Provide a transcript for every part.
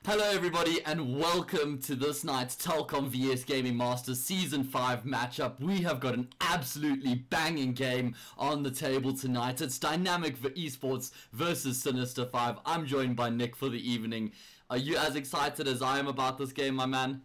Hello everybody and welcome to this night's Telkom vs Gaming Masters Season 5 matchup. We have got an absolutely banging game on the table tonight. It's Dynamic Esports versus Sinister5. I'm joined by Nick for the evening. Are you as excited as I am about this game, my man?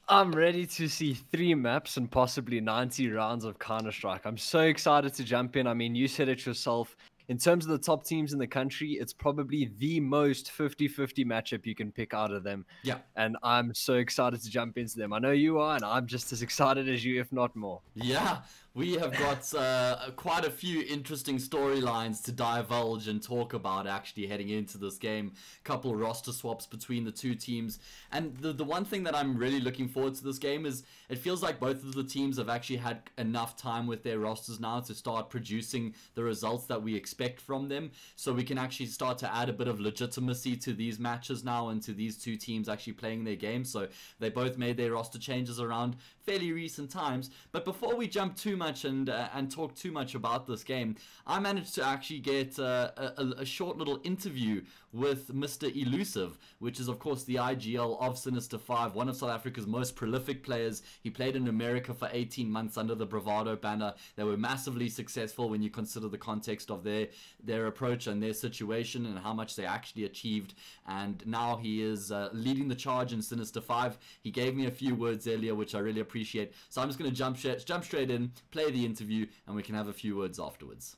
I'm ready to see 3 maps and possibly 90 rounds of Counter-Strike. I'm so excited to jump in. I mean, you said it yourself. In terms of the top teams in the country, it's probably the most 50-50 matchup you can pick out of them. Yeah. And I'm so excited to jump into them. I know you are, and I'm just as excited as you, if not more. Yeah, we have got quite a few interesting storylines to divulge and talk about actually heading into this game. Couple roster swaps between the two teams. And the one thing that I'm really looking forward to this game is it feels like both of the teams have actually had enough time with their rosters now to start producing the results that we expect from them. So we can actually start to add a bit of legitimacy to these matches now and to these two teams actually playing their game. So they both made their roster changes around fairly recent times. But before we jump too much and talk too much about this game, I managed to actually get a short little interview with Mr. Elusive, which is of course the IGL of Sinister5, one of South Africa's most prolific players. He played in America for 18 months under the Bravado banner. They were massively successful when you consider the context of their approach and their situation and how much they actually achieved. And now he is leading the charge in Sinister5. He gave me a few words earlier, which I really appreciate. So I'm just going to jump straight in, play the interview, and we can have a few words afterwards.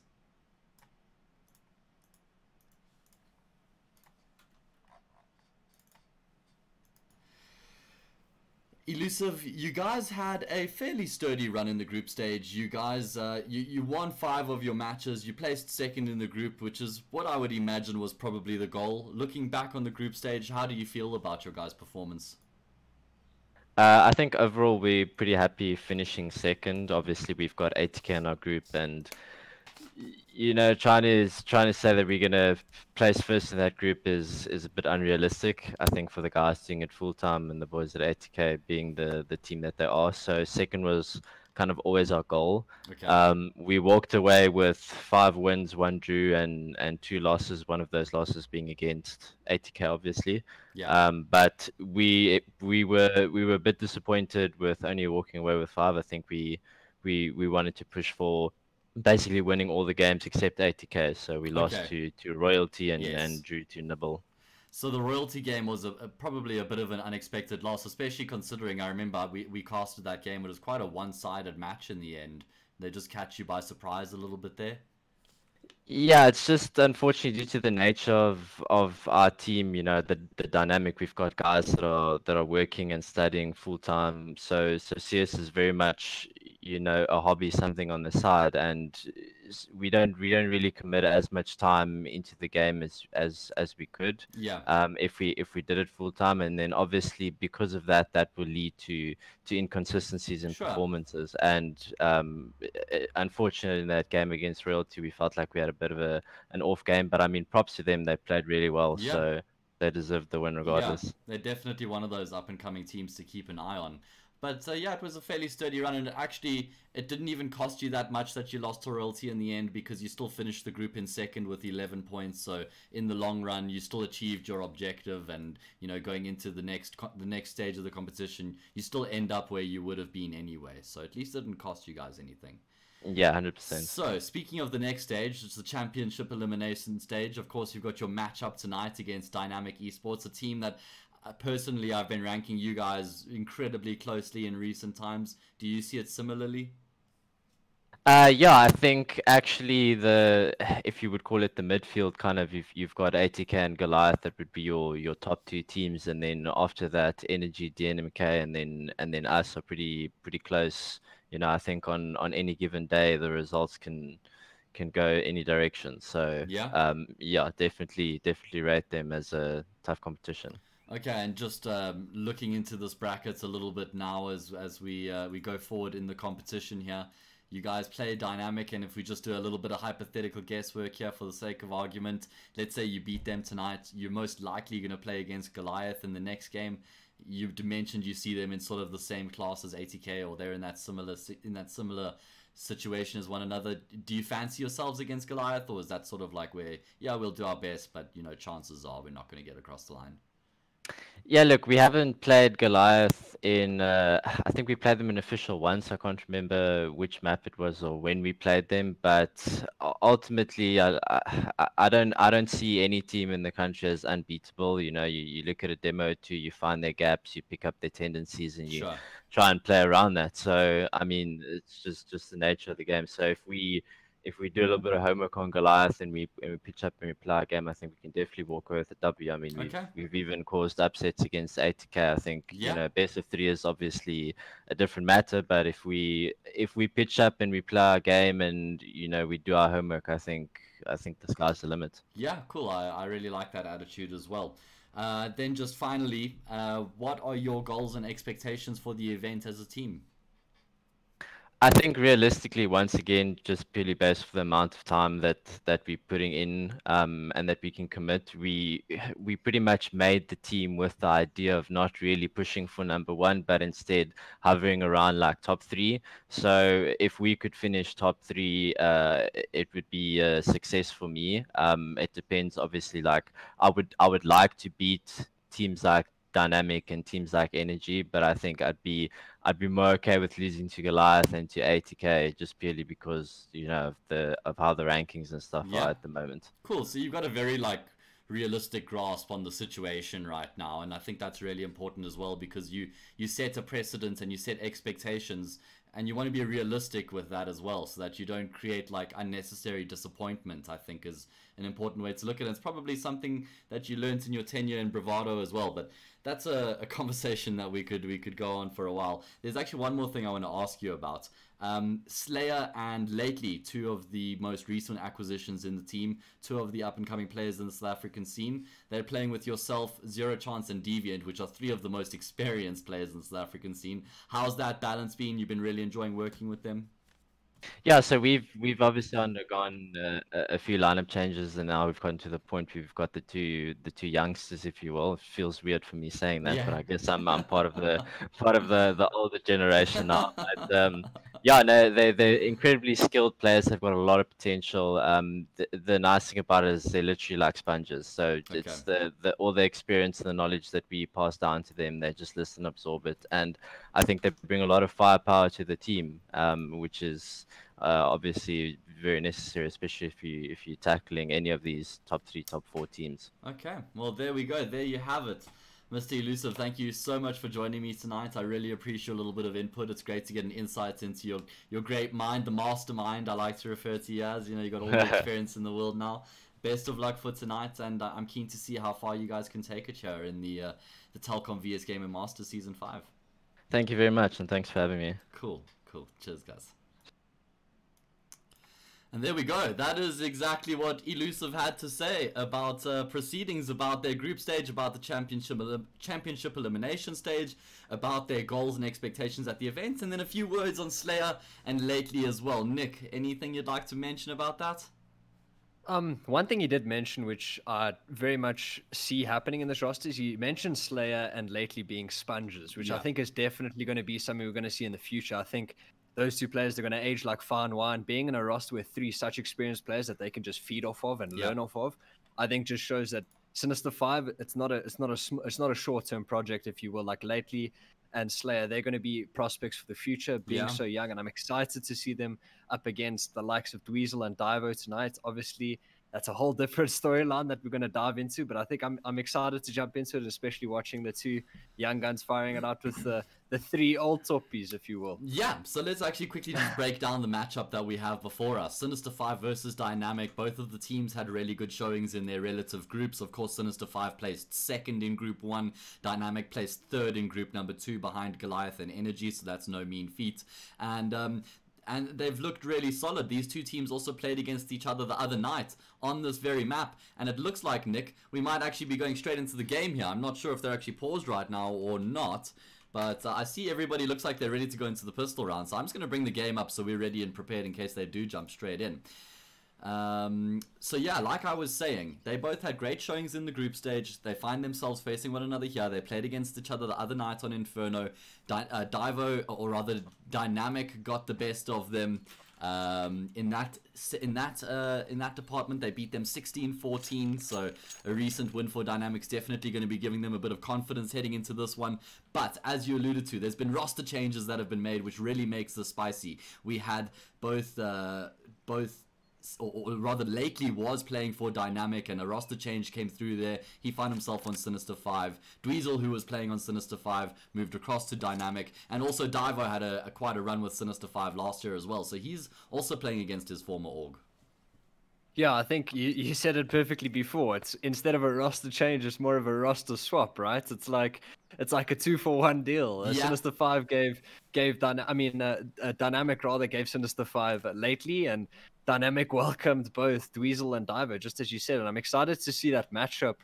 Elusive, you guys had a fairly sturdy run in the group stage. You guys, you won 5 of your matches. You placed second in the group, which is what I would imagine was probably the goal. Looking back on the group stage, how do you feel about your guys' performance? I think overall we're pretty happy finishing second. Obviously, we've got 80k in our group, and you know, trying to say that we're gonna place first in that group is a bit unrealistic. I think for the guys doing it full time and the boys at 80k being the team that they are. So second was kind of always our goal. Okay. We walked away with 5 wins, 1 drew, and 2 losses. One of those losses being against 80k, obviously. Yeah. But we were a bit disappointed with only walking away with 5. I think we wanted to push for basically winning all the games except 80k. So we lost Okay. to Royalty and Yes. drew to Nibble. So the Royalty game was probably a bit of an unexpected loss, especially considering I remember we casted that game. It was quite a one-sided match in the end. They just catch you by surprise a little bit there. Yeah, it's just unfortunately due to the nature of our team, you know, the dynamic. We've got guys that are working and studying full time. So CS is very much, you know, a hobby, something on the side, and we don't really commit as much time into the game as we could. Yeah. If we did it full time, and then obviously because of that, that will lead to inconsistencies in Sure. performances. And unfortunately, in that game against Royalty, we felt like we had a bit of an off game. But I mean, props to them; they played really well, Yeah. so they deserved the win regardless. Yeah, they're definitely one of those up-and-coming teams to keep an eye on. But yeah, it was a fairly sturdy run, and actually, it didn't even cost you that much that you lost to Royalty in the end, because you still finished the group in second with 11 points. So in the long run, you still achieved your objective, and you know, going into the next stage of the competition, you still end up where you would have been anyway. So at least it didn't cost you guys anything. Yeah, 100%. So, speaking of the next stage, it's the championship elimination stage. Of course, you've got your matchup tonight against Dynamic Esports, a team that personally I've been ranking you guys incredibly closely in recent times. Do you see it similarly? Yeah, I think actually if you would call it the midfield, kind of you've got 80k and Goliath, that would be your top 2 teams, and then after that Energy, DNMK, and then us are pretty close. You know, I think on any given day the results can go any direction. So Yeah. yeah, definitely rate them as a tough competition. Okay, and just looking into this bracket a little bit now as we go forward in the competition here. You guys play Dynamic, and if we just do a little bit of hypothetical guesswork here for the sake of argument, let's say you beat them tonight, you're most likely going to play against Goliath in the next game. You mentioned you see them in sort of the same class as 80k, or they're in that similar situation as one another. Do you fancy yourselves against Goliath, or is that sort of like where, yeah, we'll do our best, but you know, chances are we're not going to get across the line? Yeah, look, we haven't played Goliath in. I think we played them in official once. I can't remember which map it was or when we played them. But ultimately, I don't see any team in the country as unbeatable. You know, you look at a demo too, you find their gaps, you pick up their tendencies, and you Sure. try and play around that. So I mean, it's just the nature of the game. So if we do a little bit of homework on Goliath and we pitch up and we play our game, I think we can definitely walk away with a W. I mean, Okay. we've even caused upsets against 80k. I think Yeah. you know, best of 3 is obviously a different matter, but if we pitch up and we play our game and you know we do our homework, I think the sky's the limit. Yeah, cool. I really like that attitude as well. Then just finally, what are your goals and expectations for the event as a team? I think realistically, once again, just purely based for the amount of time that we're putting in, and that we can commit, we pretty much made the team with the idea of not really pushing for number one, but instead hovering around like top three. So if we could finish top three, it would be a success for me. It depends, obviously. Like I would like to beat teams like Dynamic and teams like Energy, but I think I'd be more okay with losing to Goliath and to ATK just purely because of how the rankings and stuff are Yeah. at the moment. Cool. So you've got a very like realistic grasp on the situation right now, and I think that's really important as well because you set a precedent and you set expectations, and you want to be realistic with that as well, so that you don't create like unnecessary disappointment. I think is an important way to look at it. It's probably something that you learned in your tenure in Bravado as well, but that's a conversation that we could go on for a while. There's actually one more thing I want to ask you about. Slayer and Lately, two of the most recent acquisitions in the team, two of the up-and-coming players in the South African scene. They're playing with yourself, Zero Chance, and Deviant, which are three of the most experienced players in the South African scene. How's that balance been? You've been really enjoying working with them? Yeah, so we've obviously undergone a few lineup changes, and now we've gotten to the point we've got the two youngsters, if you will. It feels weird for me saying that, but Yeah. I guess I'm part of the older generation now. But yeah, no, they're incredibly skilled players. They've got a lot of potential. The nice thing about it is they're literally like sponges. So Okay. it's the all the experience and the knowledge that we pass down to them. They just listen, absorb it, and I think they bring a lot of firepower to the team, which is obviously very necessary, especially if you're tackling any of these top three, top four teams. Okay, well there we go. There you have it. Mr. Elusive, thank you so much for joining me tonight. I really appreciate a little bit of input. It's great to get an insight into your great mind, the mastermind I like to refer to you as. You know, you got all the experience in the world now. Best of luck for tonight, and I'm keen to see how far you guys can take it here in the Telkom VS Gaming Masters Season 5. Thank you very much, and thanks for having me. Cool. Cheers, guys. And there we go. That is exactly what Elusive had to say about proceedings, about their group stage, about the championship elimination stage, about their goals and expectations at the event, and then a few words on Slayer and Lately as well. Nick, anything you'd like to mention about that? One thing he did mention, which I very much see happening in this roster, is he mentioned Slayer and Lately being sponges, which I think is definitely going to be something we're going to see in the future. I think those two players are going to age like fine wine. Being in a roster with three such experienced players that they can just feed off of and learn off of, I think just shows that Sinister5, it's not a short-term project, if you will. Like Lately and Slayer, they're going to be prospects for the future, being so young, and I'm excited to see them up against the likes of Dweezil and Divo tonight. Obviously, that's a whole different storyline that we're going to dive into, but I think I'm excited to jump into it, especially watching the two young guns firing it out with the three old toppies, if you will. Yeah, so let's actually quickly just break down the matchup that we have before us. Sinister5 versus Dynamic. Both of the teams had really good showings in their relative groups. Of course, Sinister5 placed second in Group 1. Dynamic placed third in Group number 2 behind Goliath and Energy, so that's no mean feat. And they've looked really solid. These two teams also played against each other the other night on this very map. And it looks like, Nick, we might actually be going straight into the game here. I'm not sure if they're actually paused right now or not. But I see everybody looks like they're ready to go into the pistol round. So I'm just going to bring the game up so we're ready and prepared in case they do jump straight in. So yeah, like I was saying, they both had great showings in the group stage. They find themselves facing one another here. They played against each other the other night on Inferno. Divo, or rather Dynamic, got the best of them. In that department, they beat them 16-14. So a recent win for Dynamics, definitely going to be giving them a bit of confidence heading into this one. But as you alluded to, there's been roster changes that have been made, which really makes this spicy. We had both or rather Lately was playing for Dynamic, and a roster change came through there. He found himself on Sinister5. Dweezil, who was playing on Sinister5, moved across to Dynamic, and also Divo had quite a run with Sinister5 last year as well, so he's also playing against his former org. Yeah, I think you said it perfectly before. It's instead of a roster change, it's more of a roster swap, right? It's like a 2-for-1 deal. Sinister5 gave Dynamic rather gave Sinister5 Lately, and Dynamic welcomed both Dweezil and Divo, just as you said. And I'm excited to see that matchup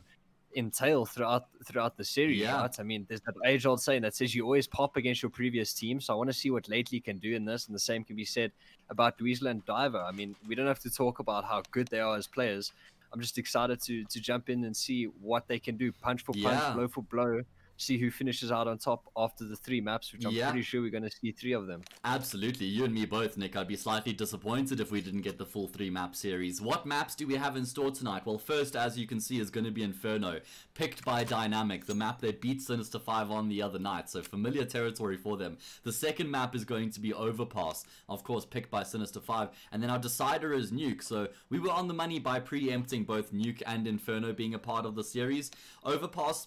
entail throughout the series, Yeah. right? I mean, there's that age-old saying that says you always pop against your previous team. So I want to see what Lately can do in this, and the same can be said about Dweezil and Diver. I mean, we don't have to talk about how good they are as players. I'm just excited to jump in and see what they can do, punch for punch, Yeah. blow for blow. See who finishes out on top after the 3 maps, which I'm pretty sure we're going to see 3 of them. Absolutely, you and me both, Nick. I'd be slightly disappointed if we didn't get the full 3-map series. What maps do we have in store tonight? Well, first, as you can see, is going to be Inferno, picked by Dynamic, the map they beat Sinister5 on the other night, so familiar territory for them. The second map is going to be Overpass, of course, picked by Sinister5, and then our decider is Nuke, so we were on the money by preempting both Nuke and Inferno being a part of the series. Overpass,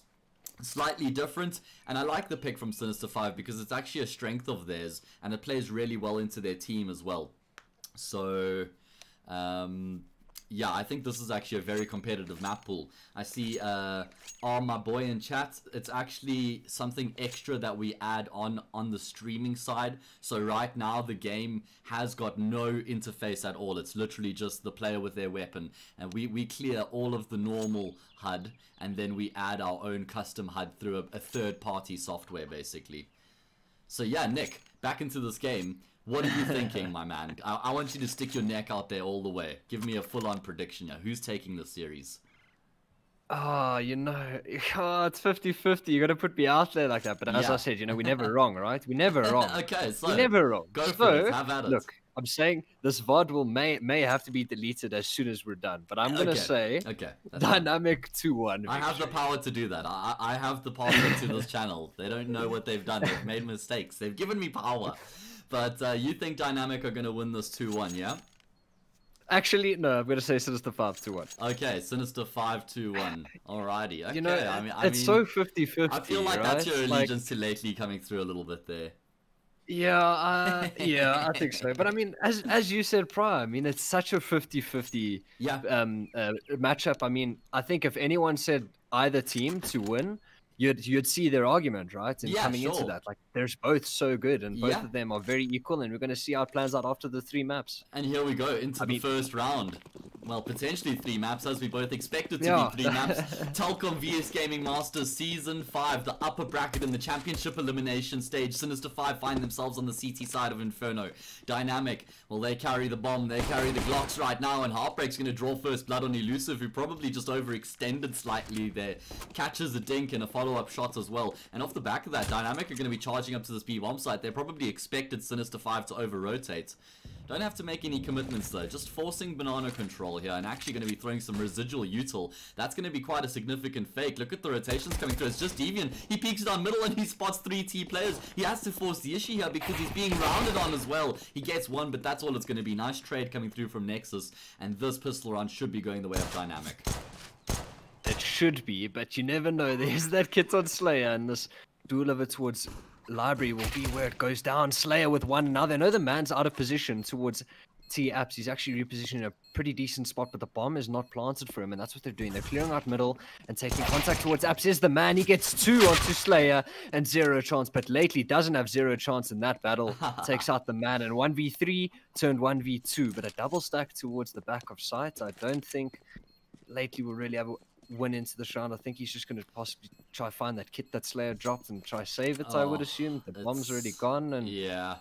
slightly different, and I like the pick from Sinister5 because it's actually a strength of theirs and it plays really well into their team as well. So yeah, I think this is actually a very competitive map pool. I see my boy in chat, it's actually something extra that we add on the streaming side. So right now the game has got no interface at all. It's literally just the player with their weapon, and we clear all of the normal HUD and then we add our own custom HUD through a third-party software basically. So yeah, Nick, back into this game. What are you thinking, my man? I want you to stick your neck out there all the way. Give me a full-on prediction here. Who's taking the series? Oh, you know, it's 50-50. You got to put me out there like that. But as I said, you know, we're never wrong, right? We're never wrong. Okay, so we're never wrong. Go for it. Have at it. Look, I'm saying this VOD may have to be deleted as soon as we're done. But I'm going to say Dynamic 2-1. I have the power to do that. I have the password to this channel. They don't know what they've done. They've made mistakes. They've given me power. But you think Dynamic are going to win this 2-1, yeah? Actually, no, I'm going to say Sinister5 2-1. Okay, Sinister5 2-1 Alrighty. Okay, you know, I mean, it's so 50-50. I feel like right? that's your allegiance to Lately coming through a little bit there. Yeah, yeah, I think so. But I mean, as you said prior, I mean, it's such a 50-50 matchup. I mean, I think if anyone said either team to win, you'd see their argument, right? And coming into that, like, they're both so good, and both of them are very equal, and we're going to see how it plans out after the 3 maps. And here we go into the first round. Well, potentially 3 maps, as we both expected to be 3 maps. Telkom vs Gaming Masters Season 5, the upper bracket in the championship elimination stage. Sinister5 find themselves on the CT side of Inferno. Dynamic, well, they carry the bomb, they carry the Glocks right now, and Heartbreak's going to draw first blood on Elusive, who probably just overextended slightly there. Catches a dink and a follow-up shot as well. And off the back of that, Dynamic are going to be charging up to this B-bomb site. They probably expected Sinister5 to over-rotate. Don't have to make any commitments though, just forcing banana control here and actually going to be throwing some residual util. That's going to be quite a significant fake. Look at the rotations coming through. It's just Deviant. He peeks down middle and he spots 3 T players. He has to force the issue here because he's being rounded on as well. He gets 1, but that's all it's going to be. Nice trade coming through from Nexus, and this pistol round should be going the way of Dynamic. It should be, but you never know. There's that kit on Slayer, and this duel of it towards Library will be where it goes down. Slayer with one another. I know the man's out of position towards T-Apps. He's actually repositioned in a pretty decent spot, but the bomb is not planted for him, and that's what they're doing. They're clearing out middle and taking contact towards Apps. Is the man. He gets 2 onto Slayer and 0 chance, but Lately doesn't have 0 chance in that battle. Takes out the man, and 1v3 turned 1v2, but a double stack towards the back of site. I don't think Lately will really have win into the round. I think he's just going to possibly try find that kit that Slayer dropped and try save it. I would assume the bomb's already gone, and yeah,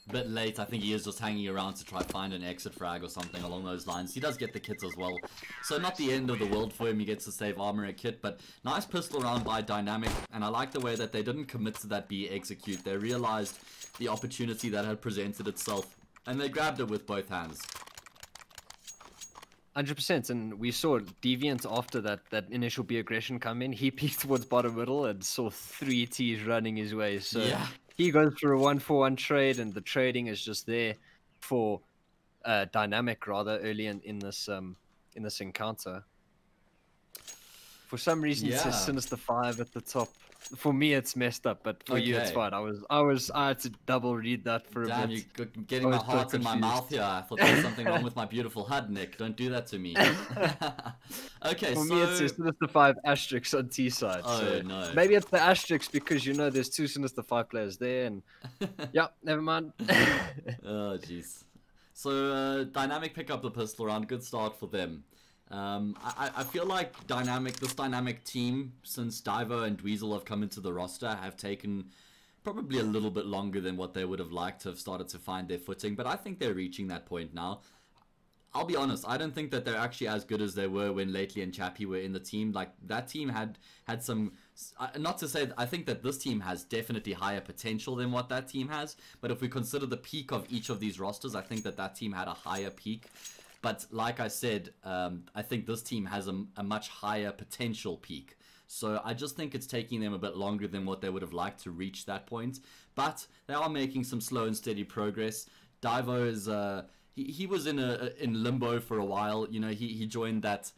a bit late. I think he is just hanging around to try find an exit frag or something along those lines. He does get the kits as well, so not the end of the world for him. He gets to save armor and kit, but nice pistol round by Dynamic, and I like the way that they didn't commit to that B execute. They realized the opportunity that had presented itself, and they grabbed it with both hands. 100%, and we saw Deviant after that initial B aggression come in. He peeked towards bottom middle and saw 3 Ts running his way. So he goes for a 1-for-1 trade, and the trading is just there for Dynamic rather early in this encounter. For some reason, it says Sinister5 at the top. For me, it's messed up, but for you, it's fine. I had to double read that for a bit. Damn, you're getting my heart in my mouth here. I thought there was something wrong with my beautiful HUD, Nick. Don't do that to me. Okay, for me, it says Sinister5 asterisk on T side. Oh, so no. Maybe it's the asterisk because, you know, there's 2 Sinister5 players there, and yeah, never mind. Oh, jeez. So, Dynamic pick up the pistol round. Good start for them. I feel like this dynamic team, since Divo and Dweezil have come into the roster, have taken probably a little bit longer than what they would have liked to have started to find their footing, but I think they're reaching that point now. I'll be honest, I don't think that they're actually as good as they were when Lately and Chappie were in the team. Like, that team had some, not to say, I think that this team has definitely higher potential than what that team has, but if we consider the peak of each of these rosters, I think that team had a higher peak. But like I said, I think this team has a much higher potential peak. So I just think it's taking them a bit longer than what they would have liked to reach that point. But they are making some slow and steady progress. Divo is he was in limbo for a while. You know, he joined that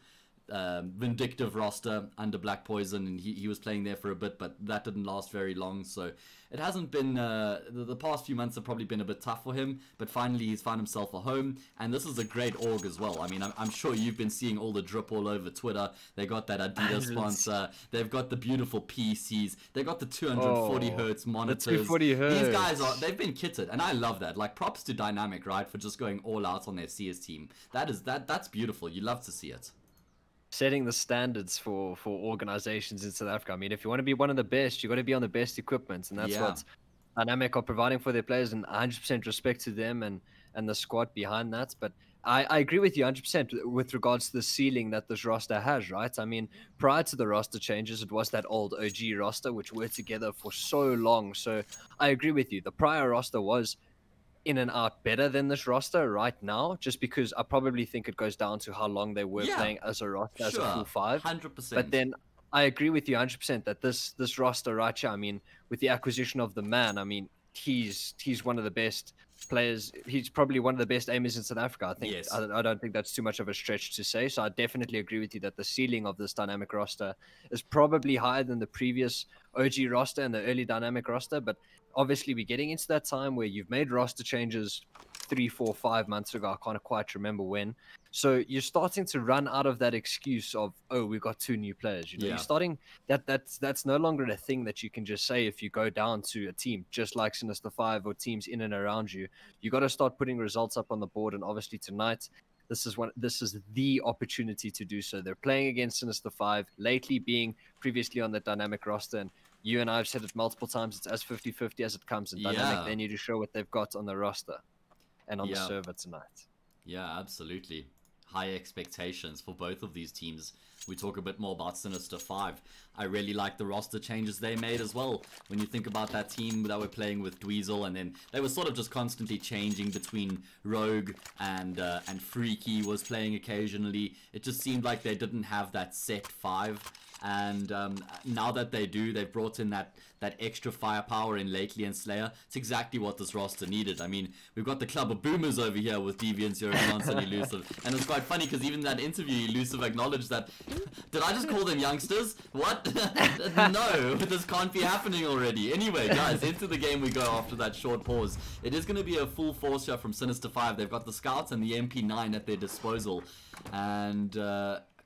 vindictive roster under Black Poison, and he was playing there for a bit, but that didn't last very long. So it hasn't been the past few months have probably been a bit tough for him, but finally he's found himself a home, and this is a great org as well. I mean, I'm sure you've been seeing all the drip all over Twitter. They got that Adidas sponsor, they've got the beautiful PCs, they got the 240 hertz monitors. The 240 hertz. These guys they've been kitted, and I love that. Like, props to Dynamic, right, for just going all out on their CS team. That's beautiful. You love to see it. Setting the standards for organizations in South Africa. I mean, if you want to be one of the best, you got to be on the best equipment, and that's what Dynamic are providing for their players, and 100% respect to them and the squad behind that. But I agree with you 100% with regards to the ceiling that this roster has, right? I mean, prior to the roster changes, it was that old OG roster, which were together for so long. So I agree with you. The prior roster was in and out better than this roster right now, just because I probably think it goes down to how long they were playing as a roster, as a full 5. 100%. But then I agree with you 100% that this roster right here, I mean, with the acquisition of the man, I mean, he's one of the best players. He's probably one of the best aimers in South Africa. I think I don't think that's too much of a stretch to say. So I definitely agree with you that the ceiling of this Dynamic roster is probably higher than the previous OG roster and the early Dynamic roster. But obviously we're getting into that time where you've made roster changes 3, 4, 5 months ago. I can't quite remember when. So you're starting to run out of that excuse of, oh, we've got 2 new players. You know, you're starting that's no longer a thing that you can just say if you go down to a team just like Sinister5 or teams in and around you. You got to start putting results up on the board, and obviously tonight this is the opportunity to do so. They're playing against Sinister5, lately being previously on the Dynamic roster, and you and I have said it multiple times, it's as 50-50 as it comes, and Dynamic they need to show what they've got on the roster and on the server tonight. Yeah, absolutely. High expectations for both of these teams. We talk a bit more about Sinister5. I really like the roster changes they made as well. When you think about that team that were playing with Dweezil, and then they were sort of just constantly changing between Rogue and Freaky was playing occasionally. It just seemed like they didn't have that set 5. And now that they do, they've brought in that extra firepower in Lately and Slayer. It's exactly what this roster needed. I mean, we've got the club of boomers over here with Deviants, Euroclance, and Elusive. And it's quite funny because even in that interview, Elusive acknowledged that, did I just call them youngsters? What? No, this can't be happening already. Anyway, guys, into the game we go after that short pause. It is going to be a full force here from Sinister5. They've got the Scouts and the MP9 at their disposal. And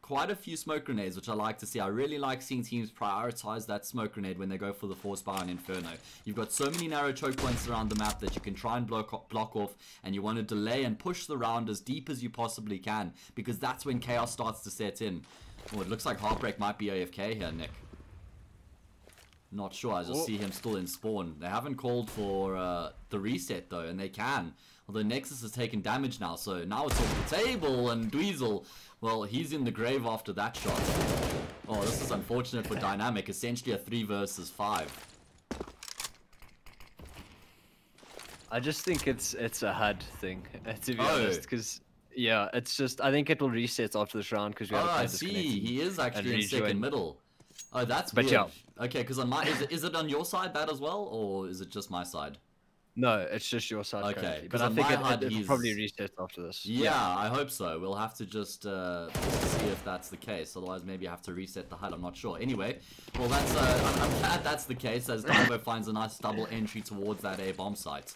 quite a few smoke grenades, which I like to see. I really like seeing teams prioritize that smoke grenade when they go for the force buy on Inferno. You've got so many narrow choke points around the map that you can try and block off, and you want to delay and push the round as deep as you possibly can, because that's when chaos starts to set in. Oh, it looks like Heartbreak might be AFK here, Nick. Not sure. I just see him still in spawn. They haven't called for the reset though, and they can. Although Nexus has taken damage now, so now it's off the table, and Dweezil, well, he's in the grave after that shot. Oh, this is unfortunate for Dynamic. Essentially a 3 versus 5. I just think it's a HUD thing, to be honest, because it's just, I think it'll reset after this round because we have I see. He is actually in second middle. Oh, that's weird. Okay, because on my is it on your side that as well, or is it just my side? No, it's just your side. Okay, but I think it'll probably reset after this. Yeah, I hope so. We'll have to just see if that's the case. Otherwise, maybe I have to reset the HUD. I'm not sure. Anyway, well, that's I'm glad that's the case, as Divo finds a nice double entry towards that A bomb site.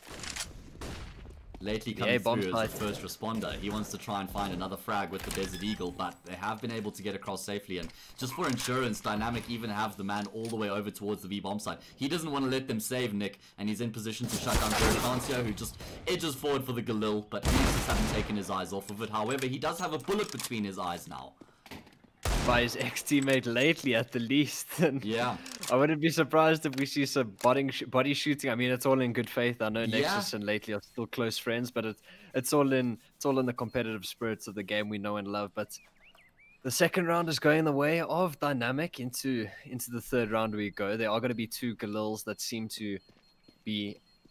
Lately coming through as the first responder. He wants to try and find another frag with the Desert Eagle, but they have been able to get across safely. And just for insurance, Dynamic even have the man all the way over towards the B bomb site. He doesn't want to let them save Nick, and he's in position to shut down Cancio, who just edges forward for the Galil, but he just hasn't taken his eyes off of it. However, he does have a bullet between his eyes now. By his ex-teammate lately, at the least. And yeah, I wouldn't be surprised if we see some body shooting. I mean, it's all in good faith. I know Nexus and lately are still close friends, but it's all in the competitive spirits of the game we know and love. But the second round is going the way of Dynamic. Into the third round we go. There are going to be 2 Galils that seem to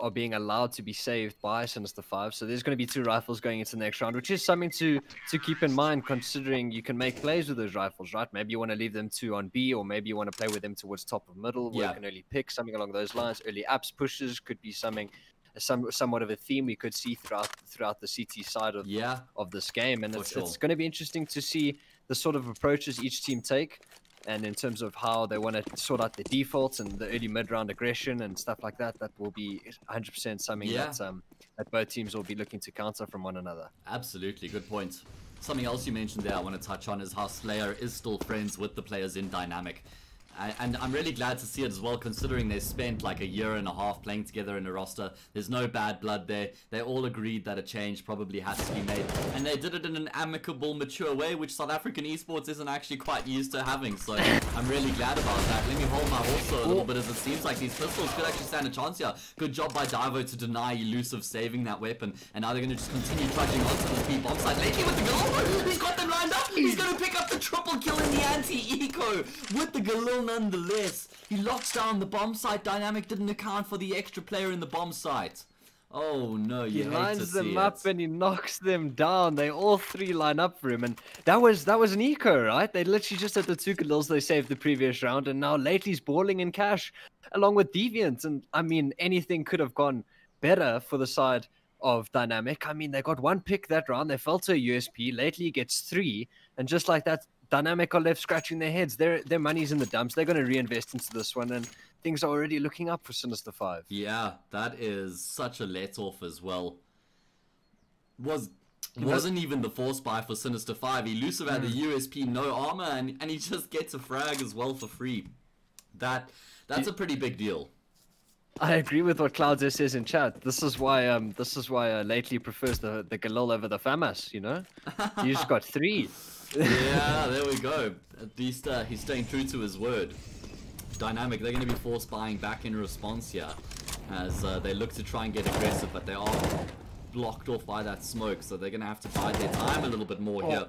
are being allowed to be saved by Sinister5. So there's going to be 2 rifles going into the next round, which is something to keep in mind, considering you can make plays with those rifles, right? Maybe you want to leave them 2 on B, or maybe you want to play with them towards top of middle, where you can early pick, something along those lines. Early apps pushes could be somewhat of a theme we could see throughout the CT side of this game. And it's going to be interesting to see the sort of approaches each team take, and in terms of how they want to sort out the defaults and the early mid-round aggression and stuff like that. That will be 100% something that both teams will be looking to counter from one another. Absolutely, good point. Something else you mentioned there I want to touch on is how Slayer is still friends with the players in Dynamic. And I'm really glad to see it as well, considering they spent like a year and a half playing together in a roster. There's no bad blood there. They all agreed that a change probably has to be made. And they did it in an amicable, mature way, which South African esports isn't actually quite used to having. So I'm really glad about that. Let me hold my horse a little bit, as it seems like these pistols could actually stand a chance here. Good job by Divo to deny Elusive saving that weapon. And now they're going to just continue trudging onto this B bomb side. Lately with the Galil, he's got them lined up. He's going to pick up the triple kill in the anti-eco with the Galil nonetheless. He locks down the bomb site. Dynamic didn't account for the extra player in the bomb site. Oh no, you hate to see it. He lines them up and he knocks them down. They all 3 line up for him, and that was an eco, right? They literally just had the 2 Galils they saved the previous round, and now lately's balling in cash along with Deviant. And I mean, anything could have gone better for the side of Dynamic. I mean, they got 1 pick that round. They fell to a USP. Lately gets 3, and just like that, Dynamic are left scratching their heads. Their money's in the dumps. They're going to reinvest into this one, and things are already looking up for Sinister5. Yeah, that is such a let-off as well. Wasn't even the force buy for Sinister5. Elusive had the USP, no armor, and he just gets a frag as well for free. That's a pretty big deal. I agree with what Clouds says in chat. This is why lately prefers the Galil over the FAMAS, you know? He just got 3. Yeah, there we go. At least he's staying true to his word. Dynamic, they're going to be force buying back in response here, as they look to try and get aggressive, but they are blocked off by that smoke, so they're going to have to bide their time a little bit more here.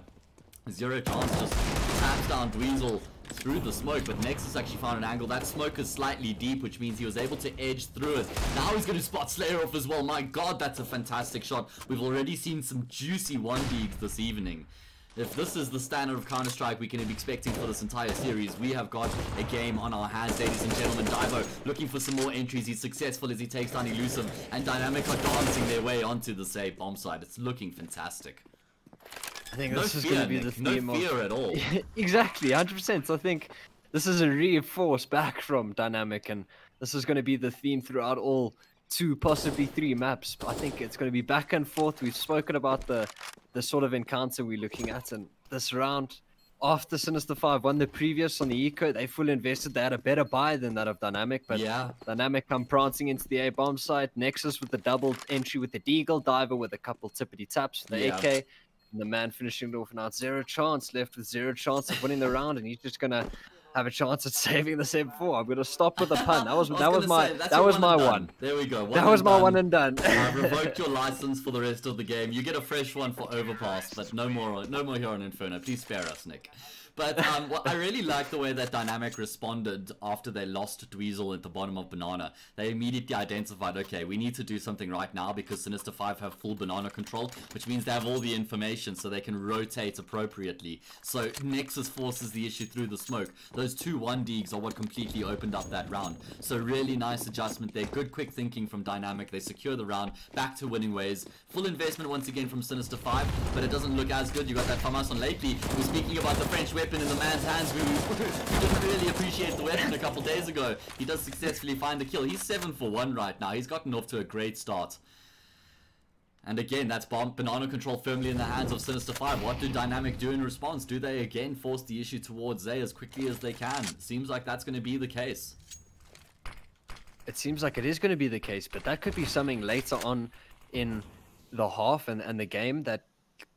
Zero chance just taps down Dweezil through the smoke, but Nexus actually found an angle. That smoke is slightly deep, which means he was able to edge through it. Now he's going to spot Slayer off as well. My god, that's a fantastic shot. We've already seen some juicy 1Ds this evening. If this is the standard of Counter-Strike we can be expecting for this entire series, we have got a game on our hands, ladies and gentlemen. Divo looking for some more entries. He's successful as he takes down Elusive, and Dynamic are dancing their way onto the safe bomb site. It's looking fantastic. I think this is going to be the theme. No fear at all. Exactly, 100%. So I think this is a reinforce back from Dynamic, and this is going to be the theme throughout all 2, possibly 3 maps. I think it's going to be back and forth. We've spoken about the sort of encounter we're looking at, and this round, after Sinister5 won the previous on the eco, they fully invested. They had a better buy than that of Dynamic, but Dynamic come prancing into the A bomb site. Nexus with the double entry with the Deagle, Diver with a couple tippity taps for the AK, and the man finishing it off. Now it's 0 chance, left with 0 chance of winning the round, and he's just gonna have a chance at saving the 7-4. I'm gonna stop with the pun. That was my one. There we go. That was my one and done. I've revoked your license for the rest of the game. You get a fresh one for Overpass, but no more here on Inferno. Please spare us, Nick. But I really like the way that Dynamic responded after they lost Dweezil at the bottom of Banana. They immediately identified, okay, we need to do something right now because Sinister5 have full Banana control, which means they have all the information so they can rotate appropriately. So Nexus forces the issue through the smoke. Those 2 1Ds are what completely opened up that round. So really nice adjustment there. Good quick thinking from Dynamic. They secure the round, back to winning ways. Full investment once again from Sinister5, but it doesn't look as good. You got that FAMAS on lately. We're speaking about the French weapon in the man's hands. We didn't really appreciate the weapon a couple days ago. He does successfully find the kill. He's 7 for 1 right now. He's gotten off to a great start. And again, that's banana control firmly in the hands of Sinister5. What do Dynamic do in response? Do they again force the issue towards Zay as quickly as they can? Seems like that's going to be the case. It seems like it is going to be the case, but that could be something later on in the half and the game that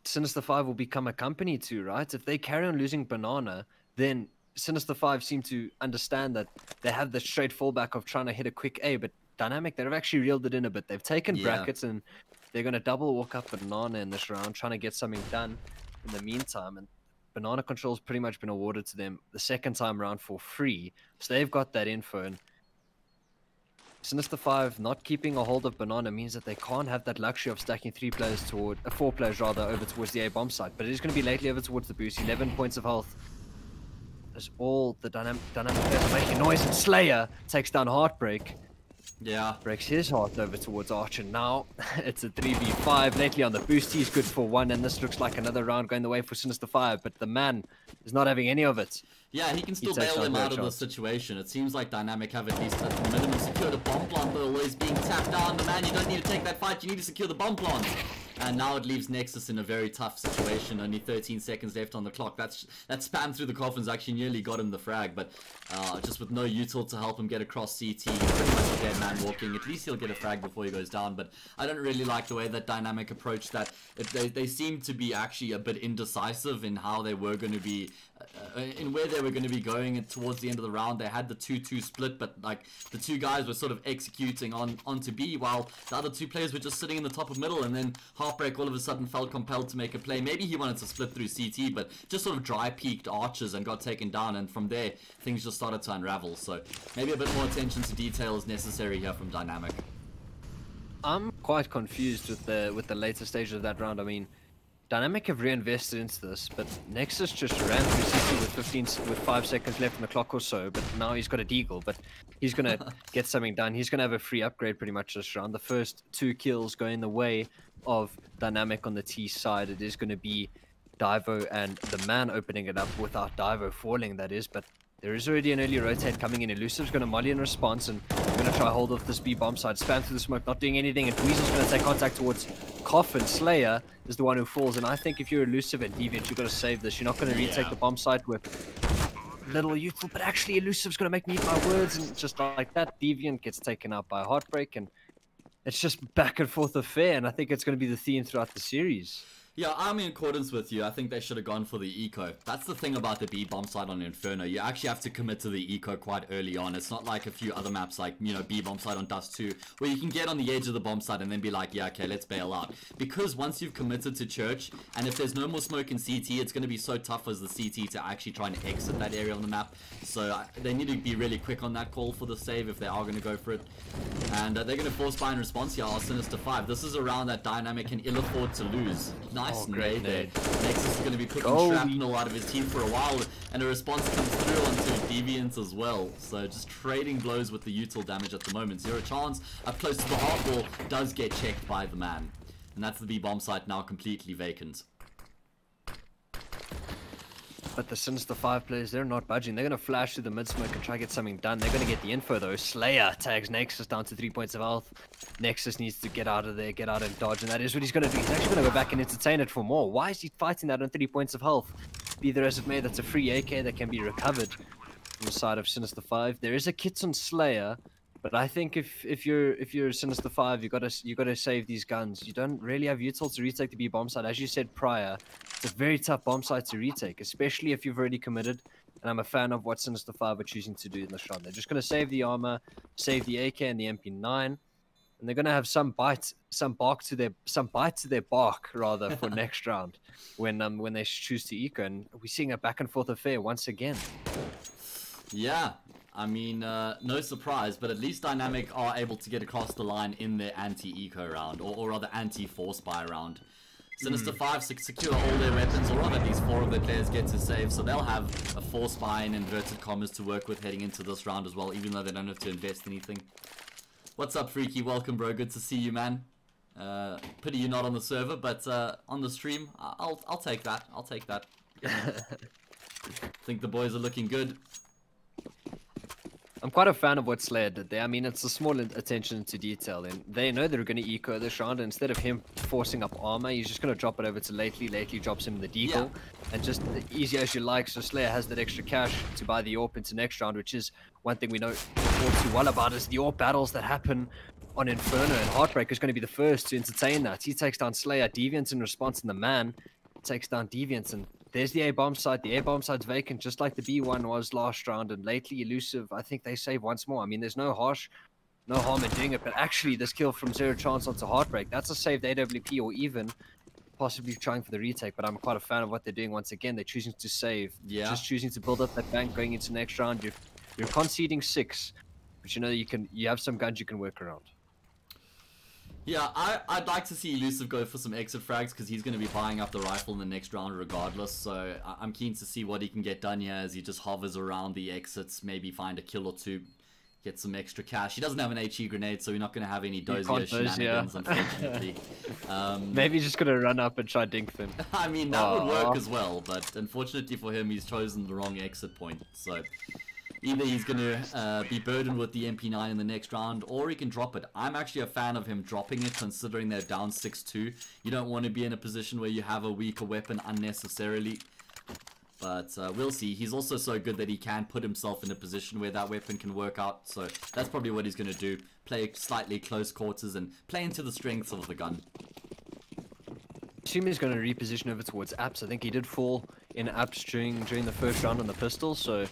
Sinister5 will become a company to, right? If they carry on losing banana, then Sinister5 seem to understand that they have the straight fallback of trying to hit a quick A, but Dynamic, they've actually reeled it in a bit. They've taken brackets and they're going to double walk up banana in this round, trying to get something done in the meantime. And banana control's pretty much been awarded to them the second time around for free. So they've got that info. And Sinister5 not keeping a hold of banana means that they can't have that luxury of stacking 4 players rather over towards the A bomb site. But it is going to be lately over towards the boost. 11 points of health. As all the dynamic players are making noise, and Slayer takes down Heartbreak. Yeah. Breaks his heart over towards Archer. Now it's a 3v5. Lately on the boost, he's good for 1, and this looks like another round going the way for Sinister5, but the man is not having any of it. Yeah, he can still bail him out of the situation. It seems like Dynamic have at least at the minimum secured a bomb plant, but always being tapped down. The man, you don't need to take that fight, you need to secure the bomb plant. And now it leaves Nexus in a very tough situation. Only 13 seconds left on the clock. That spam through the coffins actually nearly got him the frag, but just with no util to help him get across CT, he's pretty much a dead man walking. At least he'll get a frag before he goes down, but I don't really like the way that Dynamic approached that. They seem to be actually a bit indecisive in how they were going to be, in where they were going to be going towards the end of the round. They had the 2-2 split, but like the two guys were sort of executing onto B, while the other two players were just sitting in the top of middle, and then Heartbreak all of a sudden felt compelled to make a play. Maybe he wanted to split through CT, but just sort of dry peeked Archers and got taken down, and from there things just started to unravel. So maybe a bit more attention to detail is necessary here from Dynamic. I'm quite confused with the later stages of that round. I mean, Dynamic have reinvested into this, but Nexus just ran through CT with 5 seconds left on the clock or so, but now he's got a deagle, but he's going to get something done. He's going to have a free upgrade pretty much this round. The first 2 kills going the way of Dynamic on the T side. It is going to be Divo and the man opening it up without Divo falling, that is, but there is already an early rotate coming in. Elusive's going to molly in response, and we're going to try hold of this B bomb side. Spam through the smoke, not doing anything, and Weasel's going to take contact towards Coffin. Slayer is the one who falls, and I think if you're Elusive and Deviant, you've got to save this. You're not going to retake the bomb site with little youthful, but actually Elusive's going to make me eat my words, and just like that, Deviant gets taken out by Heartbreak, and it's just back and forth affair, and I think it's going to be the theme throughout the series. Yeah, I'm in accordance with you. I think they should have gone for the eco. That's the thing about the B bomb site on Inferno. You actually have to commit to the eco quite early on. It's not like a few other maps like, you know, B bomb site on Dust 2, where you can get on the edge of the bomb site and then be like, yeah, okay, let's bail out. Because once you've committed to Church, and if there's no more smoke in CT, it's going to be so tough as the CT to actually try and exit that area on the map. So they need to be really quick on that call for the save if they are going to go for it. And they're going to force buy in response here, Sinister5. This is a round that Dynamic can ill afford to lose. Nice nade there. Nexus is going to be putting shrapnel out of his teeth for a while, and a response comes through onto Deviant as well. So just trading blows with the util damage at the moment. 0 chance. Up close to the half wall, does get checked by the man. And that's the B bomb site now completely vacant. But the Sinister5 players, they're not budging. They're going to flash through the mid-smoke and try to get something done. They're going to get the info, though. Slayer tags Nexus down to 3 points of health. Nexus needs to get out of there, get out and dodge, and that is what he's going to do. He's actually going to go back and entertain it for more. Why is he fighting that on 3 points of health? Be there as it may, that's a free AK that can be recovered on the side of Sinister5. There is a kit on Slayer, but I think if you're Sinister5, you gotta save these guns. You don't really have util to retake the B bomb site. As you said prior, it's a very tough bomb site to retake, especially if you've already committed. And I'm a fan of what Sinister5 are choosing to do in this round. They're just gonna save the armor, save the AK and the MP9, and they're gonna have some bite to their bark rather for next round when they choose to eco. And we're seeing a back and forth affair once again. Yeah, I mean, no surprise, but at least Dynamic are able to get across the line in their anti-eco round, or rather anti-force buy round. Sinister5 secure all their weapons, or rather at least 4 of their players get to save, so they'll have a force buy in inverted commas to work with heading into this round as well, even though they don't have to invest anything. What's up, Freaky? Welcome, bro. Good to see you, man. Pity you're not on the server, but on the stream, I'll take that. I'll take that. Think the boys are looking good. I'm quite a fan of what Slayer did there. I mean, it's a small attention to detail, and they know they're going to eco this round. And instead of him forcing up armor, he's just going to drop it over to Lately. Lately drops him the deagle, and just easy as you like. So Slayer has that extra cash to buy the AWP into next round, which is one thing we know all too well about is the AWP battles that happen on Inferno, and Heartbreak is going to be the first to entertain that. He takes down Slayer, Deviant in response, and the man takes down Deviant, and there's the A-bomb site. The A-bomb site's vacant, just like the B1 was last round. And Lately, Elusive, I think they save once more. I mean, there's no harm in doing it. But actually, this kill from Zero Chance onto Heartbreak, that's a saved AWP or even possibly trying for the retake. But I'm quite a fan of what they're doing once again. They're choosing to save. Just choosing to build up that bank going into next round. You're conceding 6, but you know you have some guns you can work around. Yeah, I'd like to see Elusive go for some exit frags because he's going to be buying up the rifle in the next round regardless. So I'm keen to see what he can get done here as he just hovers around the exits, maybe find a kill or two, get some extra cash. He doesn't have an HE grenade, so we're not going to have any dozier shenanigans, unfortunately. Maybe he's just going to run up and try dink them. I mean, that would work as well, but unfortunately for him, he's chosen the wrong exit point. So either he's going to be burdened with the MP9 in the next round, or he can drop it. I'm actually a fan of him dropping it, considering they're down 6-2. You don't want to be in a position where you have a weaker weapon unnecessarily. But we'll see. He's also so good that he can put himself in a position where that weapon can work out. So that's probably what he's going to do. Play slightly close quarters and play into the strengths of the gun. I assume he's going to reposition over towards Apps. I think he did fall in Apps during the first round on the pistol, so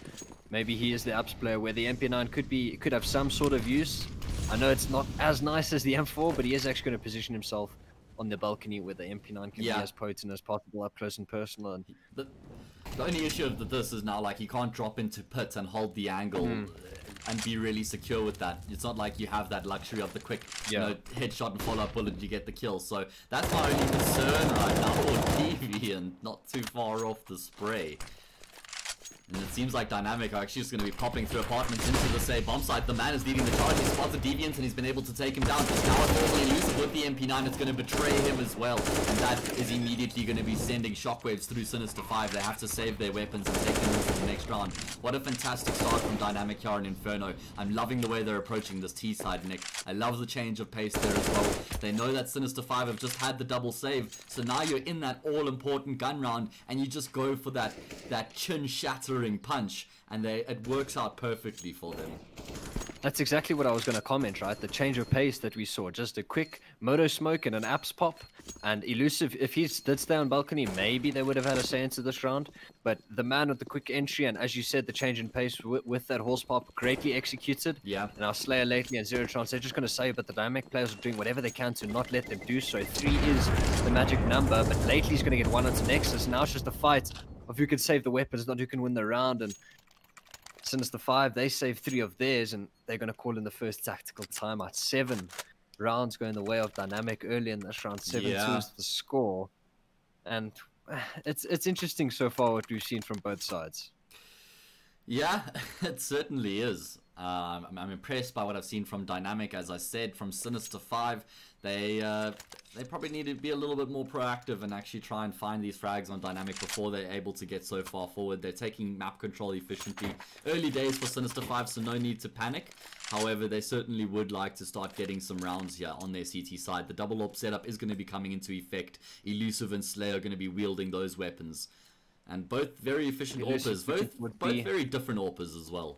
maybe he is the Apps player where the MP9 could have some sort of use. I know it's not as nice as the M4, but he is actually going to position himself on the balcony where the MP9 can be as potent as possible up close and personal. And the only issue of this is now, like, he can't drop into pit and hold the angle and be really secure with that. It's not like you have that luxury of the quick you know, headshot and follow-up bullet and you get the kill. So that's my only concern right now for TV, and not too far off the spray. And it seems like Dynamic are actually just going to be popping through apartments into the same bomb site. The man is leading the charge. He spots the Deviant and he's been able to take him down. Now it's also Elusive with the MP9. It's going to betray him as well. And that is immediately going to be sending shockwaves through Sinister5. They have to save their weapons and take them into the next round. What a fantastic start from Dynamic here in Inferno. I'm loving the way they're approaching this T side, Nick. I love the change of pace there as well. They know that Sinister5 have just had the double save. So now you're in that all-important gun round and you just go for that chin-shattering punch, and it works out perfectly for them. That's exactly what I was going to comment, right? The change of pace that we saw, just a quick moto smoke and an Apps pop, and Elusive, if he did stay on balcony, maybe they would have had a say into this round, but the man with the quick entry, and as you said, the change in pace with that horse pop, greatly executed. And our Slayer Lately and Zero Chance, they're just going to say, but the Dynamic players are doing whatever they can to not let them do so. 3 is the magic number, but Lately's going to get 1 onto Nexus. Now it's just a fight of who can save the weapons, not who can win the round. And Sinister5, they save 3 of theirs, and they're going to call in the first tactical timeout. 7 rounds going the way of Dynamic early in this round. 7-2 is the score. And it's interesting so far what we've seen from both sides. Yeah, it certainly is. I'm impressed by what I've seen from Dynamic. As I said, from Sinister5, they probably need to be a little bit more proactive and actually try and find these frags on Dynamic before they're able to get so far forward. They're taking map control efficiently. Early days for Sinister5, so no need to panic. However, they certainly would like to start getting some rounds here on their CT side. The double AWP setup is going to be coming into effect. Elusive and Slayer are going to be wielding those weapons. And both very efficient AWPers, both very different AWPers as well.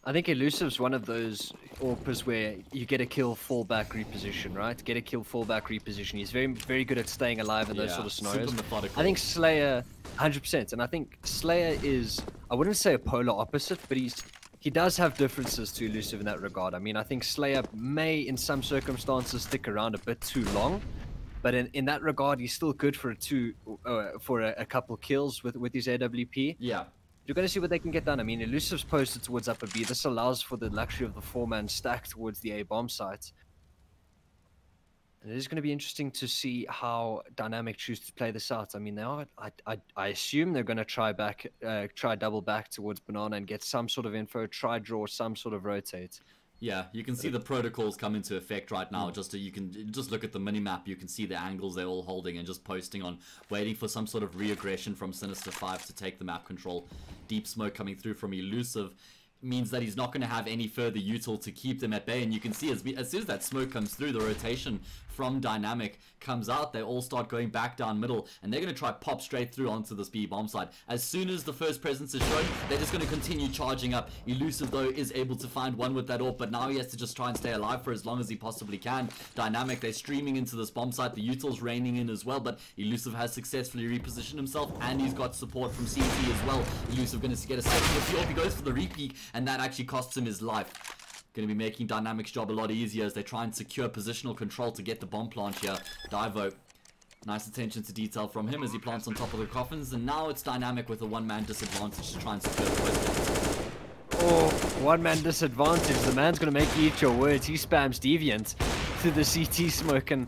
I think Elusive's one of those AWPers where you get a kill, fall back, reposition, right? Get a kill, fall back, reposition. He's very, very good at staying alive in those sort of scenarios. I think Slayer, 100%, and I think Slayer is, I wouldn't say a polar opposite, but he does have differences to Elusive in that regard. I mean, I think Slayer may, in some circumstances, stick around a bit too long. But in that regard, he's still good for a couple kills with his AWP. Yeah. You're going to see what they can get done. I mean, Elusive's posted towards upper B. This allows for the luxury of the 4-man stack towards the A-bomb site. And it is going to be interesting to see how Dynamic choose to play this out. I mean, I assume they're going to try double back towards Banana and get some sort of info, try draw, some sort of rotate. Yeah, you can see the protocols come into effect right now. You can just look at the minimap. You can see the angles they're all holding and just posting on, waiting for some sort of re-aggression from Sinister5 to take the map control. Deep smoke coming through from Elusive means that he's not going to have any further util to keep them at bay, and you can see as soon as that smoke comes through, the rotation from Dynamic comes out. They all start going back down middle, and they're going to try pop straight through onto this B bomb side. As soon as the first presence is shown, they're just going to continue charging up. Elusive though is able to find one with that AWP, but now he has to just try and stay alive for as long as he possibly can. Dynamic, they're streaming into this bomb site. The util's raining in as well, but Elusive has successfully repositioned himself, and he's got support from CT as well. Elusive going to get a second with the AWP. He goes for the repeat, and that actually costs him his life. Going to be making Dynamic's job a lot easier as they try and secure positional control to get the bomb plant here. Divo, nice attention to detail from him as he plants on top of the coffins, and now it's Dynamic with a one-man disadvantage to try and secure the first. Oh, one-man disadvantage. The man's going to make you eat your words. He spams Deviant to the CT smoke, and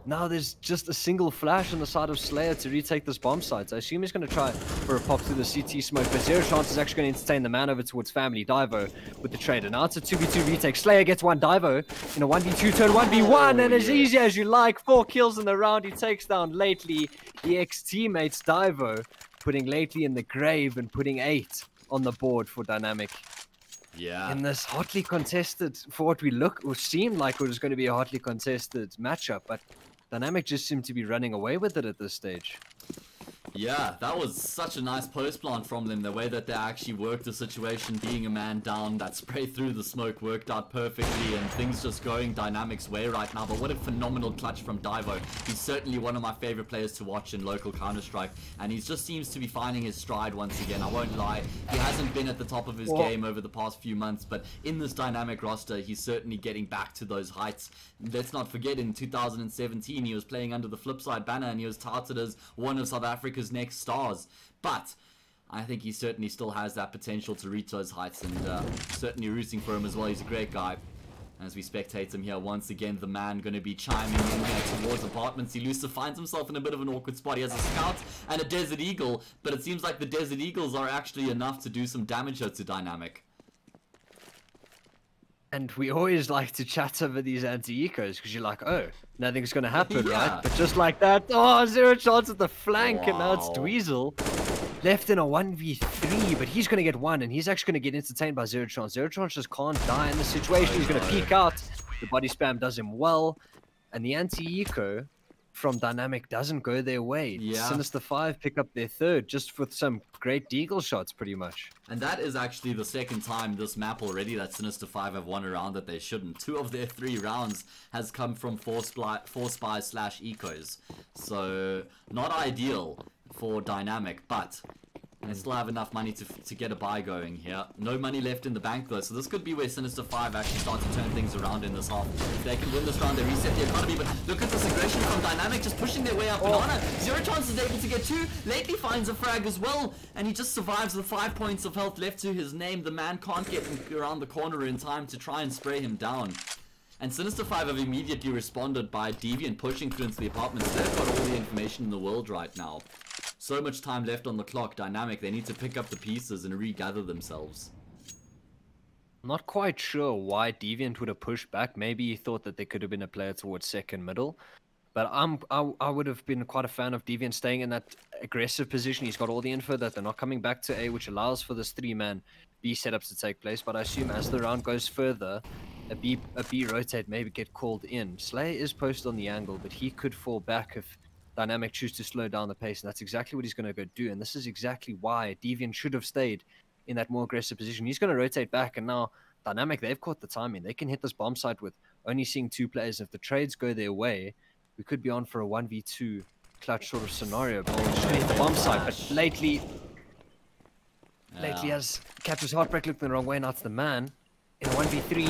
now there's just a single flash on the side of Slayer to retake this bomb site. I assume he's going to try for a pop through the CT smoke, but Zero Chance is actually going to entertain the man over towards Family. Divo with the trade, and now it's a 2v2 retake. Slayer gets one. Divo in a 1v2 turn, 1v1, and as easy as you like, 4 kills in the round. He takes down Lately, the ex-teammates. Divo putting Lately in the grave and putting 8 on the board for Dynamic. Yeah. In this hotly contested, for what we look or seem like it was going to be a hotly contested matchup, but Dynamic just seemed to be running away with it at this stage. Yeah, that was such a nice post plant from them. The way that they actually worked the situation, being a man down, that spray through the smoke worked out perfectly, and things just going Dynamic's way right now. But what a phenomenal clutch from Divo. He's certainly one of my favorite players to watch in local Counter-Strike, and he just seems to be finding his stride once again. I won't lie, he hasn't been at the top of his game over the past few months, but in this Dynamic roster, he's certainly getting back to those heights. Let's not forget, in 2017, he was playing under the Flipside banner, and he was touted as one of South Africa's next stars. But I think he certainly still has that potential to reach those heights, and certainly rooting for him as well. He's a great guy. As we spectate him here once again, the man going to be chiming in here towards apartments. Elusive finds himself in a bit of an awkward spot. He has a scout and a Desert Eagle, but it seems like the Desert Eagles are actually enough to do some damage here to Dynamic. And we always like to chat over these anti-ecos because you're like, oh, nothing's going to happen, right? But just like that, oh, Zero Chance at the flank, and now it's Dweezil left in a 1v3, but he's going to get one, and he's actually going to get entertained by Zero Chance. Zero Chance just can't die in this situation. He's going to peek out. The body spam does him well, and the anti-eco from Dynamic doesn't go their way. Sinister5 pick up their third just with some great deagle shots, pretty much. And that is actually the second time this map already that Sinister5 have won a round that they shouldn't. 2 of their 3 rounds has come from 4 spies slash ecos. So not ideal for Dynamic, but they still have enough money to get a buy going here. No money left in the bank though, so this could be where Sinister5 actually start to turn things around in this half. If they can win this round, they reset the economy, but look at this aggression from Dynamic, just pushing their way up. Banana, Zero Chance is able to get 2, Lately finds a frag as well, and he just survives with 5 points of health left to his name. The man can't get around the corner in time to try and spray him down. And Sinister5 have immediately responded by Deviant pushing through into the apartments. They've got all the information in the world right now. So much time left on the clock. Dynamic, they need to pick up the pieces and regather themselves. Not quite sure why Deviant would have pushed back. Maybe he thought that there could have been a player towards second middle. But I would have been quite a fan of Deviant staying in that aggressive position. He's got all the info that they're not coming back to A, which allows for this 3-man B setups to take place. But I assume as the round goes further, a B rotate maybe get called in. Slayer is posted on the angle, but he could fall back if Dynamic choose to slow down the pace, and that's exactly what he's going to go do. And this is exactly why Deviant should have stayed in that more aggressive position. He's going to rotate back, and now Dynamic, they've caught the timing. They can hit this bomb site with only seeing 2 players. If the trades go their way, we could be on for a 1v2 clutch sort of scenario. But we're just going to hit the bomb site. But lately has Capture's Heartbreak looked the wrong way. Now it's the man in a 1v3,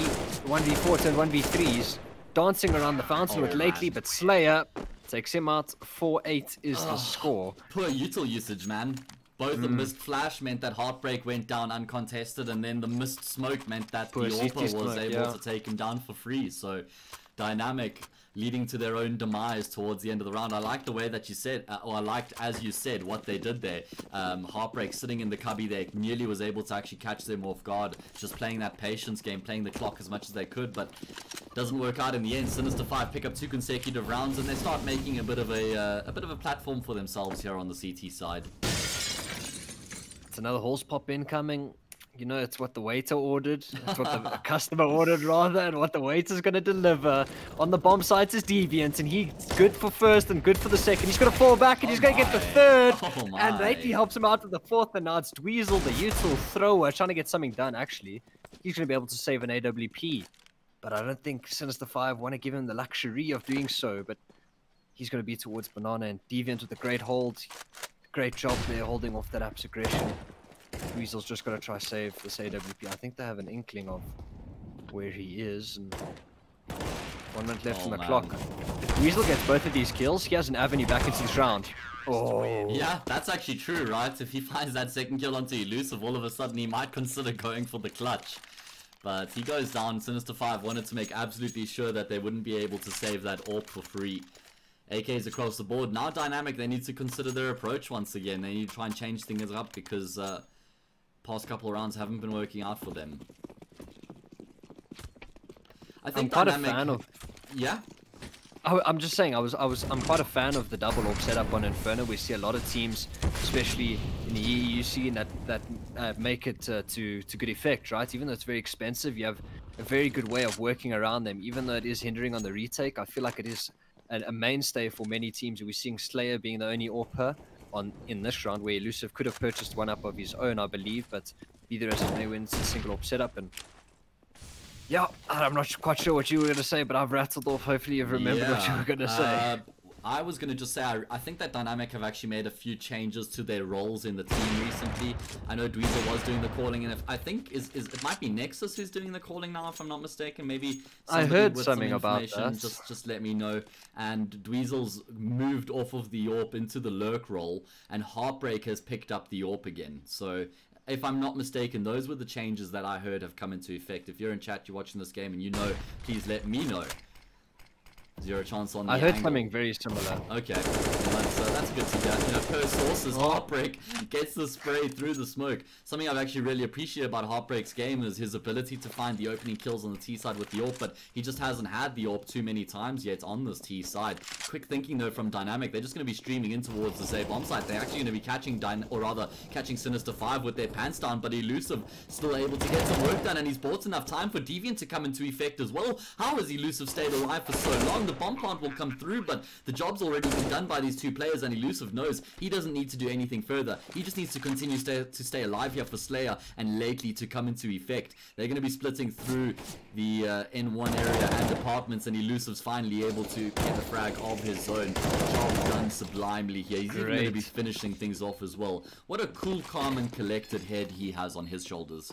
1v4 to 1v3s, dancing around the fountain with Lately, but Slayer takes him out. 4-8 is the score. Poor util usage, man. Both the missed flash meant that Heartbreak went down uncontested, and then the missed smoke meant that the AWP was able to take him down for free. So Dynamic leading to their own demise towards the end of the round. I like the way that you said, or I liked, as you said, what they did there. Heartbreak sitting in the cubby there nearly was able to actually catch them off guard, just playing that patience game, playing the clock as much as they could, but doesn't work out in the end. Sinister5 pick up 2 consecutive rounds, and they start making a bit of a platform for themselves here on the CT side. It's another horse pop incoming. You know, it's what the waiter ordered. It's what the customer ordered, rather, and what the waiter's going to deliver. On the bomb sites is Deviant, and he's good for first and good for the second. He's going to fall back, and he's going to get the third. And Lately helps him out with the fourth, and now it's Dweezil, the youthful thrower, trying to get something done, actually. He's going to be able to save an AWP. But I don't think Sinister5 want to give him the luxury of doing so. But he's going to be towards Banana, and Deviant with a great hold. Great job there, holding off that Apps aggression. Dweezil's just got to try save this AWP. I think they have an inkling of where he is. And 1 minute left on the clock. If Dweezil gets both of these kills, he has an avenue back into this round. Oh. Yeah, that's actually true, right? If he finds that second kill onto Elusive, all of a sudden he might consider going for the clutch. But he goes down. Sinister5 wanted to make absolutely sure that they wouldn't be able to save that AWP for free. AKs across the board. Now Dynamic, they need to consider their approach once again. They need to try and change things up because past couple of rounds haven't been working out for them. I think I'm quite Dynamic, a fan of. Yeah. I'm just saying, I'm quite a fan of the double AWP setup on Inferno. We see a lot of teams, especially in the EU scene, that make it to good effect, right? Even though it's very expensive, you have a very good way of working around them. Even though it is hindering on the retake, I feel like it is a mainstay for many teams. We're seeing Slayer being the only AWPer in this round, where Elusive could have purchased one up of his own, I believe, but either as it may win, it's a single AWP setup. And yeah, I'm not quite sure what you were going to say, but I've rattled off. Hopefully you've remembered what you were going to say. I was going to just say, I think that Dynamic have actually made a few changes to their roles in the team recently. I know Dweezil was doing the calling, and I think it might be Nexus who's doing the calling now, if I'm not mistaken. Maybe I heard something about that. Just let me know. And Dweezil's moved off of the AWP into the lurk role, and Heartbreak has picked up the AWP again. So if I'm not mistaken, those were the changes that I heard have come into effect. If you're in chat, you're watching this game, and you know, please let me know. Zero chance on the I heard angle. something very similar. Okay, well, that's good to hear. You know, per sources, Heartbreak gets the spray through the smoke. Something I've actually really appreciated about Heartbreak's game is his ability to find the opening kills on the T side with the AWP, but he just hasn't had the AWP too many times yet on this T side. Quick thinking though from Dynamic, they're just going to be streaming in towards the A bomb site. They're actually going to be catching catching Sinister5 with their pants down, but Elusive still able to get some work done, and he's bought enough time for Deviant to come into effect as well. How has Elusive stayed alive for so long? The bomb plant will come through, but the job's already been done by these two players, and Elusive knows he doesn't need to do anything further. He just needs to continue to stay alive here for Slayer and Lately to come into effect. They're going to be splitting through the N1 area and apartments, and Elusive's finally able to get the frag of his own. Job done sublimely here. He's even going to be finishing things off as well. What a cool, calm, and collected head he has on his shoulders.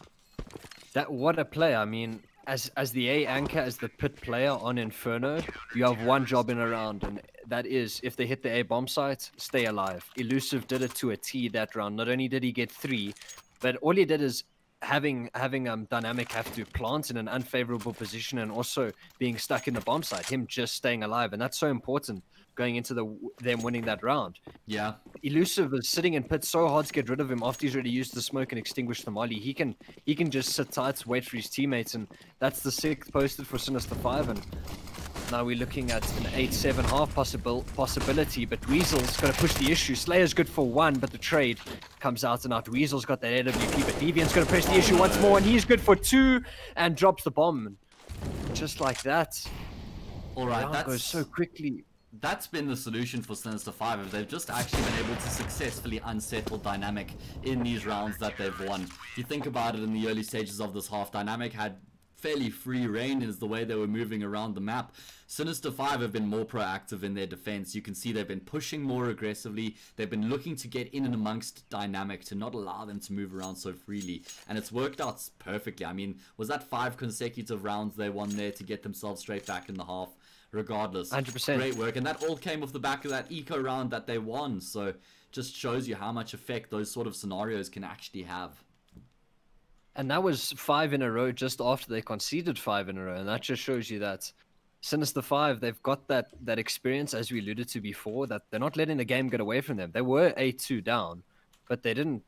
What a play. I mean, as the A anchor, as the pit player on Inferno, you have one job in a round, and that is, if they hit the A bomb site, stay alive. Elusive did it to a T that round. Not only did he get 3, but all he did is having Dynamic have to plant in an unfavorable position, and also being stuck in the bomb site, him just staying alive, and that's so important going into them winning that round. Yeah. Elusive is sitting in pit so hard to get rid of him after he's already used the smoke and extinguished the molly. He can just sit tight, wait for his teammates, and that's the 6th posted for Sinister5, and now we're looking at an 8-7 half possibility, but Dweezil's got to push the issue. Slayer's good for 1, but the trade comes out, and now Dweezil's got that AWP, but Deviant's going to press the issue once more, and he's good for 2, and drops the bomb. And just like that, all right, that goes so quickly. That's been the solution for Sinister5. They've just actually been able to successfully unsettle Dynamic in these rounds that they've won. If you think about it, in the early stages of this half, Dynamic had fairly free reign is the way they were moving around the map. Sinister5 have been more proactive in their defense. You can see they've been pushing more aggressively. They've been looking to get in and amongst Dynamic to not allow them to move around so freely, and it's worked out perfectly. I mean, was that 5 consecutive rounds they won there to get themselves straight back in the half? Regardless, 100%. Great work, and that all came off the back of that eco round that they won. So just shows you how much effect those sort of scenarios can actually have. And that was 5 in a row just after they conceded 5 in a row, and that just shows you that Sinister5, they've got that experience, as we alluded to before, that they're not letting the game get away from them. They were 8-2 down, but they didn't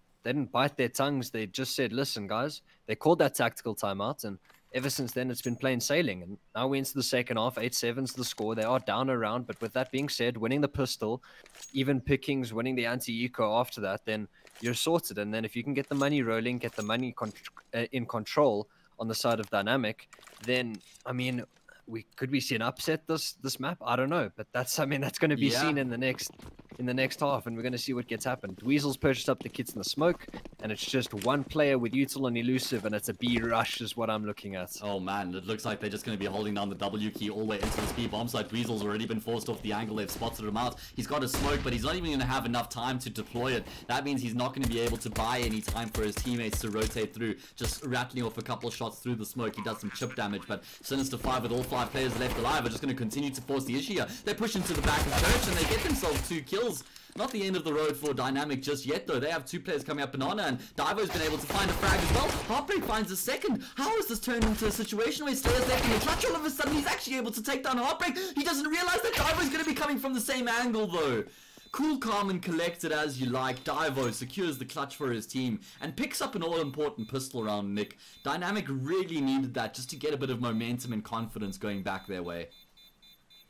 bite their tongues. They just said, listen, guys, they called that tactical timeout, and ever since then, it's been plain sailing. And now we're into the second half, 8-7's the score. They are down a round, but with that being said, winning the pistol, even pickings, winning the anti-eco after that, then you're sorted. And then if you can get the money rolling, get the money in control on the side of Dynamic, then, I mean, could we see an upset this map? I don't know, but that's going to be seen in the next half, and we're going to see what gets happened. Weasel's purchased up the kits in the smoke, and it's just one player with Util and Elusive, and it's a B rush is what I'm looking at. Oh man, it looks like they're just going to be holding down the W key all the way into this B bomb site. Weasel's already been forced off the angle. They've spotted him out. He's got a smoke, but he's not even going to have enough time to deploy it. That means he's not going to be able to buy any time for his teammates to rotate through. Just rattling off a couple of shots through the smoke. He does some chip damage, but Sinister5 with all 5 players left alive are just going to continue to force the issue here. They push into the back of Church, and they get themselves 2 kills. Not the end of the road for Dynamic just yet, though. They have 2 players coming up, Banana, and Divo's been able to find a frag as well. Heartbreak finds a second. How has this turned into a situation where Slayer's left in the clutch? All of a sudden, he's actually able to take down Heartbreak. He doesn't realize that Divo's going to be coming from the same angle, though. Cool, calm, and collected as you like, Divo secures the clutch for his team and picks up an all-important pistol round, Nick. Dynamic really needed that just to get a bit of momentum and confidence going back their way.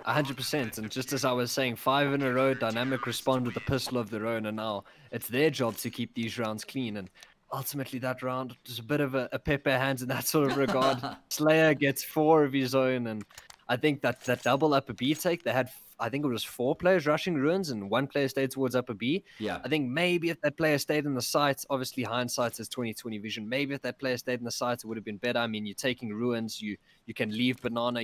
100%, and just as I was saying, 5 in a row, Dynamic respond with a pistol of their own, and now it's their job to keep these rounds clean. And ultimately, that round was a bit of a Pepe hands in that sort of regard. Slayer gets 4 of his own, and I think that double upper B take, they had, I think it was 4 players rushing ruins and 1 player stayed towards upper B. Yeah. I think maybe if that player stayed in the sites, obviously hindsight is 20/20 vision. Maybe if that player stayed in the sites, it would have been better. I mean, you're taking ruins, you can leave Banana.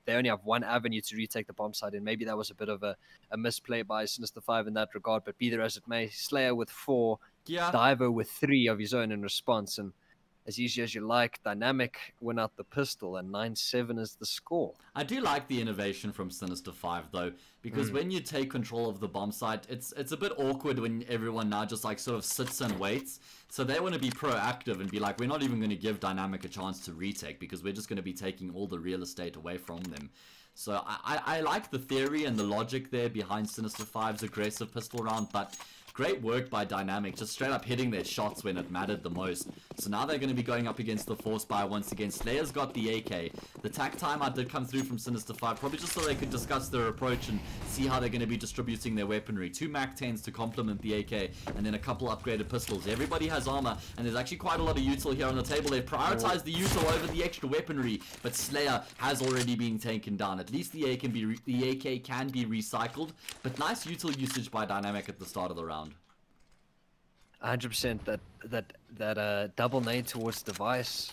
They only have 1 avenue to retake the bomb site, and maybe that was a bit of a misplay by Sinister5 in that regard. But be there as it may, Slayer with 4, Divo with 3 of his own in response, and as easy as you like, Dynamic win out the pistol, and 9-7 is the score. I do like the innovation from Sinister5 though, because when you take control of the bomb site, it's a bit awkward when everyone now just like sort of sits and waits. So they want to be proactive and be like, we're not even going to give Dynamic a chance to retake because we're just going to be taking all the real estate away from them. So I like the theory and the logic there behind Sinister5's aggressive pistol round, but great work by Dynamic, just straight up hitting their shots when it mattered the most. So now they're going to be going up against the Force Buyer once again. Slayer's got the AK. The tac timeout did come through from Sinister5, probably just so they could discuss their approach and see how they're going to be distributing their weaponry. 2 MAC-10s to complement the AK, and then a couple upgraded pistols. Everybody has armor, and there's actually quite a lot of util here on the table. They've prioritized the util over the extra weaponry, but Slayer has already been taken down. At least the AK can be recycled, but nice util usage by Dynamic at the start of the round. 100%. That double nade towards device,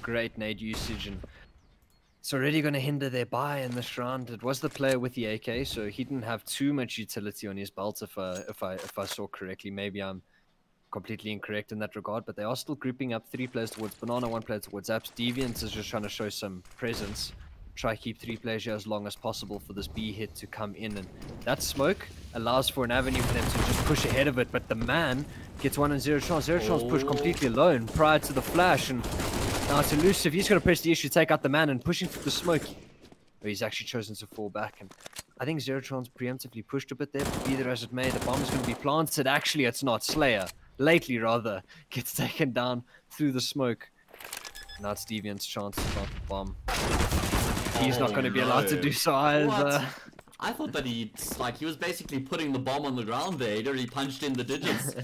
great nade usage, and it's already going to hinder their buy in this round. It was the player with the AK, so he didn't have too much utility on his belt. If I saw correctly, maybe I'm completely incorrect in that regard, but they are still grouping up 3 players towards Banana, 1 player towards Apps. Deviant is just trying to show some presence. Try keep 3 players here as long as possible for this B hit to come in, and that smoke allows for an avenue for them to just push ahead of it, but the man gets 1 and 0 chance. 0 chance pushed completely alone prior to the flash, and now it's elusive. He's going to press the issue, take out the man, and pushing through the smoke. But he's actually chosen to fall back, and I think Zerotrons preemptively pushed a bit there, but be there as it may, the bomb is going to be planted. Actually, it's not. Slayer, lately rather, gets taken down through the smoke. Now it's Deviant's chance to plant the bomb. He's not going to be allowed to do so either. What? I thought that he was basically putting the bomb on the ground there. He'd already punched in the digits.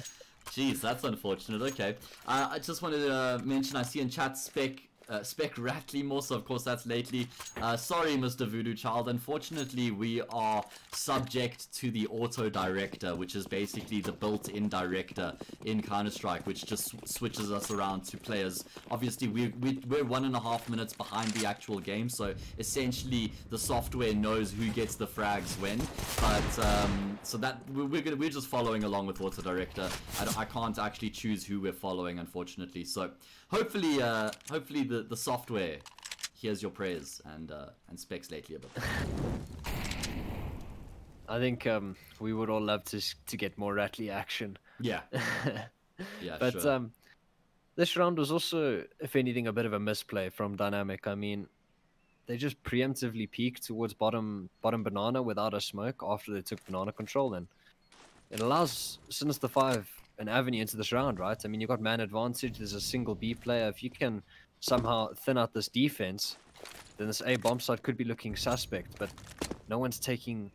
Jeez, that's unfortunate. Okay. I just wanted to mention, I see in chat Spec Ratley more, so of course that's lately. Sorry, Mr. Voodoo Child. Unfortunately, we are subject to the auto director, which is basically the built-in director in Counter-Strike, which just switches us around to players. Obviously, we're 1.5 minutes behind the actual game, so essentially the software knows who gets the frags when. But so that we're just following along with auto director. I can't actually choose who we're following, unfortunately. So hopefully the software hears your prayers and specs lately a bit. I think we would all love to get more Ratley action. Yeah. Yeah, but sure. This round was also, if anything, a bit of a misplay from Dynamic. I mean, they just preemptively peeked towards bottom banana without a smoke after they took banana control, and it allows Sinister5 an avenue into this round, right? I mean, you've got man advantage. There's a single B player. If you can somehow thin out this defense, then this A bomb site could be looking suspect. But no one's taking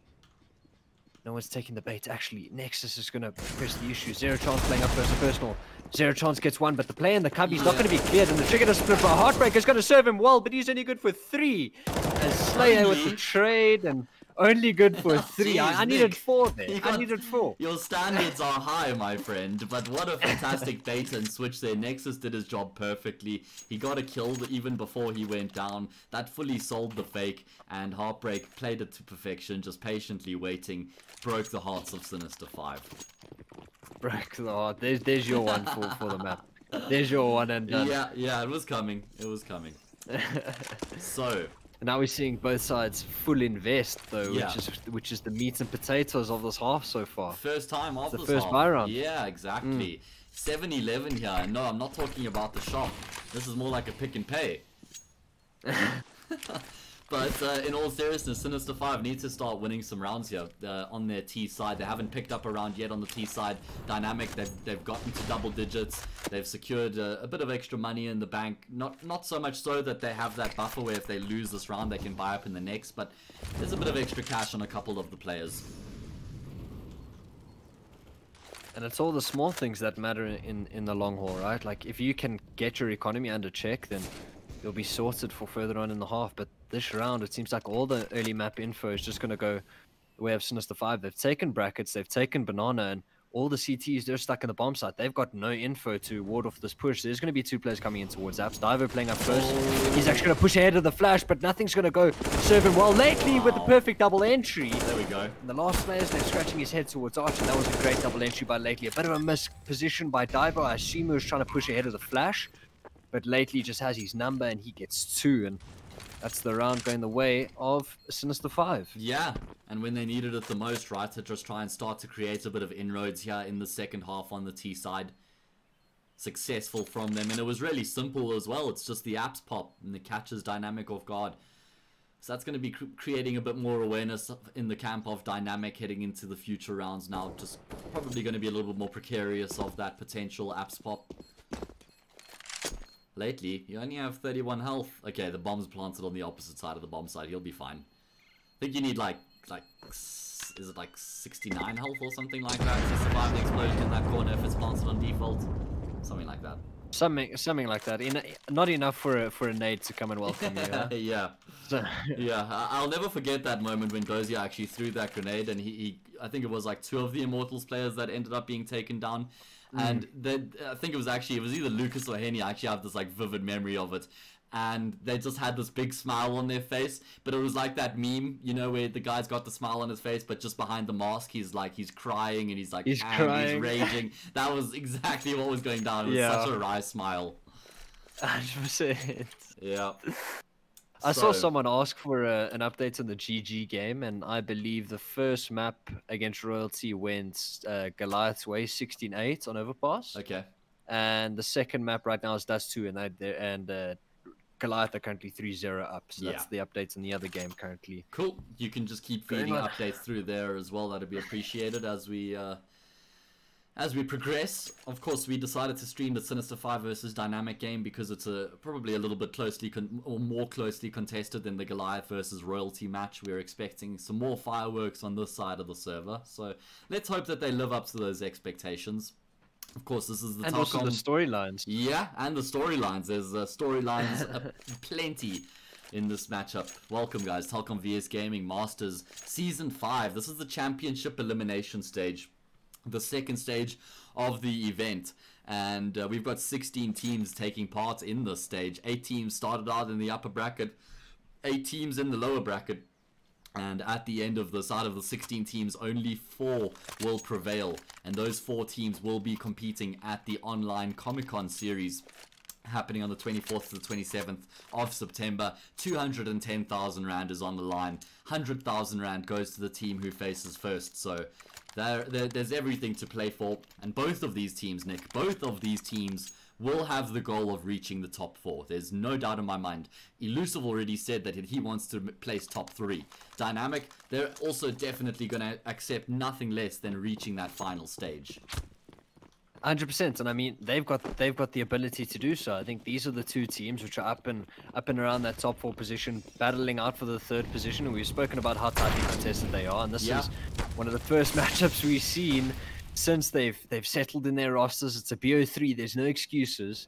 the bait. Actually, Nexus is going to press the issue. Zero Chance playing up versus personal. Zero Chance gets one, but the play in the cubby's not going to be cleared, and the trigger to split for a Heartbreaker is going to serve him well, but he's only good for 3. As Slayer with the trade, and only good for 3. Jeez, I needed Nick, 4 there. I needed 4. Your standards are high, my friend, but what a fantastic bait and switch there. Nexus did his job perfectly. He got a kill even before he went down. That fully sold the fake, and Heartbreak played it to perfection, just patiently waiting. Broke the hearts of Sinister5. Broke the heart. There's your one for the map. There's your one and done. Yeah, it was coming. It was coming. So... And now we're seeing both sides full invest though, Yeah. which is the meat and potatoes of this half so far. First time of the this first half. buy round. Yeah, exactly. 7-11 here. And no, I'm not talking about the shop. This is more like a pick and pay. But in all seriousness, Sinister5 need to start winning some rounds here on their T side. They haven't picked up a round yet on the T side. Dynamic, they've gotten to double digits. They've secured a bit of extra money in the bank. Not so much so that they have that buffer where if they lose this round, they can buy up in the next. But there's a bit of extra cash on a couple of the players. And it's all the small things that matter in the long haul, right? Like if you can get your economy under check, then you'll be sorted for further on in the half. But this round, it seems like all the early map info is just going to go the way of Sinister5. They've taken brackets, they've taken banana, and all the CTs, they're stuck in the bomb site. They've got no info to ward off this push. There's going to be 2 players coming in towards Apps. Diver playing up first. He's actually going to push ahead of the flash, but nothing's going to go serve him well. Lately with the perfect double entry. There we go. And the last player's there scratching his head towards Archer. That was a great double entry by Lately. A bit of a missed position by Diver. I assume he was trying to push ahead of the flash. But Lately just has his number and he gets 2. And that's the round going the way of Sinister5. Yeah, and when they needed it the most, right, to just try and start to create a bit of inroads here in the second half on the T side. Successful from them, and it was really simple as well. It's just the apps pop and the catches Dynamic off guard. So that's going to be creating a bit more awareness in the camp of Dynamic heading into the future rounds now. Just probably going to be a little bit more precarious of that potential apps pop. Lately, you only have 31 health. Okay, the bomb's planted on the opposite side of the bomb site. He'll be fine. I think you need like is it like 69 health or something like that to survive the explosion in that corner if it's planted on default? Something like that. Something like that. Not enough for a nade to come and welcome you. Huh? Yeah. Yeah, I'll never forget that moment when Dozier actually threw that grenade, and he I think it was like 2 of the Immortals players that ended up being taken down. And then I think it was either Lucas or Henny. I actually have this like vivid memory of it, and they just had this big smile on their face. But it was like that meme, you know, where the guy's got the smile on his face, but just behind the mask, he's crying and he's crying, he's raging. That was exactly what was going down. It was such a wry smile. 100%. Yeah. I saw someone ask for an update on the GG game, and I believe the first map against Royalty went Goliath's Way 16-8 on Overpass. Okay. And the second map right now is Dust 2, and Goliath are currently 3-0 up. So that's the updates on the other game currently. Cool. You can just keep feeding updates through there as well. That'd be appreciated as we progress. Of course, we decided to stream the Sinister5 versus Dynamic game because it's probably a little bit more closely contested than the Goliath versus Royalty match. We're expecting some more fireworks on this side of the server, so let's hope that they live up to those expectations. Of course, this is the and Telkom. also the storylines. Yeah, and the storylines. There's storylines plenty in this matchup. Welcome, guys. Telkom vs Gaming Masters Season 5. This is the championship elimination stage, the second stage of the event, and we've got 16 teams taking part in this stage. 8 teams started out in the upper bracket, 8 teams in the lower bracket, and at the end of this, out of the 16 teams, only 4 will prevail, and those 4 teams will be competing at the online Comic-Con series happening on the 24th to the 27th of September. 210,000 Rand is on the line. 100,000 Rand goes to the team who faces first, so there's everything to play for. And both of these teams, Nick, both of these teams will have the goal of reaching the top 4. There's no doubt in my mind. Elusive already said that he wants to place top 3. Dynamic, they're also definitely going to accept nothing less than reaching that final stage. 100%, and I mean they've got the ability to do so. I think these are the two teams which are up and around that top 4 position, battling out for the 3rd position. And we've spoken about how tightly contested they are, and this is one of the first matchups we've seen since they've settled in their rosters. It's a BO3. There's no excuses.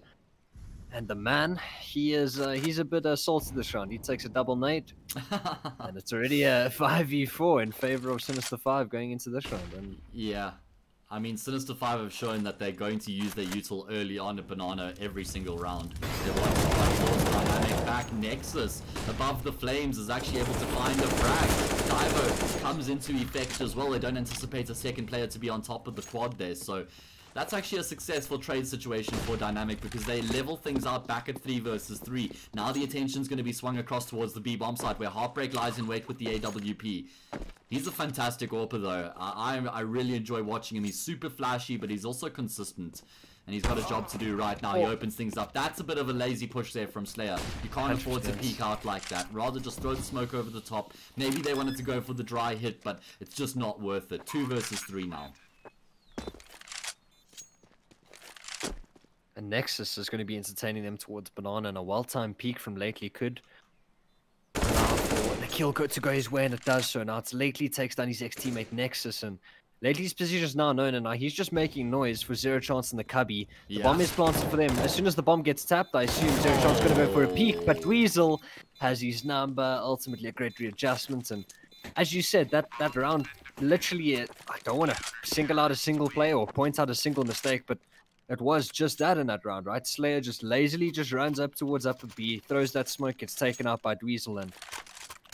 And the man, he's a bit salty this round. He takes a double nade, and it's already a 5v4 in favor of Sinister5 going into this round. And yeah. I mean, Sinister5 have shown that they're going to use their util early on at Banana every single round. They want to find force Dynamic back. Nexus, above the flames, is actually able to find a frag. Divo comes into effect as well. They don't anticipate a second player to be on top of the quad there, so that's actually a successful trade situation for Dynamic because they level things out back at 3 versus 3. Now the attention's going to be swung across towards the B-bomb side where Heartbreak lies in wait with the AWP. He's a fantastic AWPer though. I really enjoy watching him. He's super flashy, but he's also consistent. And he's got a job to do right now. He opens things up. That's a bit of a lazy push there from Slayer. You can't afford to peek out like that. Rather just throw the smoke over the top. Maybe they wanted to go for the dry hit, but it's just not worth it. 2 versus 3 now. And Nexus is going to be entertaining them towards Banana, and a well-timed peek from Lately could allow for the kill to go his way, and it does so. Now it's Lately takes down his ex-teammate Nexus, and Lately's position is now known, and now he's just making noise for zero chance in the cubby. The bomb is planted for them. As soon as the bomb gets tapped, I assume zero chance is going to go for a peek, but Weasel has his number. Ultimately a great readjustment, and as you said, that round, literally, I don't want to single out a single play or point out a single mistake, but it was just that in that round, right? Slayer just lazily just runs up towards upper B, throws that smoke, gets taken out by Dweezil, and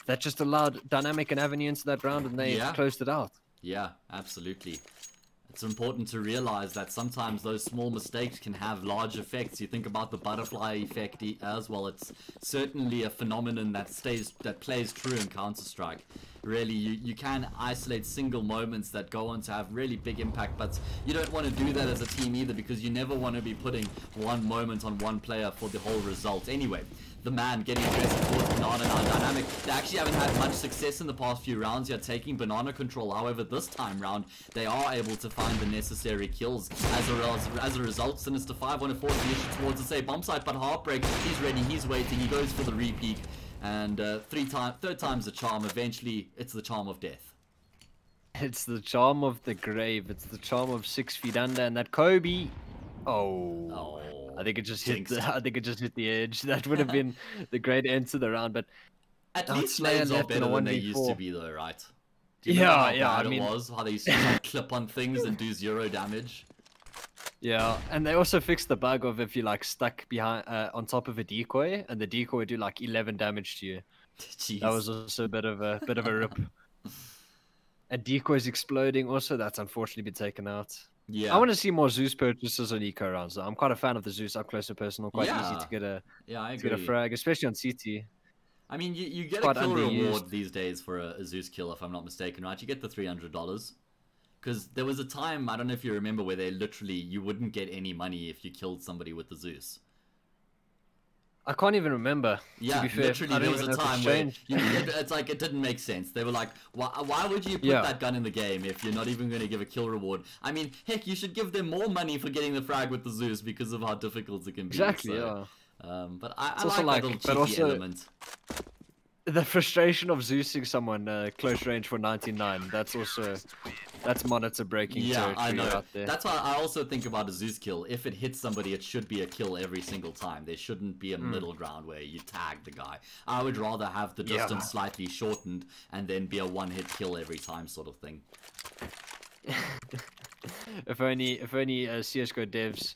that just allowed Dynamic and Avenue into that round, and they closed it out. Yeah, absolutely. It's important to realize that sometimes those small mistakes can have large effects. You think about the butterfly effect as well. It's certainly a phenomenon that plays true in Counter-Strike. Really, you can isolate single moments that go on to have really big impact, but you don't want to do that as a team either, because you never want to be putting one moment on one player for the whole result. Anyway, the man getting aggressive towards Banana now. Dynamic, they actually haven't had much success in the past few rounds yet taking Banana control. However, this time round, they are able to find the necessary kills. As a result, Sinister5 want to force the issue towards the safe bomb site, but Heartbreak, he's ready, he's waiting, he goes for the repeat. And third time's the charm. Eventually, it's the charm of death. It's the charm of the grave. It's the charm of 6 feet under. And that Kobe, I think it just hit. I think it just hit the edge. That would have been the great end to the round. But at least Slaves are better than they used to be, though, right? Do you remember how bad it was how they used to clip on things and do 0 damage. Yeah, and they also fixed the bug of if you like stuck behind on top of a decoy, and the decoy would do like 11 damage to you. Jeez. That was also a bit of a rip. And decoys exploding also, that's unfortunately been taken out. Yeah, I want to see more Zeus purchases on eco rounds. I'm quite a fan of the Zeus up close and personal. Quite easy to get a frag, especially on CT. I mean, you get a kill reward these days for a Zeus kill, if I'm not mistaken, right? You get the $300. Because there was a time, I don't know if you remember, where they literally, you wouldn't get any money if you killed somebody with the Zeus. I can't even remember. Yeah, to be fair. literally, there was a time where it's like, it didn't make sense. They were like, why would you put that gun in the game if you're not even going to give a kill reward? I mean, heck, you should give them more money for getting the frag with the Zeus because of how difficult it can be. Exactly, so, but I like that little cheeky element. The frustration of Zeusing someone close range for 99, that's monitor breaking territory. I know. Out there. That's why I also think about a Zeus kill. If it hits somebody, it should be a kill every single time. There shouldn't be a middle ground where you tag the guy. I would rather have the distance slightly shortened and then be a one-hit kill every time sort of thing. If only CS:GO devs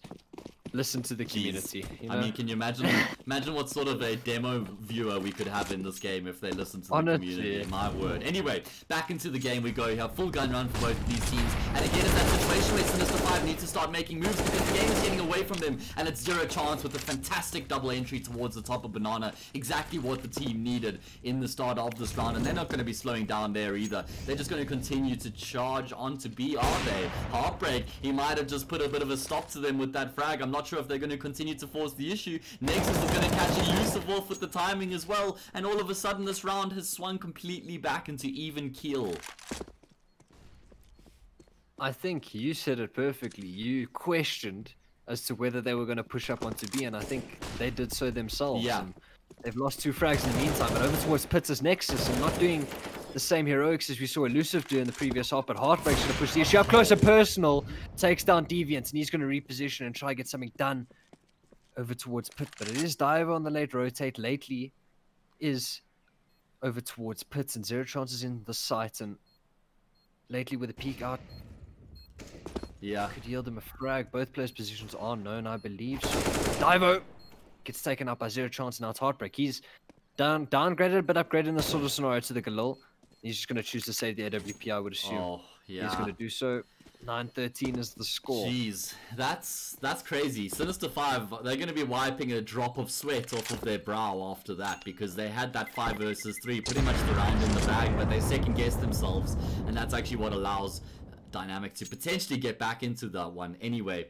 listen to the community. You know? I mean, can you imagine what sort of a demo viewer we could have in this game if they listen to the community? My word. Anyway, back into the game we go. You have full gun run for both of these teams, and again, it's that situation where Sinister5 need to start making moves because the game is getting away from them, and it's zero chance with a fantastic double entry towards the top of Banana. Exactly what the team needed in the start of this round, and they're not going to be slowing down there either. They're just going to continue to charge on to B, are they? Heartbreak, he might have just put a bit of a stop to them with that frag. I'm not not sure if they're going to continue to force the issue. Nexus is going to catch Elusive off with the timing as well, and all of a sudden this round has swung completely back into even keel. I think you said it perfectly. You questioned as to whether they were going to push up onto B, and I think they did so themselves. Yeah. And they've lost 2 frags in the meantime, but over towards Pits' Nexus, and not doing the same heroics as we saw Elusive do in the previous half, but Heartbreak's going to push the issue up close and personal, takes down Deviant, and he's going to reposition and try to get something done over towards Pit. But it is Diver on the late rotate. Lately is over towards Pit, and Zero Chances in the sight, and lately with a peek out, Yeah. could yield him a frag. Both players' positions are known, I believe. So Divo gets taken out by Zero Chance, and now it's Heartbreak. He's downgraded, but upgraded in this sort of scenario to the Galil. He's just going to choose to save the AWP, I would assume. Oh, yeah. He's going to do so. 9-13 is the score. Jeez, that's crazy. Sinister5, they're going to be wiping a drop of sweat off of their brow after that, because they had that 5 versus 3, pretty much the round in the bag, but they second-guessed themselves, and that's actually what allows Dynamic to potentially get back into that one. Anyway,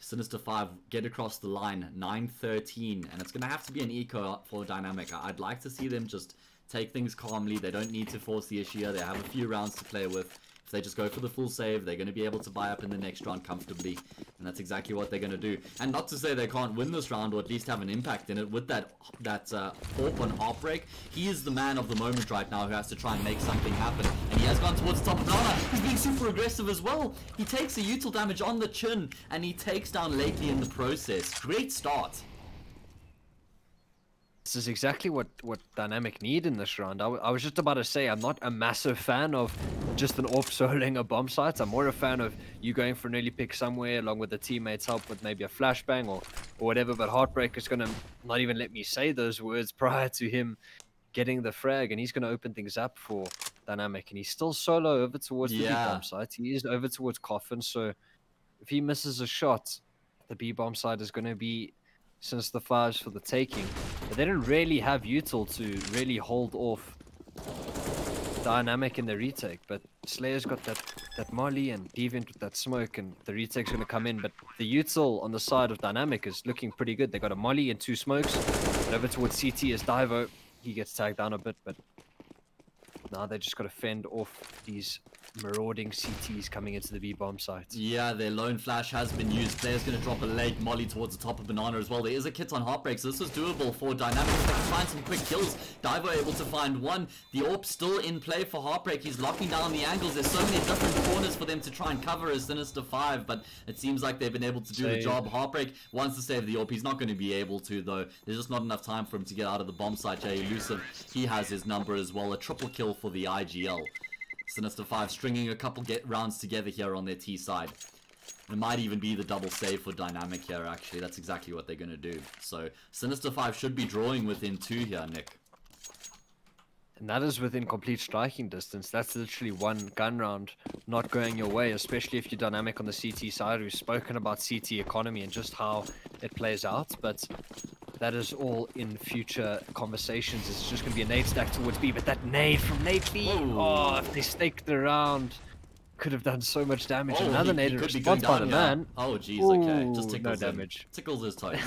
Sinister5 get across the line, 9-13, and it's going to have to be an eco for Dynamic. I'd like to see them just take things calmly. They don't need to force the issue here. They have a few rounds to play with. If they just go for the full save, they're going to be able to buy up in the next round comfortably, and that's exactly what they're going to do. And not to say they can't win this round, or at least have an impact in it. With that AWP on Heartbreak, he is the man of the moment right now who has to try and make something happen, and he has gone towards the top of Nana. He's being super aggressive as well. He takes a util damage on the chin, and he takes down Lately in the process. Great start. This is exactly what Dynamic need in this round. I was just about to say, I'm not a massive fan of just an AWP soloing a bomb site. I'm more a fan of you going for an early pick somewhere along with the teammates' help with maybe a flashbang or whatever. But Heartbreak is going to not even let me say those words prior to him getting the frag, and he's going to open things up for Dynamic. And he's still solo over towards the B bomb site. He is over towards Coffin, so if he misses a shot, the B bomb site is going to be Sinister5's for the taking. But they don't really have util to really hold off Dynamic in the retake. But Slayer's got that Molly, and Deviant with that smoke, and the retake's going to come in. But the util on the side of Dynamic is looking pretty good. They got a Molly and 2 smokes. But over towards CT is Divo. He gets tagged down a bit, but now they just got to fend off these marauding CTs coming into the B bomb site. Yeah, their lone flash has been used. Player's going to drop a late molly towards the top of Banana as well. There is a kit on Heartbreak, so this is doable for Dynamic. They can find some quick kills. Divo able to find one. The AWP still in play for Heartbreak. He's locking down the angles. There's so many different corners for them to try and cover as Sinister5, but it seems like they've been able to do the job. Heartbreak wants to save the AWP. He's not going to be able to, though. There's just not enough time for him to get out of the bomb site. Jay Elusive, he has his number as well. A triple kill for the IGL. Sinister5 stringing a couple rounds together here on their T side. It might even be the double save for Dynamic here, actually. That's exactly what they're going to do. So Sinister5 should be drawing within 2 here, Nick. And that is within complete striking distance. That's literally one gun round not going your way, especially if you're Dynamic on the CT side. We've spoken about CT economy and just how it plays out, but that is all in future conversations. It's just going to be a nade stack towards B, but that nade from Lately, oh, if they staked it around, could have done so much damage. Oh, another nade in response by the man. Oh, jeez, okay. Just tickles no him. damage. Tickles his toes.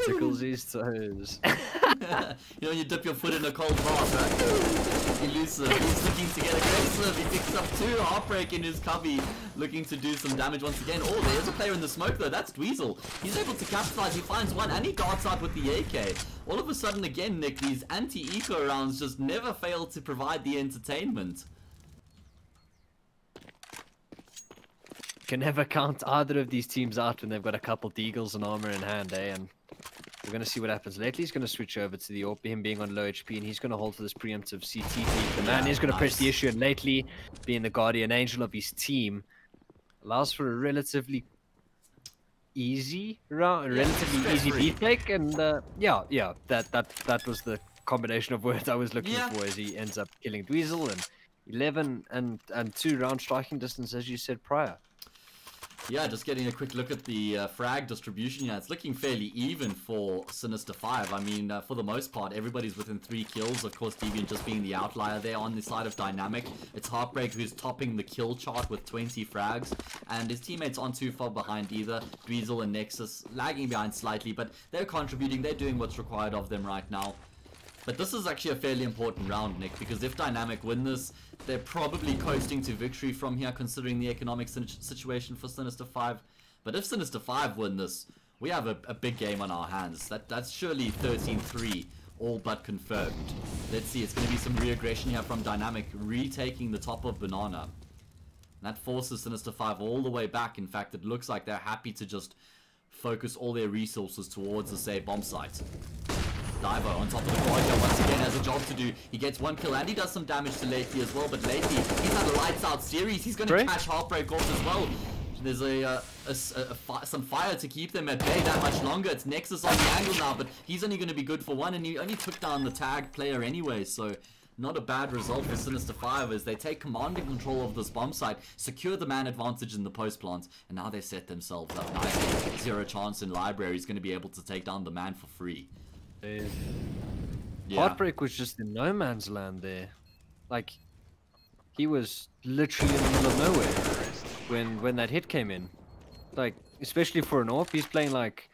Tickles his toes. You know, you dip your foot in a cold bath, right? Elusive, he's looking to get aggressive. He picks up 2. Heartbreak in his cubby, looking to do some damage once again. Oh, there's a player in the smoke though. That's Dweezil. He's able to capitalize. He finds one, and he darts out with the AK. All of a sudden, again, Nick, these anti-eco rounds just never fail to provide the entertainment. Can never count either of these teams out when they've got a couple deagles and armor in hand, eh? And we're going to see what happens. Lately's going to switch over to the AWP, him being on low HP, and he's going to hold for this preemptive CT peek. The man is going to press the issue, and Lately, being the guardian angel of his team, allows for a relatively easy round, easy beat take, and yeah, that was the combination of words I was looking for, as he ends up killing Dweezil, and 11 and 2 round striking distance, as you said prior. Yeah, just getting a quick look at the frag distribution. Yeah, it's looking fairly even for Sinister5. I mean, for the most part, everybody's within 3 kills. Of course, Deviant just being the outlier there on the side of Dynamic. It's Heartbreak who's topping the kill chart with 20 frags, and his teammates aren't too far behind either. Dweezil and Nexus lagging behind slightly, but they're contributing. They're doing what's required of them right now. But this is actually a fairly important round, Nick, because if Dynamic win this, they're probably coasting to victory from here, considering the economic situation for Sinister5. But if Sinister5 win this, we have a big game on our hands. That's surely 13-3, all but confirmed. Let's see, it's going to be some re-aggression here from Dynamic, retaking the top of Banana. That forces Sinister5 all the way back. In fact, it looks like they're happy to just focus all their resources towards the, say, bomb site. Diver on top of the quad here once again has a job to do. He gets 1 kill and he does some damage to Lately as well, but Lately, he's had a lights out series. He's going to cash Heartbreak off as well. There's some fire to keep them at bay that much longer. It's Nexus on the angle now, but he's only going to be good for 1, and he only took down the tag player anyway, so not a bad result for Sinister5 as they take command and control of this bomb site, secure the man advantage in the post plant, and now they set themselves up nicely. Zero chance in Library is going to be able to take down the man for free. Yeah. Heartbreak was just in no man's land there. Like, he was literally in the middle of nowhere when that hit came in. Like, especially for an AWP, he's playing like,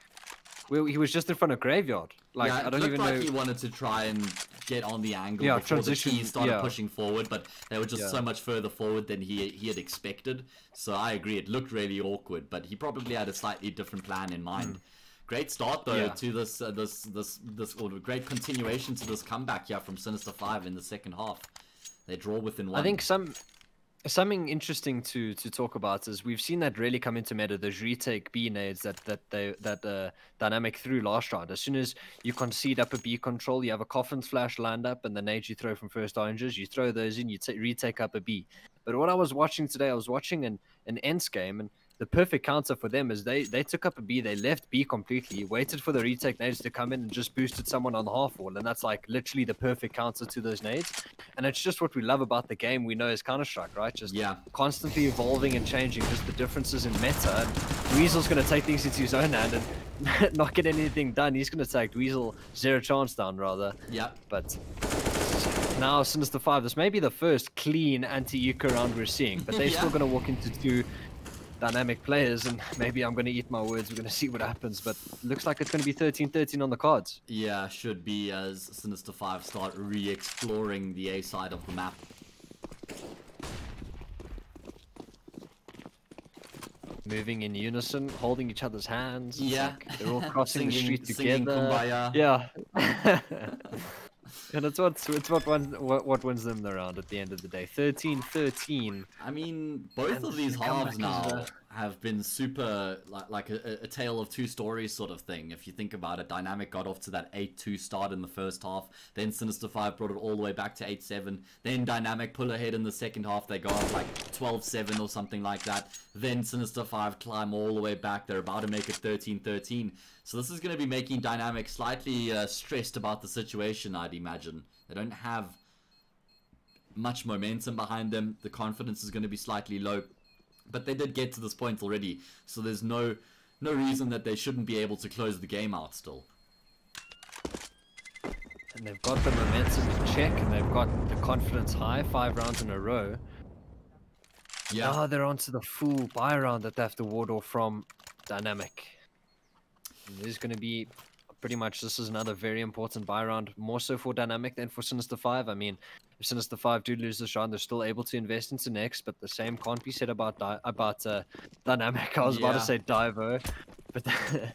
well, he was just in front of Graveyard. Like, yeah, I don't even know. It looked like he wanted to try and get on the angle before transition, the T started pushing forward, but they were just so much further forward than he had expected. So I agree, it looked really awkward, but he probably had a slightly different plan in mind. Great start though to this or great continuation to this comeback here from Sinister5 in the second half. They draw within 1. I think something interesting to talk about is we've seen that really come into meta, those retake B nades that Dynamic threw last round. As soon as you concede up a B control, you have a Coffin's flash land up, and the nades you throw from first oranges, you throw those in, you retake up a B. But what I was watching today, I was watching an Ents game, and the perfect counter for them is they took up a B, they left B completely, waited for the retake nades to come in and just boosted someone on the half wall, and that's like literally the perfect counter to those nades. And it's just what we love about the game we know as Counter-Strike, right? Just constantly evolving and changing, just the differences in meta. And Dweezil's going to take things into his own hand and not get anything done. He's going to take Dweezil 0 chance down, rather. Yeah. But now Sinister5, this may be the first clean anti-eco round we're seeing, but they're still going to walk into 2 Dynamic players, and maybe I'm going to eat my words. We're going to see what happens, but looks like it's going to be 13-13 on the cards. Yeah, should be, as Sinister5 start re-exploring the A side of the map. Moving in unison, holding each other's hands. Yeah. Like they're all crossing the street together. Kumbaya. Yeah. And it's what wins them the round at the end of the day. 13-13. I mean, both of these halves now have been super like a tale of 2 stories sort of thing. If you think about it, Dynamic got off to that 8-2 start in the first half. Then Sinister5 brought it all the way back to 8-7. Then Dynamic pull ahead in the second half. They go up like 12-7 or something like that. Then Sinister5 climb all the way back. They're about to make it 13-13. So this is going to be making Dynamic slightly stressed about the situation, I'd imagine. They don't have much momentum behind them. The confidence is going to be slightly low. But they did get to this point already, so there's no reason that they shouldn't be able to close the game out still. And they've got the momentum in check, and they've got the confidence high, 5 rounds in a row. Yeah. Now they're onto the full buy round that they have to ward off from Dynamic. And there's going to be pretty much, this is another very important buy round, more so for Dynamic than for Sinister5. I mean, if Sinister5 do lose this round, they're still able to invest into next, but the same can't be said about Dynamic. I was about to say Divo, but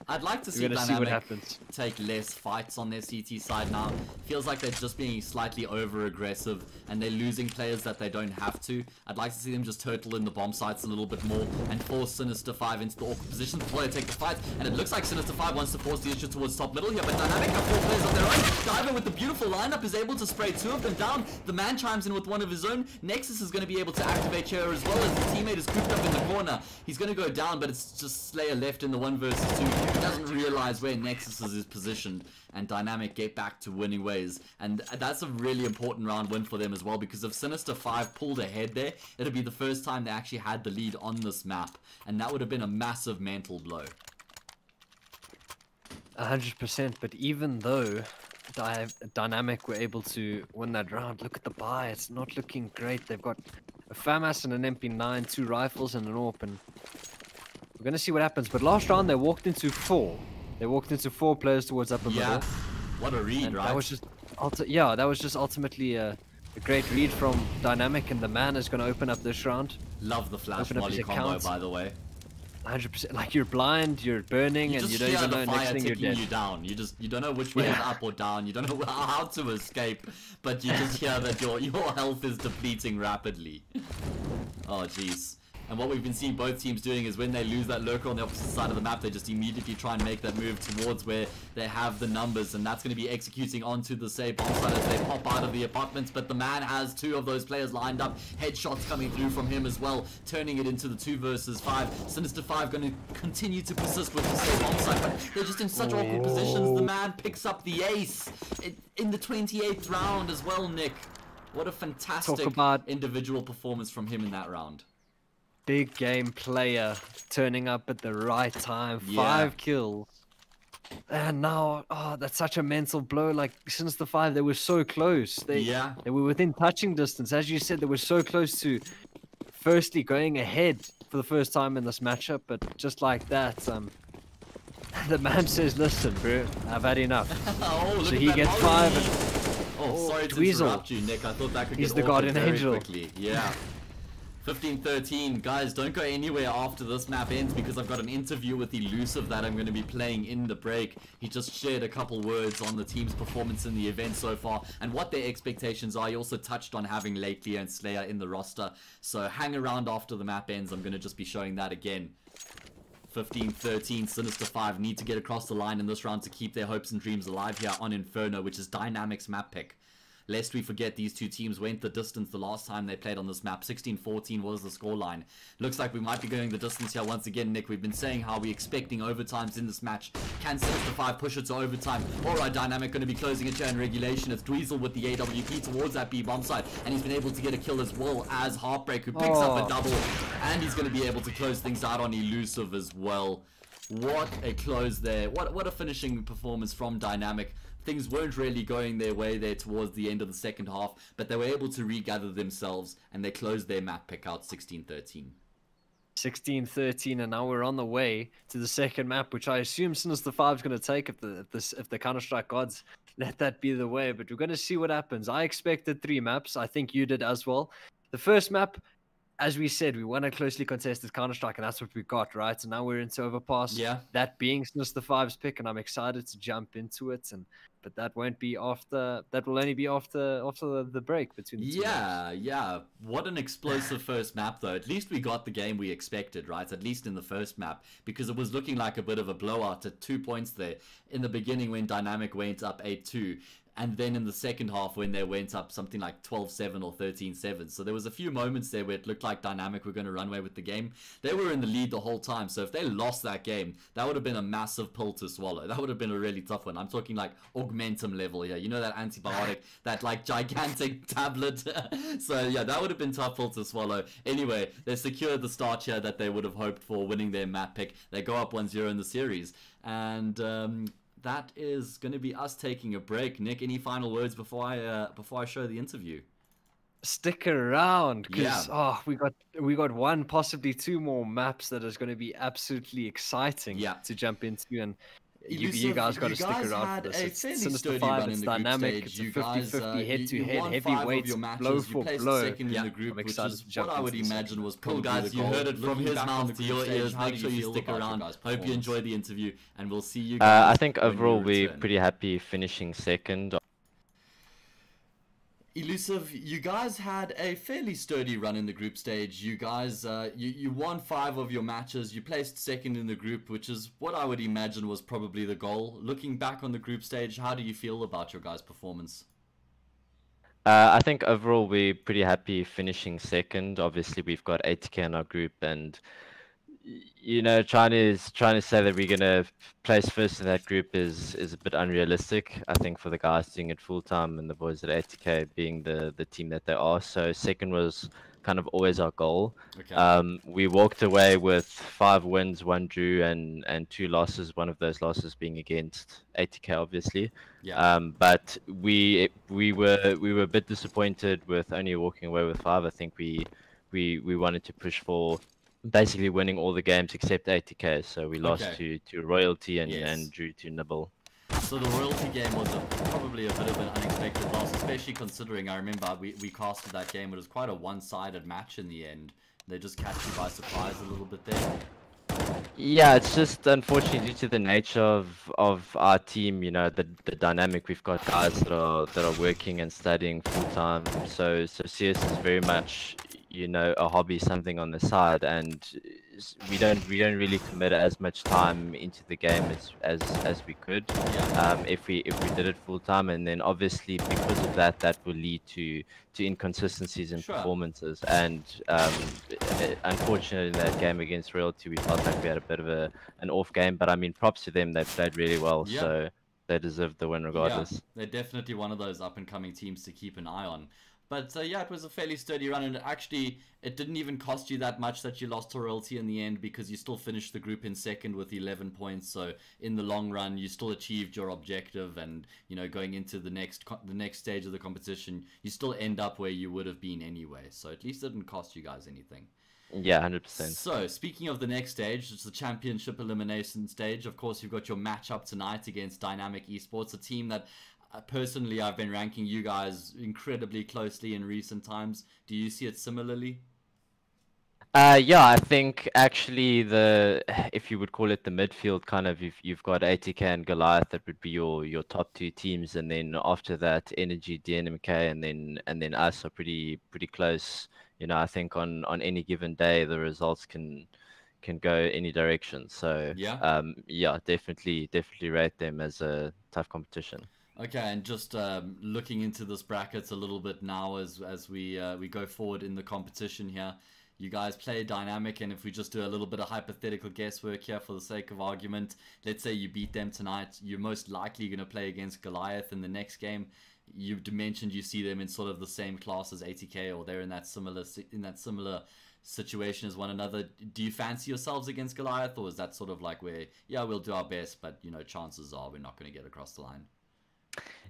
I'd like to see Dynamic take less fights on their CT side now. Feels like they're just being slightly over aggressive and they're losing players that they don't have to. I'd like to see them just turtle in the bomb sites a little bit more and force Sinister5 into the awkward position before they take the fight. And it looks like Sinister5 wants to force the issue towards top middle here, but Dynamic have 4 players of their own. Diver with the beautiful lineup is able to spray 2 of them down. The man chimes in with one of his own. Nexus is going to be able to activate here as well as the teammate is cooped up in the corner. He's going to go down, but it's just Slayer left in the 1v1 versus 2. He doesn't realize where Nexus is positioned, and Dynamic get back to winning ways. And that's a really important round win for them as well, because if Sinister5 pulled ahead there, it'll be the first time they actually had the lead on this map, and that would have been a massive mental blow. 100%, but even though Dynamic were able to win that round, look at the buy. It's not looking great. They've got a FAMAS and an MP9, 2 rifles and an AWP, and we're going to see what happens. But last round, they walked into 4. They walked into 4 players towards upper middle. What a read, and right? That was just, that was just ultimately a great read from Dynamic, and the man is going to open up this round. Love the flash volley combo, by the way. 100%. Like, you're blind, you're burning, and you don't even know next thing you're dead. You down. You don't know which way is up or down. You don't know how to escape, but you just hear that your health is depleting rapidly. Oh jeez. And what we've been seeing both teams doing is when they lose that lurker on the opposite side of the map, they just immediately try and make that move towards where they have the numbers, and that's going to be executing onto the safe bomb side as they pop out of the apartments. But the man has 2 of those players lined up, headshots coming through from him as well, turning it into the 2 versus 5. Sinister5 going to continue to persist with the safe bomb side, but they're just in such awkward positions. The man picks up the ace in the 28th round as well, Nick. What a fantastic individual performance from him in that round. Big game player turning up at the right time. 5 kills. And now, that's such a mental blow. Like, since the 5, they were so close. They were within touching distance. As you said, they were so close to firstly going ahead for the first time in this matchup. But just like that, the man says, listen, bro, I've had enough. So he gets 5. And, sorry to interrupt you, Nick. I thought that could get the guardian angel. Quickly. Yeah. 15-13, guys, don't go anywhere after this map ends, because I've got an interview with Elusive that I'm going to be playing in the break. He just shared a couple words on the team's performance in the event so far and what their expectations are. He also touched on having Late Leo and Slayer in the roster, so hang around after the map ends. I'm going to just be showing that again. 15-13, Sinister5 need to get across the line in this round to keep their hopes and dreams alive here on Inferno, which is Dynamic's map pick. Lest we forget, these two teams went the distance the last time they played on this map. 16-14 was the scoreline. Looks like we might be going the distance here once again, Nick. We've been saying how we're expecting overtimes in this match. Can Sinister5 push it to overtime? Alright, Dynamic going to be closing it here in regulation. It's Dweezil with the AWP towards that B bomb side, and he's been able to get a kill as well as Heartbreak, who picks up a double, and he's going to be able to close things out on Elusive as well. What a close there. What a finishing performance from Dynamic. Things weren't really going their way there towards the end of the second half, but they were able to regather themselves, and they closed their map pick out 16-13. 16-13, and now we're on the way to the second map, which I assume Sinister5 is going to take if the Counter-Strike gods let that be the way, but we're going to see what happens. I expected 3 maps. I think you did as well. The first map, as we said, we want a closely contested Counter-Strike, and that's what we got, right? So now we're into Overpass. Yeah. That being Sinister5's pick, and I'm excited to jump into it. But that won't be after. That will only be after the break between the two maps. Yeah. What an explosive first map, though. At least we got the game we expected, right? At least in the first map, because it was looking like a bit of a blowout at 2 points there in the beginning when Dynamic went up 8-2. And then in the second half when they went up something like 12-7 or 13-7. So there was a few moments there where it looked like Dynamic were going to run away with the game. They were in the lead the whole time. So if they lost that game, that would have been a massive pill to swallow. That would have been a really tough one. I'm talking like augmentum level here. You know, that antibiotic, that like gigantic tablet. So yeah, that would have been tough pill to swallow. Anyway, they secured the start here that they would have hoped for, winning their map pick. They go up 1-0 in the series. And that is going to be us taking a break. Nick, any final words before I show the interview? Stick around, because we got 1, possibly 2 more maps that is going to be absolutely exciting to jump into, and you guys got to stick around for this. It's Sinister5, it's Dynamic, it's a 50-50 head-to-head, heavyweights, blow for blow. I'm excited to jump into what I would imagine was cool, guys. You heard it from his mouth to your ears. Make sure you stick around. Hope you enjoy the interview, and we'll see you guys. I think overall we're pretty happy finishing second. Elusive, you guys had a fairly sturdy run in the group stage. You guys, you won 5 of your matches. You placed second in the group, which is what I would imagine was probably the goal. Looking back on the group stage, how do you feel about your guys' performance? I think overall we're pretty happy finishing second. Obviously, we've got 8k in our group, and trying to say that we're gonna place first in that group is a bit unrealistic. I think for the guys doing it full time and the boys at 80k being the team that they are. So second was kind of always our goal. Okay. We walked away with 5 wins, 1 drew, and 2 losses. One of those losses being against 80k, obviously. Yeah. But we were a bit disappointed with only walking away with 5. I think we wanted to push for basically winning all the games except 80k. So we lost Okay. to Royalty and Yes. drew to Nibble. So the royalty game was probably a bit of an unexpected loss, especially considering I remember we casted that game. It was quite a one-sided match in the end. They just catch you by surprise a little bit there. Yeah, it's just unfortunately due to the nature of our team, the dynamic. We've got guys that are working and studying full time. So CS is very much, a hobby, something on the side, and we don't really commit as much time into the game as we could. Yeah. If we did it full time, and then obviously because of that will lead to inconsistencies in Sure. performances. And unfortunately, in that game against Royalty, we felt like we had a bit of an off game. But I mean, props to them; they played really well, Yeah. so they deserved the win regardless. Yeah, they're definitely one of those up-and-coming teams to keep an eye on. But yeah, it was a fairly sturdy run, and actually, it didn't even cost you that much that you lost to Royalty in the end, because you still finished the group in second with 11 points. So in the long run, you still achieved your objective, and going into the next stage of the competition, you still end up where you would have been anyway. So at least it didn't cost you guys anything. Yeah, 100%. So, speaking of the next stage, it's the championship elimination stage. Of course, you've got your matchup tonight against Dynamic Esports, a team that personally I've been ranking you guys incredibly closely in recent times. Do you see it similarly? Yeah, I think actually if you would call it the midfield, kind of, you've got 80k and Goliath, that would be your top 2 teams, and then after that, Energy, DNMK, and then us are pretty close. I think on any given day the results can go any direction. So Yeah. yeah, definitely rate them as a tough competition. Okay, and just looking into this bracket a little bit now as we go forward in the competition here. You guys play Dynamic, and if we just do a little bit of hypothetical guesswork here for the sake of argument, let's say you beat them tonight, you're most likely going to play against Goliath in the next game. You mentioned you see them in sort of the same class as 80k, or they're in that similar situation as one another. Do you fancy yourselves against Goliath, or is that sort of like where, yeah, we'll do our best, but chances are we're not going to get across the line?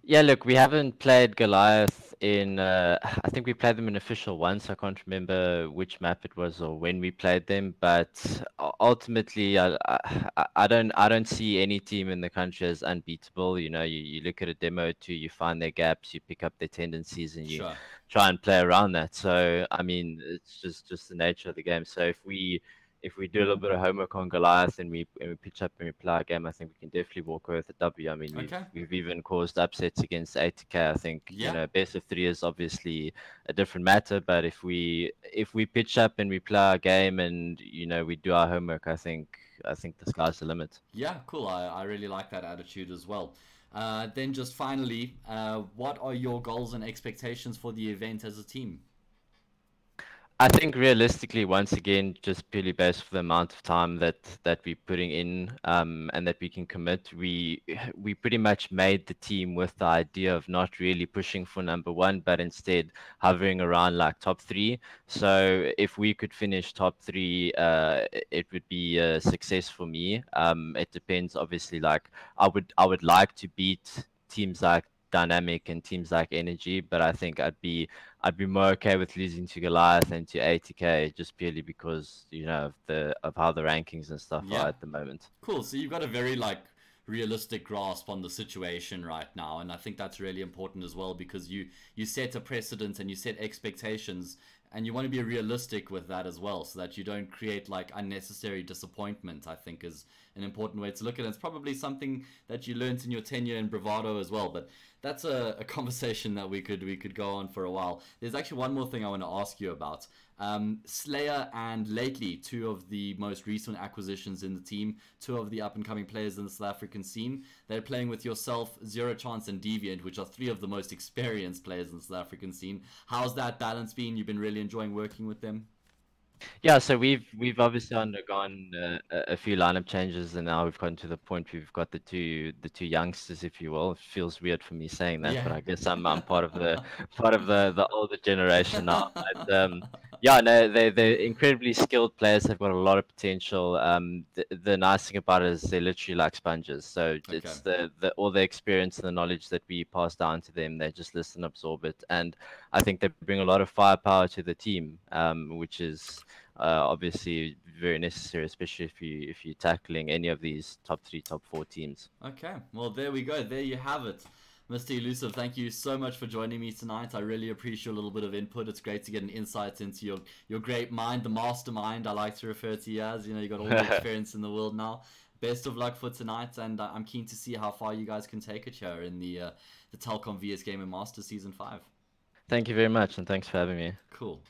Yeah, look, we haven't played Goliath in. I think we played them in official once. I can't remember which map it was or when we played them. But ultimately, I don't see any team in the country as unbeatable. You look at a demo too, you find their gaps, you pick up their tendencies, and you Sure. try and play around that. So I mean, it's just the nature of the game. So if we do a little bit of homework on Goliath and we pitch up and we play our game, I think we can definitely walk away with a W. I mean, Okay. we've even caused upsets against 80k. I think Yeah. best of 3 is obviously a different matter, but if we pitch up and we play our game and we do our homework, I think the sky's the limit. Yeah, cool. I really like that attitude as well. Then just finally, what are your goals and expectations for the event as a team? I think realistically, once again, just purely based for the amount of time that we're putting in, and that we can commit, we pretty much made the team with the idea of not really pushing for number 1, but instead hovering around like top 3. So if we could finish top 3, it would be a success for me. It depends, obviously. Like I would like to beat teams like Dynamic and teams like Energy, but I think I'd be more okay with losing to Goliath and to 80k, just purely because of how the rankings and stuff Yeah. are at the moment. Cool. So you've got a very realistic grasp on the situation right now, and I think that's really important as well, because you set a precedent and you set expectations, and you want to be realistic with that as well, so that you don't create unnecessary disappointment. I think is an important way to look at it. It's probably something that you learned in your tenure in Bravado as well, but that's a conversation that we could go on for a while. There's actually one more thing I want to ask you about. Slayer and Lately, 2 of the most recent acquisitions in the team, 2 of the up-and-coming players in the South African scene. They're playing with yourself, Zero Chance, and Deviant, which are 3 of the most experienced players in the South African scene. How's that balance been? You've been really enjoying working with them? Yeah, so we've obviously undergone a few lineup changes, and now we've gotten to the point where we've got the two youngsters, if you will. It feels weird for me saying that, but Yeah. I guess I'm part of the older generation now. But yeah, no, they're incredibly skilled players. They've got a lot of potential. The nice thing about it is they're literally like sponges. So Okay. it's the all the experience and the knowledge that we pass down to them. They just listen, absorb it, and I think they bring a lot of firepower to the team, which is obviously very necessary, especially if you're tackling any of these top 3, top 4 teams. Okay, well there we go. There you have it. Mr. Elusive, thank you so much for joining me tonight. I really appreciate a little bit of input. It's great to get an insight into your great mind, the mastermind I like to refer to you as. You know, you got all the experience in the world now. Best of luck for tonight, and I'm keen to see how far you guys can take it here in the Telkom VS Gaming Masters Season 5. Thank you very much, and thanks for having me. Cool.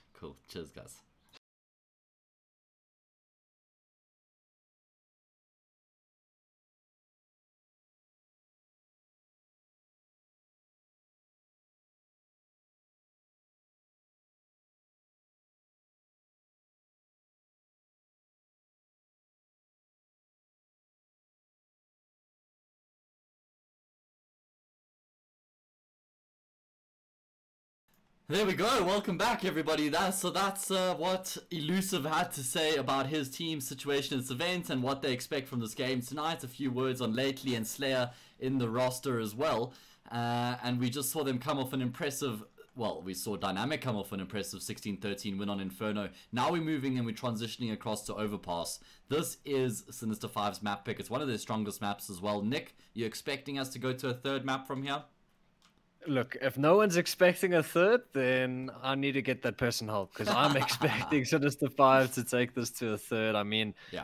Cheers, guys. There we go. Welcome back, everybody. That's what Elusive had to say about his team's situation in this event and what they expect from this game tonight. A few words on Lately and Slayer in the roster as well. And we just saw them come off an impressive... Well, we saw DNMK come off an impressive 16-13 win on Inferno. Now we're moving and we're transitioning across to Overpass. This is Sinister5's map pick. It's one of their strongest maps as well. Nick, you expecting us to go to a third map from here? Look, if no one's expecting a third, then I need to get that person help, because I'm expecting Sinister5 to take this to a third. I mean, yeah.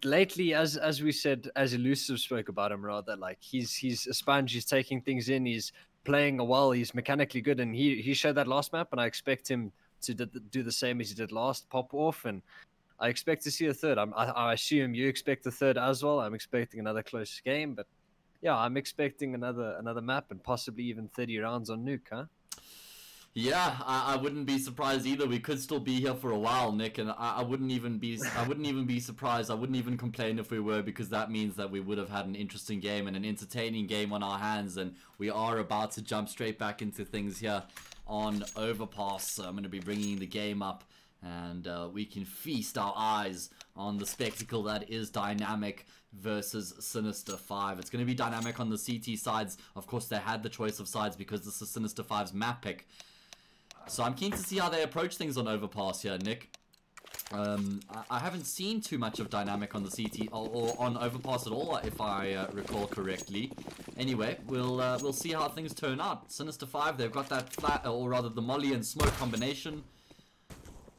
Lately, as we said, as Elusive spoke about him, rather, like he's a sponge. He's taking things in. He's playing well. He's mechanically good, and he showed that last map, and I expect him to do the same as he did last, pop off, and I expect to see a third. I assume you expect a third as well. I'm expecting another close game, but yeah, I'm expecting another map and possibly even 30 rounds on Nuke, huh? Yeah, I wouldn't be surprised either. We could still be here for a while, Nick, and I wouldn't even be surprised. I wouldn't even complain if we were, because that means that we would have had an interesting game and an entertaining game on our hands, and we are about to jump straight back into things here on Overpass. So I'm going to be bringing the game up, and we can feast our eyes on the spectacle that is DNMK versus Sinister5. It's going to be DNMK on the CT sides. Of course, they had the choice of sides because this is Sinister5's map pick. So I'm keen to see how they approach things on Overpass here, Nick. I haven't seen too much of DNMK on the CT or on Overpass at all, if I recall correctly. Anyway, we'll see how things turn out. Sinister5, they've got that flat, or rather the molly and smoke combination.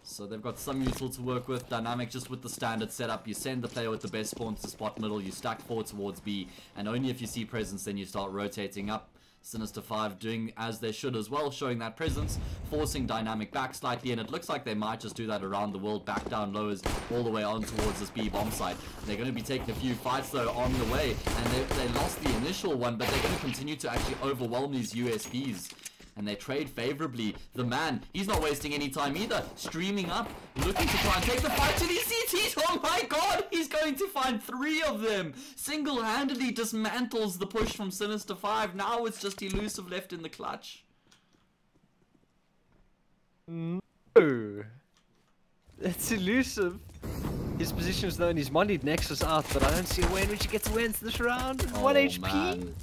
So they've got some util to work with. DNMK just with the standard setup. You send the player with the best spawns to spot middle. You stack forward towards B. And only if you see presence, then you start rotating up. Sinister5 doing as they should as well, showing that presence, forcing DNMK back slightly, and it looks like they might just do that around the world, back down lowers all the way on towards this B bomb site. They're going to be taking a few fights though on the way, and they lost the initial one, but they're going to continue to actually overwhelm these USPs. And they trade favorably. The man, he's not wasting any time either. Streaming up, looking to try and take the fight to these CTs. Oh my god, he's going to find 3 of them. Single-handedly dismantles the push from Sinister5. Now it's just Elusive left in the clutch. No. It's Elusive. His position is known. He's mollied Nexus out, but I don't see a way in which he gets wins this round. Oh, 1 HP. Man.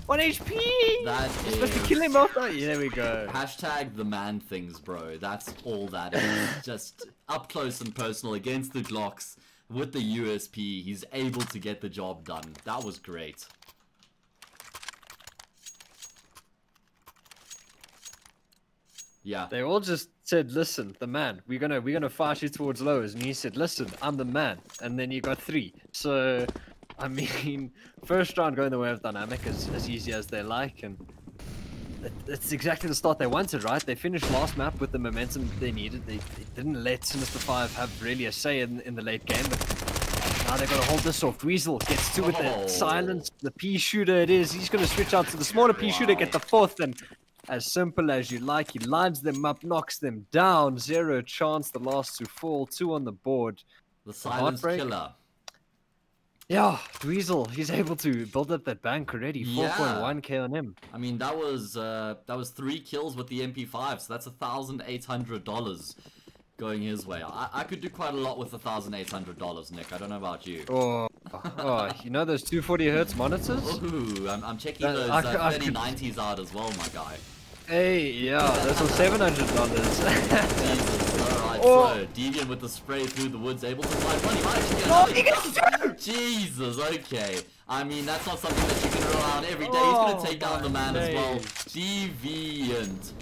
1 HP! That You're supposed to kill him off. Yeah, there we go. Hashtag the man things, bro. That's all that is. Just up close and personal against the Glocks with the USP. He's able to get the job done. That was great. Yeah. They all just said, listen, the man, we're gonna fight you towards lowers. And he said, listen, I'm the man. And then you got 3. So I mean, first round going the way of DNMK is as easy as they like, and it's exactly the start they wanted, right? They finished last map with the momentum they needed. They didn't let Sinister5 have really a say in the late game, but now they've got to hold this off. Weasel gets 2 with the silence. The P shooter it is. He's going to switch out to the smaller P shooter, get the 4th, and as simple as you like. He lines them up, knocks them down. 0 chance. The last to fall. 2 on the board. The silence Heartbreak. killer. Yeah, Dweezil, he's able to build up that bank already. Yeah. 4.1k on him. I mean, that was 3 kills with the MP5, so that's $1,800 going his way. I could do quite a lot with $1,800, Nick. I don't know about you. Oh, you know those 240 hertz monitors? Ooh, I'm checking those 3090s out as well, my guy. Hey, yeah, those are $700. Jesus, alright, Oh. so Deviant with the spray through the woods, able to find money. Might actually get Oh, another he gets kill. Jesus, okay. I mean, that's not something that you can rely on every day. He's gonna take down the man as well. Deviant.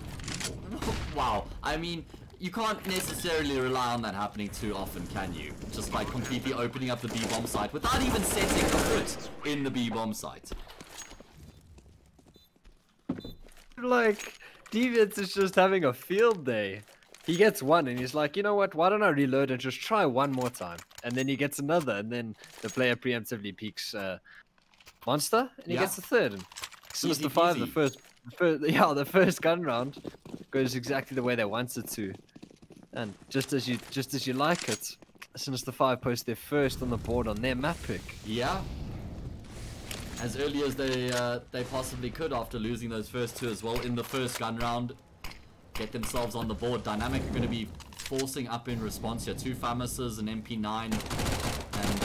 Wow, I mean, you can't necessarily rely on that happening too often, can you? Just by completely opening up the B-bomb site without even setting a foot in the B-bomb site. Like, Deviant is just having a field day. He gets one and he's like, you know what, why don't I reload and just try one more time? And then he gets another, and then the player preemptively peeks Monster, and he gets the third. And Sinister5, the first gun round goes exactly the way they wanted to. And just as you like it, Sinister5 post their first on the board on their map pick. Yeah. As early as they possibly could after losing those first 2 as well in the first gun round. Get themselves on the board. Dynamic are going to be forcing up in response here. 2 Famouses, an MP9, and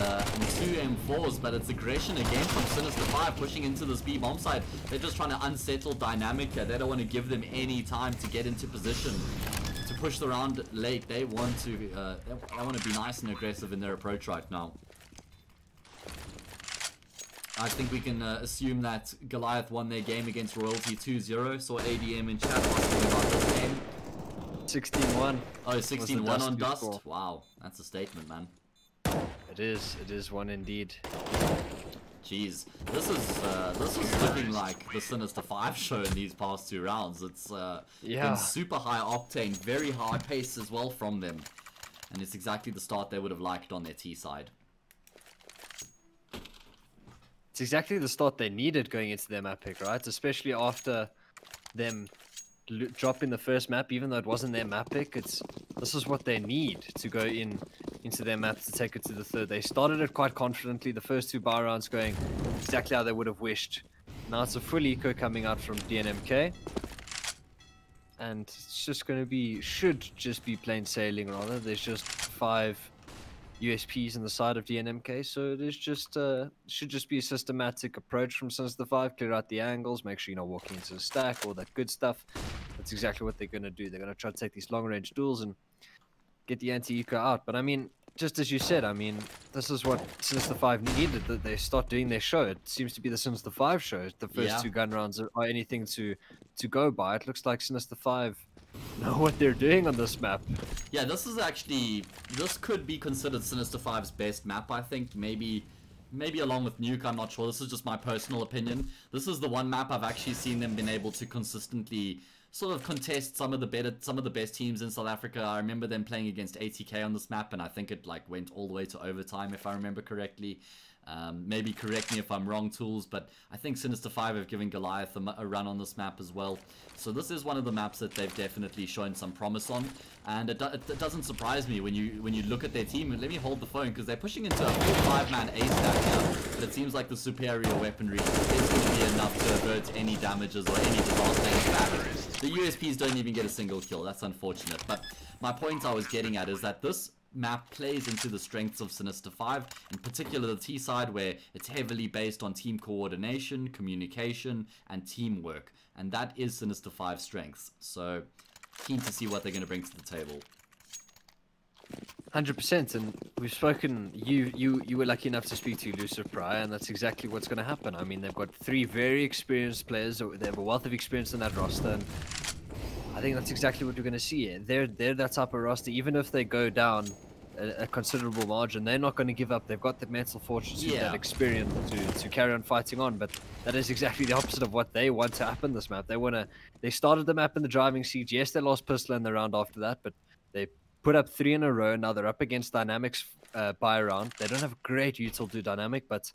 2 M4s, but it's aggression again from Sinister5 pushing into this B-bomb side. They're just trying to unsettle Dynamic here. They don't want to give them any time to get into position to push the round late. They want to be nice and aggressive in their approach right now. I think we can assume that Goliath won their game against Royalty 2-0. Saw ADM in chat asking about this game. 16-1. Oh, 16-1 on Dust? Score. Wow, that's a statement, man. It is one indeed. Jeez, this is looking like the Sinister5 show in these past 2 rounds. It's been super high octane, very high pace as well from them. And it's exactly the start they would have liked on their T side. It's exactly the start they needed going into their map pick, right? Especially after them dropping the first map, even though it wasn't their map pick. This is what they need to go into their map to take it to the third. They started it quite confidently, the first 2 bar rounds going exactly how they would have wished. Now it's a full eco coming out from DNMK. And it's just going to be, should just be plain sailing rather. There's just 5 USPs in the side of DNMK, so there's just should just be a systematic approach from Sinister5. Clear out the angles, make sure you're not walking into a stack, all that good stuff. That's exactly what they're going to do. They're going to try to take these long range duels and get the anti-eco out. But I mean, just as you said, I mean, this is what Sinister5 needed, that they start doing their show. It seems to be the Sinister5 show. The first 2 gun rounds are anything to go by. It looks like Sinister5 know what they're doing on this map. Yeah, this could be considered Sinister5's best map, I think. Maybe along with Nuke, I'm not sure. This is just my personal opinion. This is the one map I've actually seen them been able to consistently sort of contest some of the best teams in South Africa. I remember them playing against ATK on this map, and I think it like went all the way to overtime if I remember correctly. Maybe correct me if I'm wrong, Tools, but I think Sinister5 have given Goliath a run on this map as well. So this is one of the maps that they've definitely shown some promise on, and it doesn't surprise me when you look at their team. Let me hold the phone, because they're pushing into a 5-man A stack now, but it seems like the superior weaponry is going to be enough to avert any damages or any disaster. In fact, the USPs don't even get a single kill. That's unfortunate, but my point I was getting at is that this map plays into the strengths of Sinister5, in particular the T side, where it's heavily based on team coordination, communication, and teamwork, and that is Sinister5's strengths. So keen to see what they're going to bring to the table. 100%, and we've spoken. You were lucky enough to speak to Elusive prior, and that's exactly what's going to happen. I mean, they've got 3 very experienced players. They have a wealth of experience in that roster, and I think that's exactly what we're going to see. They're that type of roster. Even if they go down a considerable margin, they're not going to give up. They've got the mental fortitude, that experience to carry on fighting on. But that is exactly the opposite of what they want to happen this map. They started the map in the driving seat. Yes, they lost pistol in the round after that, but they put up 3 in a row. Now they're up against Dynamics by a round. They don't have a great util to Dynamic, but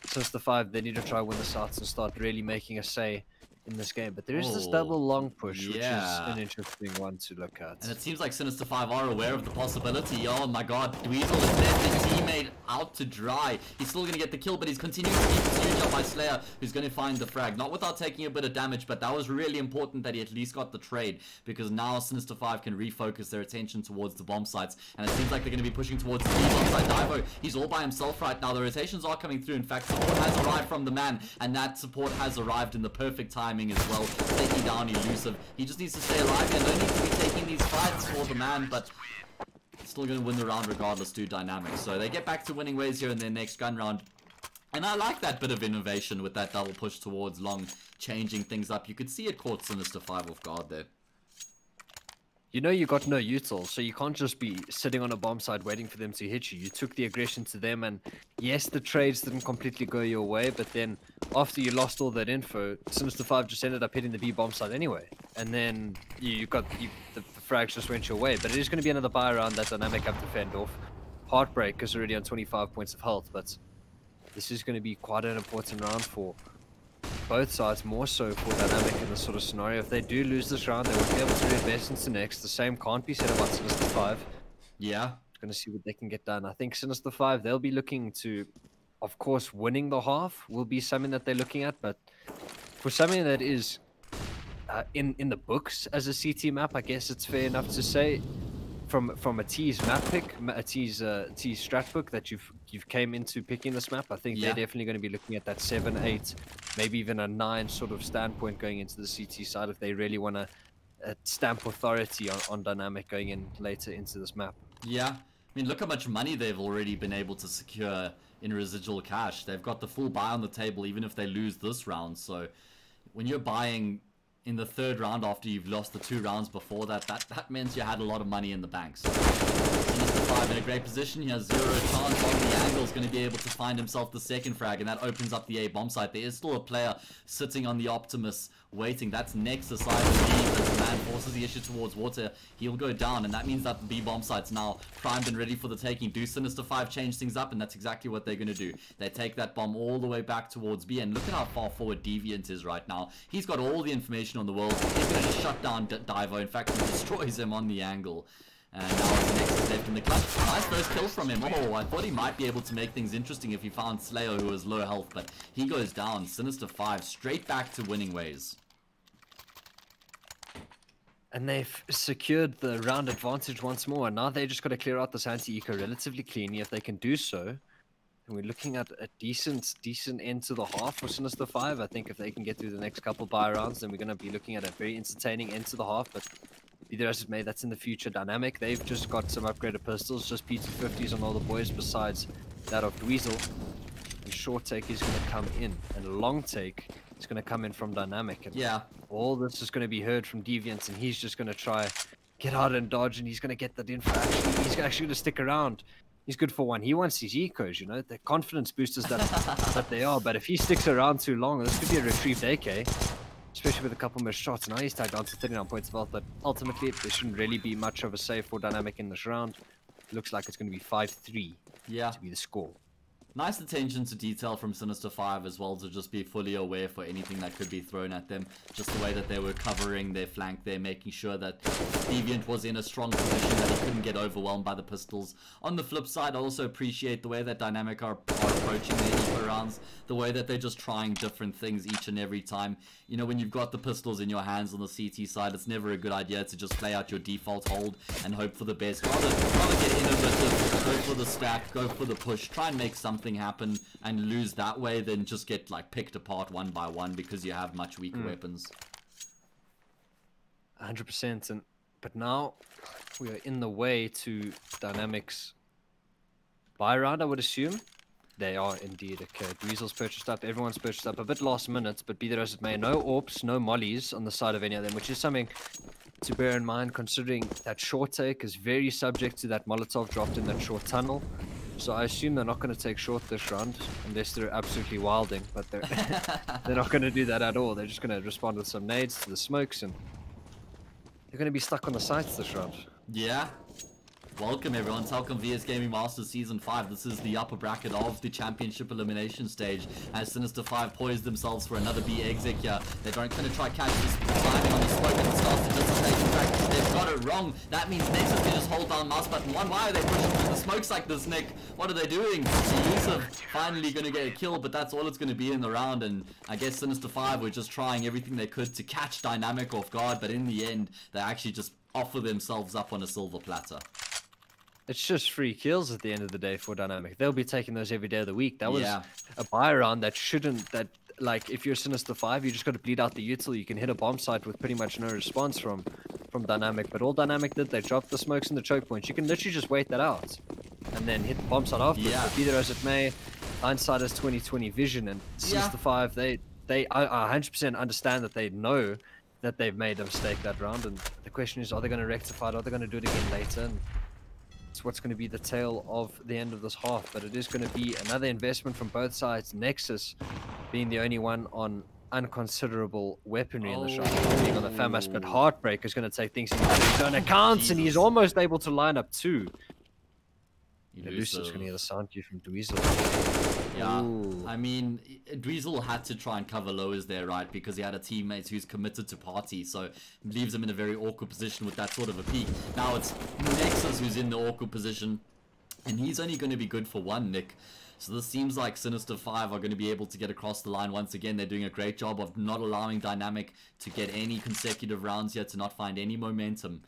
Sinister5, they need to try win the sites and start really making a say in this game. But there is this double long push, which is yeah. an interesting one to look at. And it seems like Sinister5 are aware of the possibility. Oh my god, Dweezil has left his teammate out to dry. He's still going to get the kill, but he's continuing to be pursued up by Slayer, who's going to find the frag. Not without taking a bit of damage, but that was really important that he at least got the trade, because now Sinister5 can refocus their attention towards the bomb sites. And it seems like they're going to be pushing towards the bomb site. Divo, he's all by himself right now. The rotations are coming through. In fact, support has arrived from the man, and that support has arrived in the perfect timing as well. Taking down Elusive. He just needs to stay alive and don't need to be taking these fights for the man, but still going to win the round regardless, do Dynamic. So they get back to winning ways here in their next gun round. And I like that bit of innovation with that double push towards long, changing things up. You could see it caught Sinister5 off guard there. You know you got no util, so you can't just be sitting on a bomb site waiting for them to hit you. You took the aggression to them, and yes, the trades didn't completely go your way, but then after you lost all that info, Sinister5 just ended up hitting the B bomb site anyway. And then the frags just went your way. But it is going to be another buy round that Dynamic have to fend off. Heartbreak is already on 25 points of health, but this is going to be quite an important round for both sides, more so for Dynamic in this sort of scenario. If they do lose this round, they won't be able to reinvest into next. The same can't be said about Sinister5. Yeah. Going to see what they can get done. I think Sinister5, they'll be looking to, of course, winning the half will be something that they're looking at, but for something that is in the books as a CT map, I guess it's fair enough to say, from a T's map pick, a T's strat book that you've came into picking this map, I think they're definitely going to be looking at that 7, 8, maybe even a 9 sort of standpoint going into the CT side if they really want to stamp authority on Dynamic going in later into this map. Yeah, I mean, look how much money they've already been able to secure in residual cash. They've got the full buy on the table even if they lose this round. So when you're buying in the third round after you've lost the 2 rounds before that meant you had a lot of money in the bank. So Sinister5 in a great position. He has 0 chance on the angle. Is going to be able to find himself the second frag, and that opens up the A bomb site. There is still a player sitting on the Optimus waiting. That's next to side of B. As the man forces the issue towards water, he'll go down, and that means that the B bomb site's now primed and ready for the taking. Do Sinister5 change things up? And that's exactly what they're going to do. They take that bomb all the way back towards B, and look at how far forward Deviant is right now. He's got all the information on the world. He's going to shut down Divo. In fact, he destroys him on the angle. And now the next is left in the clutch. Nice first kill from him. Oh, I thought he might be able to make things interesting if he found Slayer, who was low health, but he goes down. Sinister5 straight back to winning ways. And they've secured the round advantage once more. And now they just got to clear out this anti-eco relatively cleanly. If they can do so, and we're looking at a decent end to the half for Sinister5. I think if they can get through the next couple buy rounds, then we're going to be looking at a very entertaining end to the half. But either as it may, that's in the future. Dynamic, they've just got some upgraded pistols, just P250s on all the boys besides that of Dweezil. And short take is going to come in, and long take is going to come in from Dynamic. And yeah, all this is going to be heard from Deviant, and he's just going to try get out and dodge, and he's going to get that info. He's actually going to stick around. He's good for one. He wants his ecos, you know, the confidence boosters that they are. But if he sticks around too long, this could be a retrieved AK, especially with a couple more shots. Now he's tagged down to 39 points of health, but ultimately there shouldn't really be much of a save for Dynamic in this round. It looks like it's going to be 5-3 to be the score. Nice attention to detail from Sinister5 as well, to just be fully aware for anything that could be thrown at them. Just the way that they were covering their flank there, making sure that Deviant was in a strong position, that he couldn't get overwhelmed by the pistols. On the flip side, I also appreciate the way that Dynamic are approaching their eco rounds, the way that they're just trying different things each and every time. You know, when you've got the pistols in your hands on the CT side, it's never a good idea to just play out your default hold and hope for the best. Rather get innovative, go for the stack, go for the push, try and make something happen and lose that way than just get like picked apart one by one because you have much weaker weapons. 100%. But now we are in the way to Dynamics buy round, I would assume. They are indeed. Okay, Dweezil's purchased up, everyone's purchased up a bit last minute, but be that as it may, no AWPs, no mollies on the side of any of them, which is something to bear in mind considering that short take is very subject to that Molotov dropped in that short tunnel. So I assume they're not going to take short this round unless they're absolutely wilding, but they're they're not going to do that at all. They're just going to respond with some nades to the smokes, and they're going to be stuck on the sites this round. Yeah. Welcome everyone, Telkom VS Gaming Masters Season 5. This is the upper bracket of the Championship Elimination stage as Sinister5 poised themselves for another B exit here. They're going to try catch this timing on the smoke and it starts to dissipate. In fact, they've got it wrong. That means Nexus can just hold down mouse button 1. Why are they pushing through the smokes like this, Nick? What are they doing? Elusive finally going to get a kill, but that's all it's going to be in the round, and I guess Sinister5 were just trying everything they could to catch Dynamic off guard, but in the end, they actually just offer themselves up on a silver platter. It's just free kills at the end of the day for Dynamic. They'll be taking those every day of the week. That was a buy round that shouldn't, like, if you're Sinister5, you just got to bleed out the util. You can hit a bomb site with pretty much no response from Dynamic. But all Dynamic did, they dropped the smokes and the choke points. You can literally just wait that out and then hit the bomb site after. But be there as it may, hindsight is 20/20 vision, and Sinister5, they 100% understand that they know that they've made a mistake that round, and the question is, are they going to rectify it? Are they going to do it again later? And what's going to be the tail of the end of this half, but it is going to be another investment from both sides. Nexus being the only one on unconsiderable weaponry in the shot, being on the FAMAS, but Heartbreak is going to take things into his own accounts, and he's almost able to line up two. Elusiv's going to get a sound cue from Dweezil. Yeah, I mean, Dweezil had to try and cover lowers there, right? Because he had a teammate who's committed to party, so it leaves him in a very awkward position with that sort of a peak. Now it's Nexus who's in the awkward position, and he's only going to be good for one, Nick. So this seems like Sinister5 are going to be able to get across the line once again. They're doing a great job of not allowing Dynamic to get any consecutive rounds here, to not find any momentum.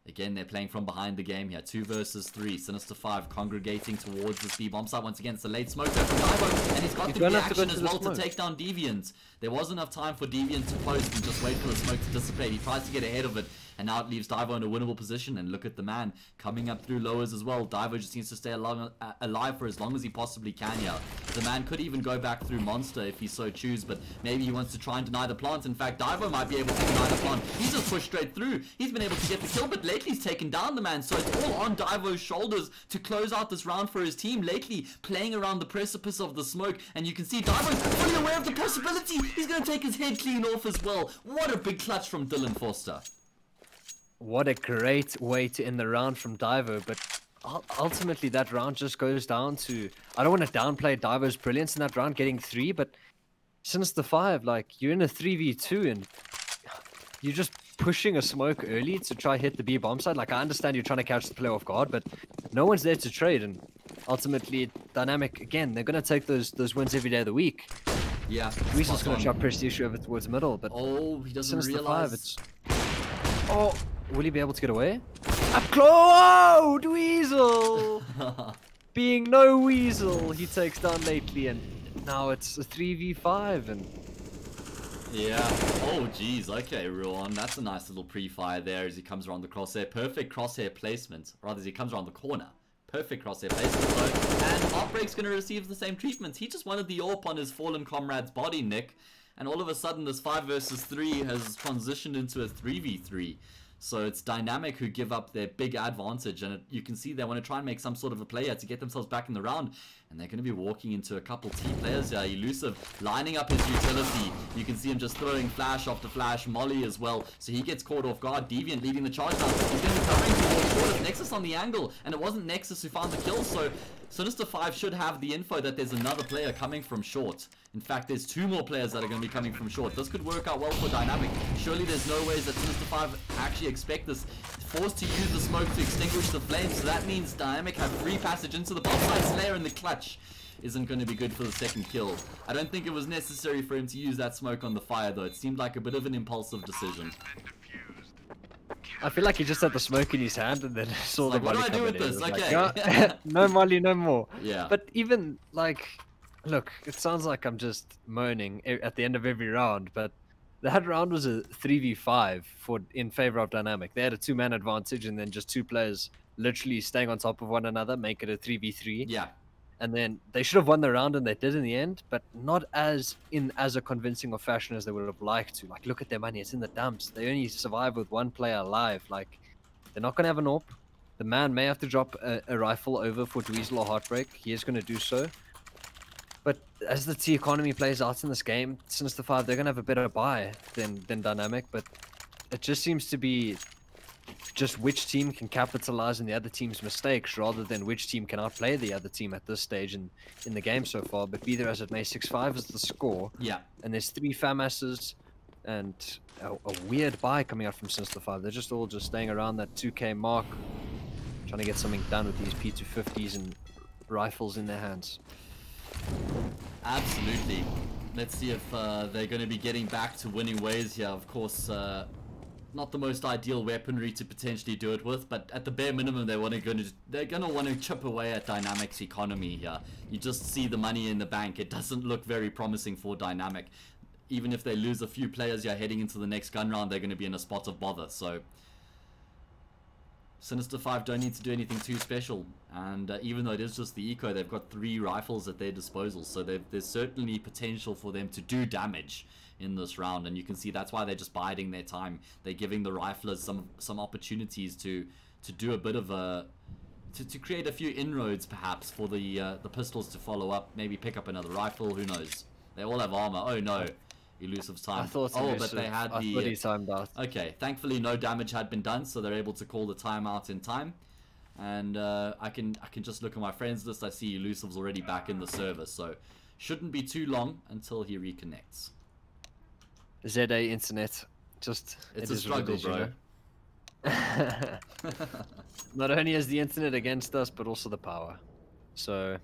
Again, they're playing from behind the game here. 2 versus 3. Sinister5 congregating towards this B bomb site once again. It's a late smoke there from Divo, and he's got the reaction as well to take down Deviant. There was enough time for Deviant to post and just wait for the smoke to dissipate. He tries to get ahead of it, and now it leaves Divo in a winnable position. And look at the man coming up through lowers as well. Divo just needs to stay alive for as long as he possibly can here. The man could even go back through Monster if he so choose, but maybe he wants to try and deny the plant. In fact, Divo might be able to deny the plant. He's just pushed straight through. He's been able to get the kill, but lately he's taken down the man, so it's all on Divo's shoulders to close out this round for his team. Lately playing around the precipice of the smoke, and you can see Divo's fully aware of the possibility. He's going to take his head clean off as well. What a big clutch from Dylan Forster. What a great way to end the round from Divo, but ultimately that round just goes down to, I don't want to downplay Divo's brilliance in that round, getting 3, but Sinister5, like, you're in a 3v2 and you're just pushing a smoke early to try hit the B bomb side. Like, I understand you're trying to catch the play off guard, but no one's there to trade, and ultimately Dynamic, again, they're going to take those wins every day of the week. Yeah, Weasel's going to try to press the issue over towards the middle, but he doesn't realize. Oh, will he be able to get away? Up close! Oh, Dweezil! Being no Weasel, he takes down lately, and now it's a 3v5, and yeah. Oh, geez. Okay, Ruan. That's a nice little pre-fire there as he comes around the crosshair. Perfect crosshair placement. Rather, as he comes around the corner. Perfect crosshair placement, though. And Heartbreak's going to receive the same treatment. He just wanted the AWP on his fallen comrade's body, Nick. And all of a sudden, this 5 versus 3 has transitioned into a 3v3. So it's Dynamic who give up their big advantage, and you can see they want to try and make some sort of a play here to get themselves back in the round, and they're going to be walking into a couple T players here. Elusive lining up his utility. You can see him just throwing flash after flash, molly as well, so he gets caught off guard. Deviant leading the charge down. He's going to be covering towards short. Nexus on the angle, and it wasn't Nexus who found the kill, so Sinister5 should have the info that there's another player coming from short. In fact, there's 2 more players that are going to be coming from short. This could work out well for Dynamic. Surely there's no ways that Sinister5 actually expect this. Forced to use the smoke to extinguish the flames, so that means Dynamic have free passage into the bomb site. Slayer in the clutch isn't going to be good for the second kill. I don't think it was necessary for him to use that smoke on the fire, though. It seemed like a bit of an impulsive decision. I feel like he just had the smoke in his hand and then saw the molly. What do I do with this? Okay. Like, no molly, no more. Yeah. But even, like, look, it sounds like I'm just moaning at the end of every round, but that round was a 3v5 in favor of Dynamic. They had a 2-man advantage, and then just 2 players literally staying on top of one another, make it a 3v3. Yeah. And then they should have won the round, and they did in the end, but not as a convincing of fashion as they would have liked to. Like, look at their money, it's in the dumps. They only survive with 1 player alive. Like, they're not going to have an AWP. The man may have to drop a rifle over for Dweezil or Heartbreak. He is going to do so. But as the T economy plays out in this game, Sinister5, they're going to have a better buy than Dynamic, but it just seems to be just which team can capitalize on the other team's mistakes rather than which team can outplay the other team at this stage in the game so far. But be there as it may, 6-5 is the score. Yeah. And there's 3 FAMASs and a weird buy coming out from Sinister5. They're just all staying around that 2k mark, trying to get something done with these P250s and rifles in their hands. Absolutely. Let's see if they're going to be getting back to winning ways here. Of course, not the most ideal weaponry to potentially do it with, but at the bare minimum, they're gonna want to chip away at Dynamic's economy here. You just see the money in the bank. It doesn't look very promising for Dynamic. Even if they lose a few players here heading into the next gun round, they're going to be in a spot of bother. So Sinister5 don't need to do anything too special, and even though it is just the eco, they've got 3 rifles at their disposal, so there's certainly potential for them to do damage in this round, and you can see that's why they're just biding their time. They're giving the riflers some opportunities to do a bit of a to create a few inroads, perhaps, for the pistols to follow up, maybe pick up another rifle. Who knows? They all have armor. Oh no. Elusive's time. I thought but they had I thought he timed out. Okay, thankfully no damage had been done, so they're able to call the timeout in time. And I can just look at my friends list. I see Elusive's already back in the server, so shouldn't be too long until he reconnects. ZA internet, it's a struggle, bro. Not only is the internet against us, but also the power. So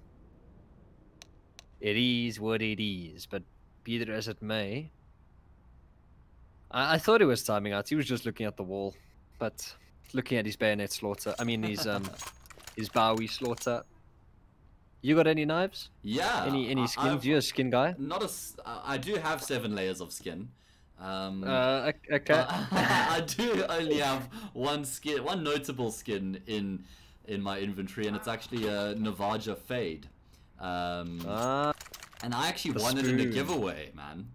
it is what it is. But be that as it may, I thought he was timing out. He was just looking at the wall, but looking at his bayonet slaughter. I mean his Bowie slaughter. You got any knives? Yeah. Any skin? Do you a skin guy? I do have 7 layers of skin. Okay. I do only have one notable skin in my inventory, and it's actually a Navaja Fade. And I actually won it in a giveaway, man.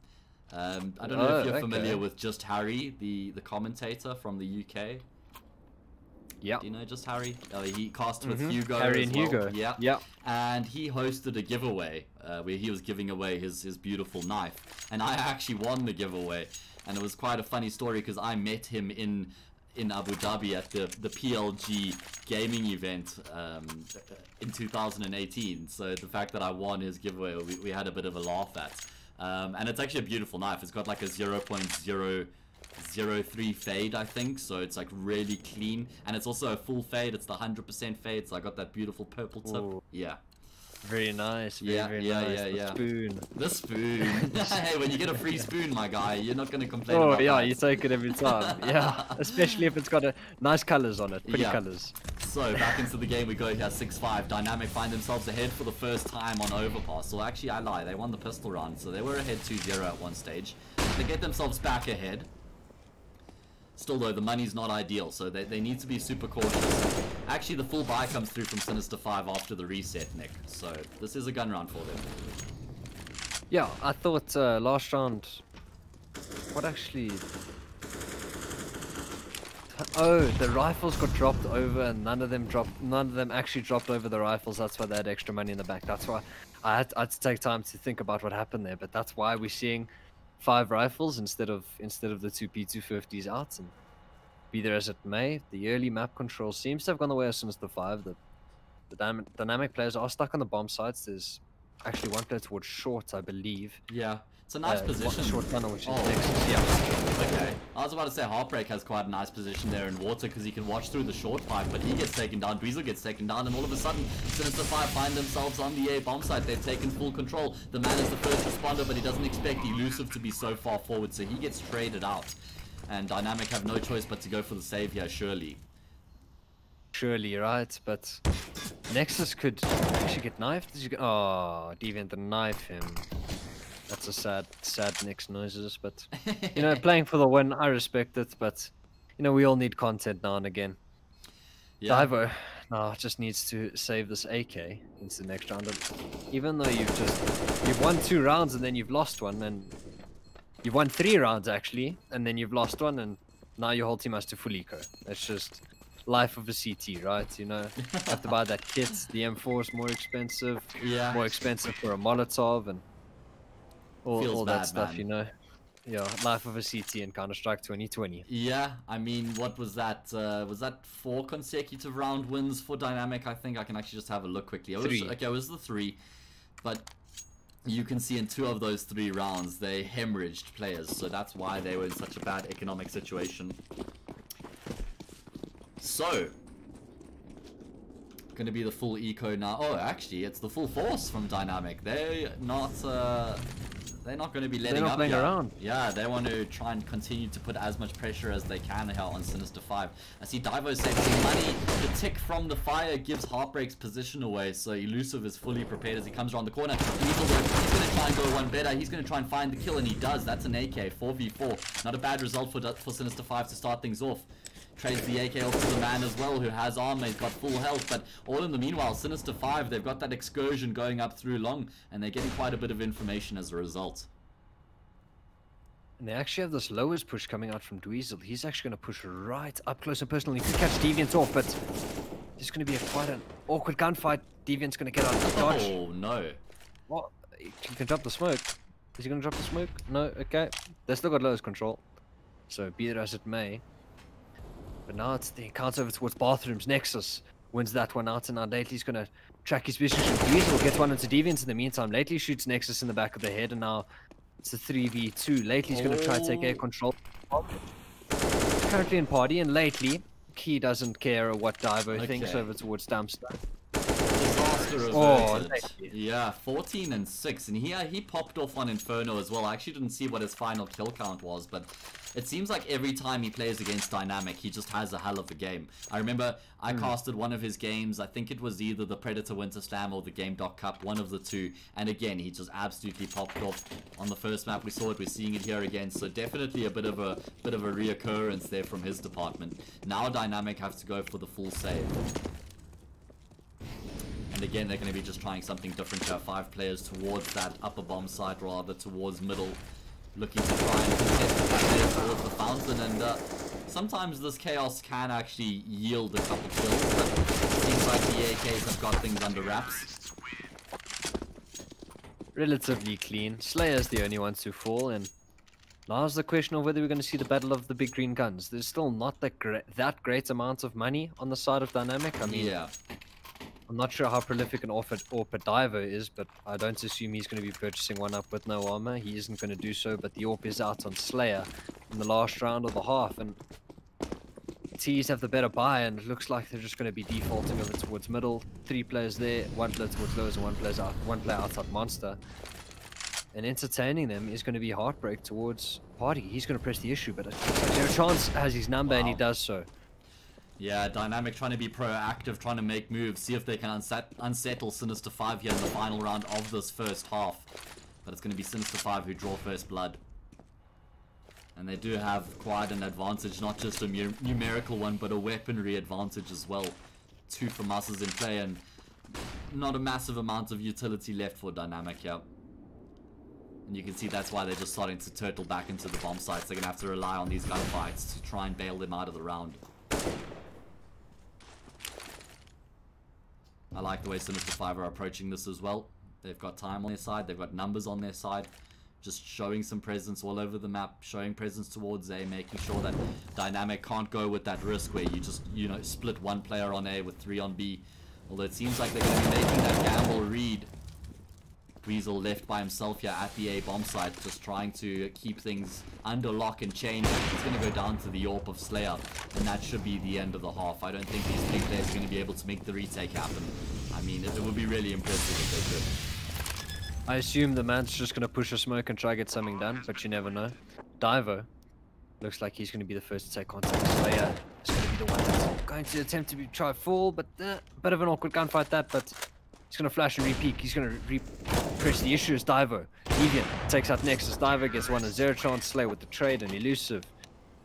I don't know if you're familiar with Just Harry, the commentator from the UK. Yeah. Do you know Just Harry? He cast with Hugo. Harry as and well. Hugo. Yeah. Yeah. And he hosted a giveaway where he was giving away his beautiful knife, and I actually won the giveaway. And it was quite a funny story because I met him in Abu Dhabi at the PLG gaming event in 2018. So the fact that I won his giveaway, we had a bit of a laugh at. And it's actually a beautiful knife. It's got like a 0.003 fade, I think, so it's like really clean, and it's also a full fade. It's the 100% fade, so I got that beautiful purple tip. Ooh. Yeah. Very nice. Very nice. The spoon. The spoon. Hey, when you get a free spoon, my guy, you're not gonna complain. Oh about yeah, that. you take it every time. Yeah, especially if it's got nice colors on it, pretty colors. So back into the game we go here. 6-5. Dynamic find themselves ahead for the first time on Overpass. So actually, I lie. They won the pistol round, so they were ahead 2-0 at one stage. They get themselves back ahead. Still though, the money's not ideal, so they need to be super cautious. Actually, the full buy comes through from Sinister5 after the reset, Nick. So this is a gun round for them. Yeah, I thought last round. What actually? Oh, the rifles got dropped over, and none of them actually dropped over the rifles. That's why they had extra money in the bank. That's why I had to take time to think about what happened there. But that's why we're seeing 5 rifles instead of the 2 P250s out. And be there as it may, the early map control seems to have gone the way of Sinister5. The dynamic players are stuck on the bomb sites. There's actually one player towards short, I believe. Yeah, it's a nice position. Short tunnel, which is next. Yeah. Okay. I was about to say Heartbreak has quite a nice position there in water because he can watch through the short pipe, but he gets taken down. Dweezil gets taken down, and all of a sudden, Sinister5 find themselves on the A bomb site. They've taken full control. The man is the first responder, but he doesn't expect Elusive to be so far forward, so he gets traded out. And Dynamic have no choice but to go for the save here, surely. Surely, right? But Nexus could actually get knifed. Oh, Deviant to knife him. That's a sad next noises, but you know, playing for the win, I respect it, but you know, we all need content now and again. Yeah. Divo just needs to save this AK into the next round. And even though you've won 2 rounds and then you've lost one, and you've won 3 rounds actually, and then you've lost one, and now your whole team has to full eco. It's just life of a CT, right? You know, have to buy that kit. The M4 is more expensive. Yeah. More expensive for a Molotov and all that stuff, man. You know. Yeah, life of a CT in Counter-Strike 2020. Yeah, I mean, what was that? Was that 4 consecutive round wins for Dynamic? I think I can actually just have a look quickly. Three. Okay, it was the 3, but you can see in 2 of those 3 rounds they hemorrhaged players, so that's why they were in such a bad economic situation. So, gonna be the full eco now. Oh, actually, it's the full force from Dynamic. They're not going to be letting up playing here. around. Yeah, they want to try and continue to put as much pressure as they can here on Sinister5. I see Divo saving some money. The tick from the fire gives Heartbreak's position away, so Elusive is fully prepared as he comes around the corner. He's going to try and go one better. He's going to try and find the kill, and he does. That's an AK, 4v4. Not a bad result for Sinister5 to start things off. Trades the AK off to the man as well, who has armor, he's got full health, but all in the meanwhile, Sinister5, they've got that excursion going up through long, and they're getting quite a bit of information as a result. And they actually have this lowest push coming out from Dweezil. He's actually going to push right up close and personal. He could catch Deviant off, but there's going to be quite an awkward gunfight. Deviant's going to get out of the dodge. Oh, no. What? He can drop the smoke. Is he going to drop the smoke? No, okay. They still got lowest control. So be it as it may. But now it's the encounter over towards bathrooms. Nexus wins that one out, and now Lately's going to track his position. Dweezil gets one into Deviant in the meantime. Lately shoots Nexus in the back of the head, and now it's a 3v2. Lately's going to try to take air control. Currently in party, and Lately, he doesn't care what Divo thinks over towards Dumpster. Disaster averted. Yeah, 14 and 6, and he popped off on Inferno as well. I actually didn't see what his final kill count was, but it seems like every time he plays against Dynamic, he just has a hell of a game. I remember I casted one of his games. I think it was either the Predator Winter Slam or the Game Cup, one of the two. And again, he just absolutely popped off on the first map. We saw it. We're seeing it here again. So definitely a bit of a reoccurrence there from his department. Now Dynamic have to go for the full save. And again, they're going to be just trying something different here. 5 players towards that upper bomb site, rather towards middle. Looking to try and contest the back there towards the fountain, and sometimes this chaos can actually yield a couple kills, but it seems like the AKs have got things under wraps. Relatively clean. Slayer's the only ones to fall, and now's the question of whether we're going to see the battle of the big green guns. There's still not that great amount of money on the side of Dynamic. I mean, yeah. I'm not sure how prolific an AWP Divo is, but I don't assume he's going to be purchasing one up with no armor. He isn't going to do so, but the AWP is out on Slayer in the last round of the half, and T's have the better buy, and it looks like they're just going to be defaulting over towards middle. 3 players there, 1 player towards lowers, and 1 player outside Monster. And entertaining them is going to be Heartbreak towards Party. He's going to press the issue, but Zero Chance has his number, and he does so. Yeah, Dynamic trying to be proactive, trying to make moves, see if they can unsettle Sinister5 here in the final round of this first half. But it's going to be Sinister5 who draw first blood. And they do have quite an advantage, not just a numerical one, but a weaponry advantage as well. 2 FAMASs in play, and not a massive amount of utility left for Dynamic here. And you can see that's why they're just starting to turtle back into the bomb sites. They're going to have to rely on these gunfights to try and bail them out of the round. I like the way Sinister5 are approaching this as well. They've got time on their side, they've got numbers on their side. Just showing some presence all over the map, showing presence towards A, making sure that Dynamic can't go with that risk where you just, you know, split 1 player on A with 3 on B. Although it seems like they're going to be making that gamble read. Dweezil left by himself here at the A bomb site, just trying to keep things under lock and chain. He's going to go down to the AWP of Slayer, and that should be the end of the half. I don't think these 3 players are going to be able to make the retake happen. I mean, it would be really impressive if they could. I assume the man's just going to push a smoke and try to get something done, but you never know. Divo looks like he's going to be the first to take contact. Slayer is going to be the one that's going to attempt to try fall, but bit of an awkward gunfight that, but he's going to flash and re-peek. He's going to press the issue as Divo. Deviant takes out Nexus. Divo gets 1 and 0 chance. Slayer with the trade, and Elusive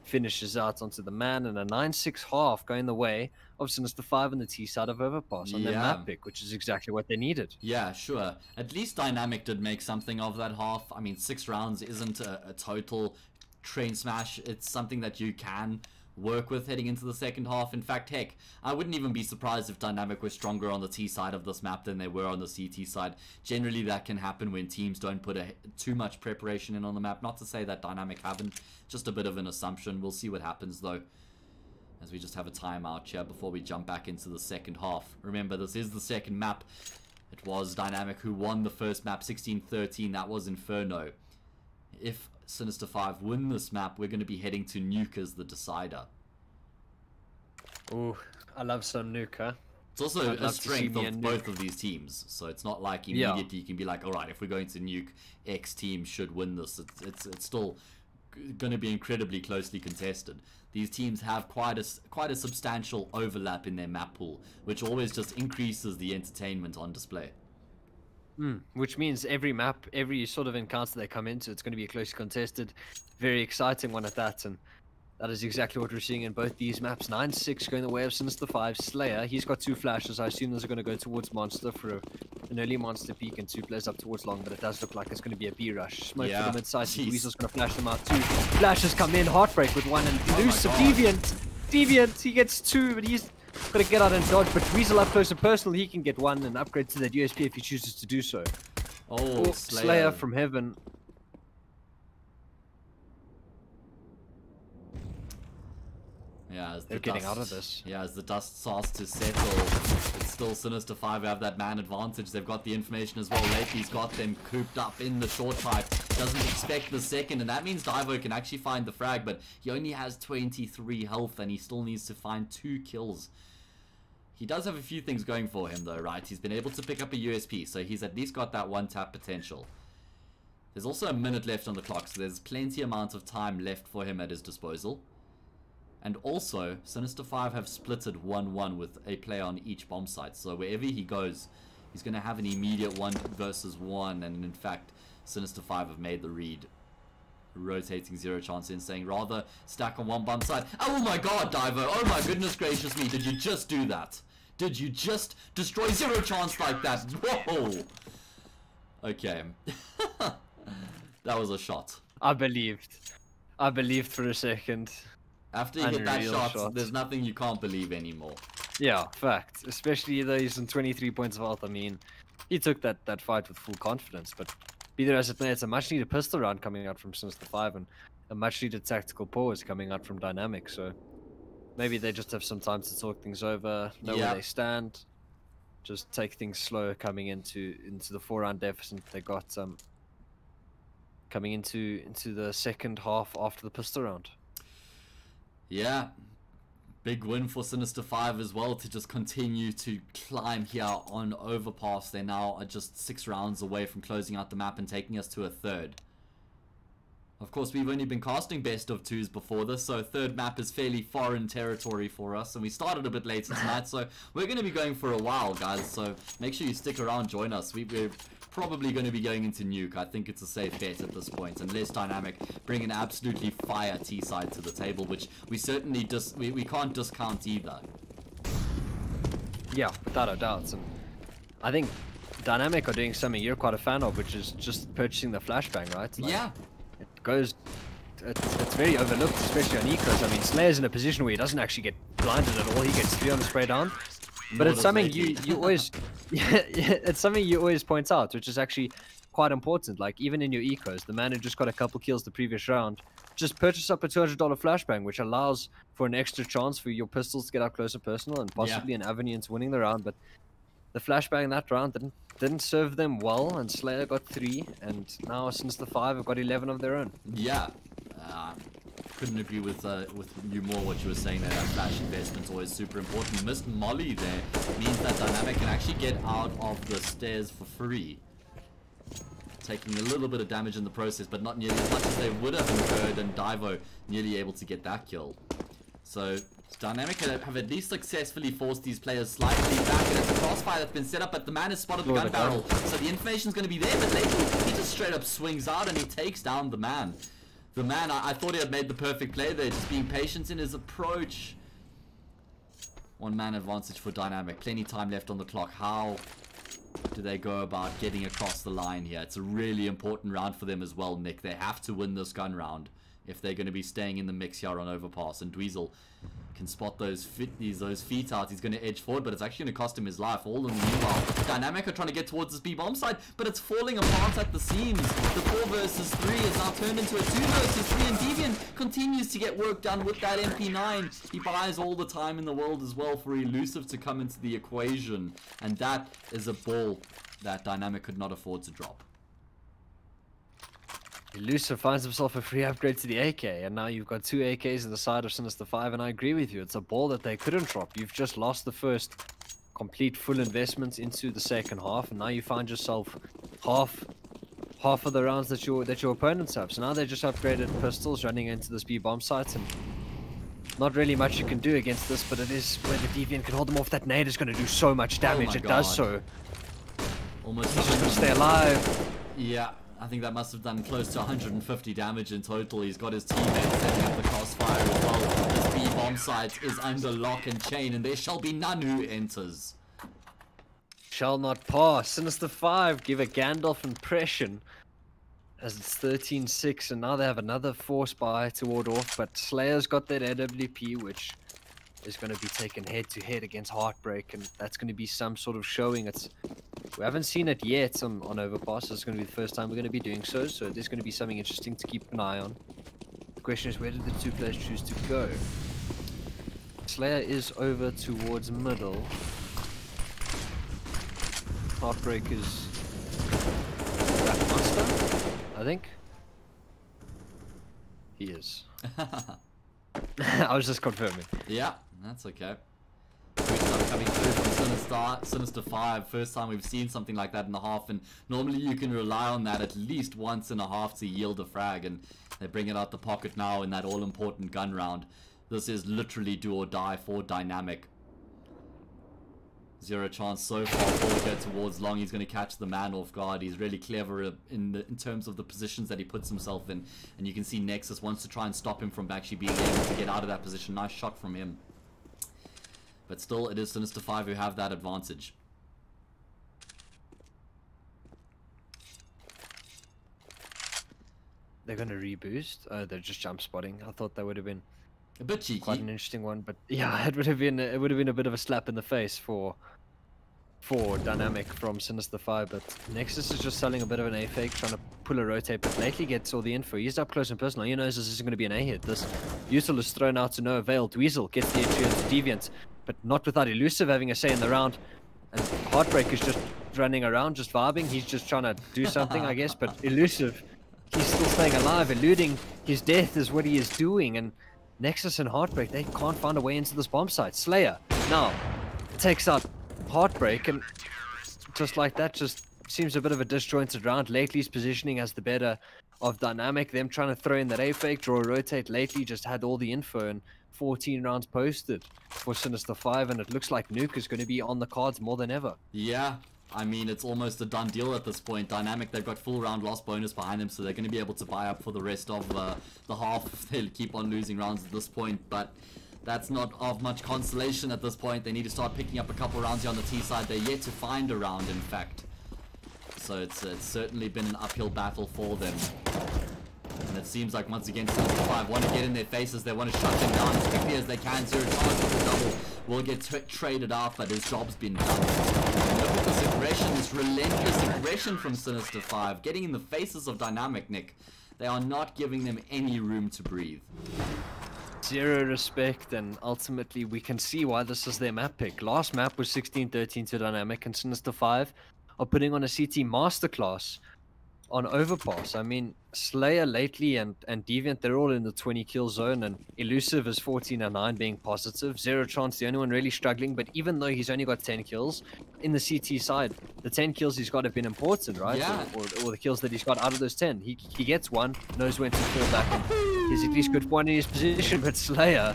finishes out onto the man, and a 9-6 half going the way of Sinister5 and the T side of Overpass on their map pick, which is exactly what they needed. Yeah, sure. At least Dynamic did make something of that half. I mean, 6 rounds isn't a total train smash. It's something that you can work with heading into the second half. In fact, heck, I wouldn't even be surprised if Dynamic were stronger on the T side of this map than they were on the CT side. Generally, that can happen when teams don't put too much preparation in on the map. Not to say that Dynamic haven't, just a bit of an assumption. We'll see what happens, though, as we just have a timeout here before we jump back into the second half. Remember, this is the second map. It was Dynamic who won the first map, 16-13. That was Inferno. If Sinister5 win this map, we're going to be heading to Nuke as the decider. Ooh, I love some Nuke, huh? It's also a strength of both of these teams, so it's not like immediately you can be like, alright, if we're going to Nuke, X team should win this. It's still going to be incredibly closely contested. These teams have quite a substantial overlap in their map pool, which always just increases the entertainment on display. Which means every map, every sort of encounter they come into, it's going to be a closely contested, very exciting one at that, and that is exactly what we're seeing in both these maps. 9-6 going the way of Sinister5. Slayer, he's got 2 flashes. I assume those are going to go towards Monster for an early Monster peek, and 2 players up towards Long, but it does look like it's going to be a B rush. Smoke for the mid-side. Weasel's going to flash them out. 2 flashes come in. Heartbreak with 1, and elusive Deviant, he gets 2, but he's got to get out and dodge, but Weasel up close and personal, he can get 1 and upgrade to that USP if he chooses to do so. Oh, Slayer from heaven. Yeah, as they're getting out of this. Yeah, as the dust starts to settle, it's still Sinister5 have that man advantage. They've got the information as well. Lately's got them cooped up in the short pipe. Doesn't expect the second, and that means Divo can actually find the frag, but he only has 23 health, and he still needs to find 2 kills. He does have a few things going for him, though, right? He's been able to pick up a USP, so he's at least got that 1-tap potential. There's also a minute left on the clock, so there's plenty amount of time left for him at his disposal. And also, Sinister5 have splitted 1-1 with a player on each bomb site. So wherever he goes, he's going to have an immediate 1 versus 1. And in fact, Sinister5 have made the read. Rotating 0 chance in, saying rather stack on 1 bomb site. Oh my god, Divo! Oh my goodness gracious me, did you just do that? Did you just destroy 0 chance like that? Whoa! Okay. That was a shot. I believed for a second. After you hit that shot, there's nothing you can't believe anymore. Yeah, fact. Especially though he's on 23 points of health. I mean, he took that fight with full confidence. But be there as it may, it's a much needed pistol round coming out from Sinister5 and a much needed tactical pause coming out from Dynamic. So maybe they just have some time to talk things over, know where they stand, just take things slow coming into the 4-round deficit they got coming into the second half after the pistol round. Yeah, big win for Sinister5 as well to just continue to climb here on Overpass. They now are just 6 rounds away from closing out the map and taking us to a 3rd. Of course, we've only been casting best of 2s before this, so 3rd map is fairly foreign territory for us, and we started a bit later tonight, so we're going to be going for a while, guys, so make sure you stick around, join us. We're probably going to be going into Nuke. I think it's a safe bet at this point, unless Dynamic bring an absolutely fire T-side to the table, which we certainly we can't discount either. Yeah, without a doubt. And I think Dynamic are doing something you're quite a fan of, which is just purchasing the flashbang, right? Like, yeah. It's very overlooked, especially on Ecos. I mean, Slayer's in a position where he doesn't actually get blinded at all. He gets 3 on the spray down. But it's something you always it's something you always point out, which is actually quite important. Like even in your ecos, the man who just got a couple kills the previous round, just purchase up a $200 flashbang, which allows for an extra chance for your pistols to get up close and personal and possibly an avenue into winning the round. But the flashbang in that round didn't serve them well, and Slayer got 3, and now Sinister5 have got 11 of their own. Yeah. Couldn't agree with you more what you were saying there. That flash investment's always super important. Missed Molly there means that Dynamic can actually get out of the stairs for free. Taking a little bit of damage in the process, but not nearly as much as they would have incurred, and Divo nearly able to get that kill. So Dynamic have at least successfully forced these players slightly back, and it's a crossfire that's been set up, but the man has spotted the gun barrel, so the information's going to be there, but later he just straight up swings out and he takes down the man. The man, I thought he had made the perfect play there, just being patient in his approach. 1-man advantage for Dynamic. Plenty time left on the clock. How do they go about getting across the line here? It's a really important round for them as well, Nick. They have to win this gun round if they're going to be staying in the mix here on Overpass. And Dweezil can spot those feet out. He's going to edge forward, but it's actually going to cost him his life. All in the meanwhile, Dynamic are trying to get towards this B bomb side, but it's falling apart at the seams. The 4 versus 3 is now turned into a 2 versus 3, and Deviant continues to get work done with that MP9. He buys all the time in the world as well for Elusive to come into the equation, and that is a ball that Dynamic could not afford to drop. Elusive finds himself a free upgrade to the AK, and now you've got 2 AKs on the side of Sinister5, and I agree with you, it's a ball that they couldn't drop. You've just lost the first complete full investment into the second half, and now you find yourself half of the rounds that your opponents have. So now they just upgraded pistols running into this B bomb site, and not really much you can do against this, but it is where the Deviant can hold them off. That nade is going to do so much damage. It does so. Almost he's just going to stay alive. Yeah. I think that must have done close to 150 damage in total. He's got his teammates setting up the crossfire as well. This B bomb site is under lock and chain, and there shall be none who enters. Shall not pass. Sinister5 give a Gandalf impression as it's 13-6, and now they have another force buy to ward off, but Slayer's got that AWP, which is going to be taken head-to-head against Heartbreak, and that's going to be some sort of showing. We haven't seen it yet on Overpass. It's going to be the first time we're going to be doing so there's going to be something interesting to keep an eye on. The question is, where did the 2 players choose to go? Slayer is over towards middle. Heartbreak is that monster, I think. He is. I was just confirming. Yeah, that's okay. Coming through from Sinister5. First time we've seen something like that in the half, and normally you can rely on that at least once in a half to yield a frag, and they bring it out the pocket now in that all-important gun round. This is literally do or die for Dynamic. 0 chance so far forward here towards long. He's going to catch the man off guard. He's really clever in terms of the positions that he puts himself in, and you can see Nexus wants to try and stop him from actually being able to get out of that position. Nice shot from him. But still, it is Sinister5 who have that advantage. They're going to reboost. Oh, they're just jump spotting. I thought that would have been a bit cheeky. Quite an interesting one, but yeah, it would have been a bit of a slap in the face for Dynamic from Sinister5. But Nexus is just selling a bit of an A fake, trying to pull a rotate, but lately gets all the info. He's up close and personal. He knows this isn't going to be an A hit. This Util is thrown out to no avail. Dweezil gets the entry into Deviant, but not without Elusive having a say in the round. And Heartbreak is just running around, just vibing. He's just trying to do something, I guess. But Elusive, he's still staying alive. Eluding his death is what he is doing. And Nexus and Heartbreak, they can't find a way into this bomb site. Slayer now takes out Heartbreak, and just like that, just seems a bit of a disjointed round. Lately's positioning as the better of Dynamic. Them trying to throw in that A fake, draw a rotate. Lately just had all the info, and 14 rounds posted for Sinister5, and it looks like Nuke is going to be on the cards more than ever. Yeah, I mean, it's almost a done deal at this point. Dynamic, they've got full round loss bonus behind them, so they're going to be able to buy up for the rest of the half if they keep on losing rounds at this point. But that's not of much consolation at this point. They need to start picking up a couple rounds here on the T side. They're yet to find a round, in fact. So it's certainly been an uphill battle for them. And it seems like once again Sinister5 want to get in their faces. They want to shut them down as quickly as they can. 0 chance of the double will get traded out, but his job's been done. And look at this aggression, this relentless aggression from Sinister5, getting in the faces of Dynamic, Nick. They are not giving them any room to breathe. Zero respect, and ultimately we can see why this is their map pick. Last map was 16-13 to Dynamic, and Sinister5 are putting on a CT masterclass on Overpass. I mean, Slayer lately and Deviant, they're all in the 20 kill zone, and Elusive is 14-9 being positive. 0 chance, the only one really struggling, but even though he's only got 10 kills, in the CT side, the 10 kills he's got have been important, right? Yeah. Or the kills that he's got out of those 10. He gets one, knows when to fall back, and he's at least good one in his position, but Slayer,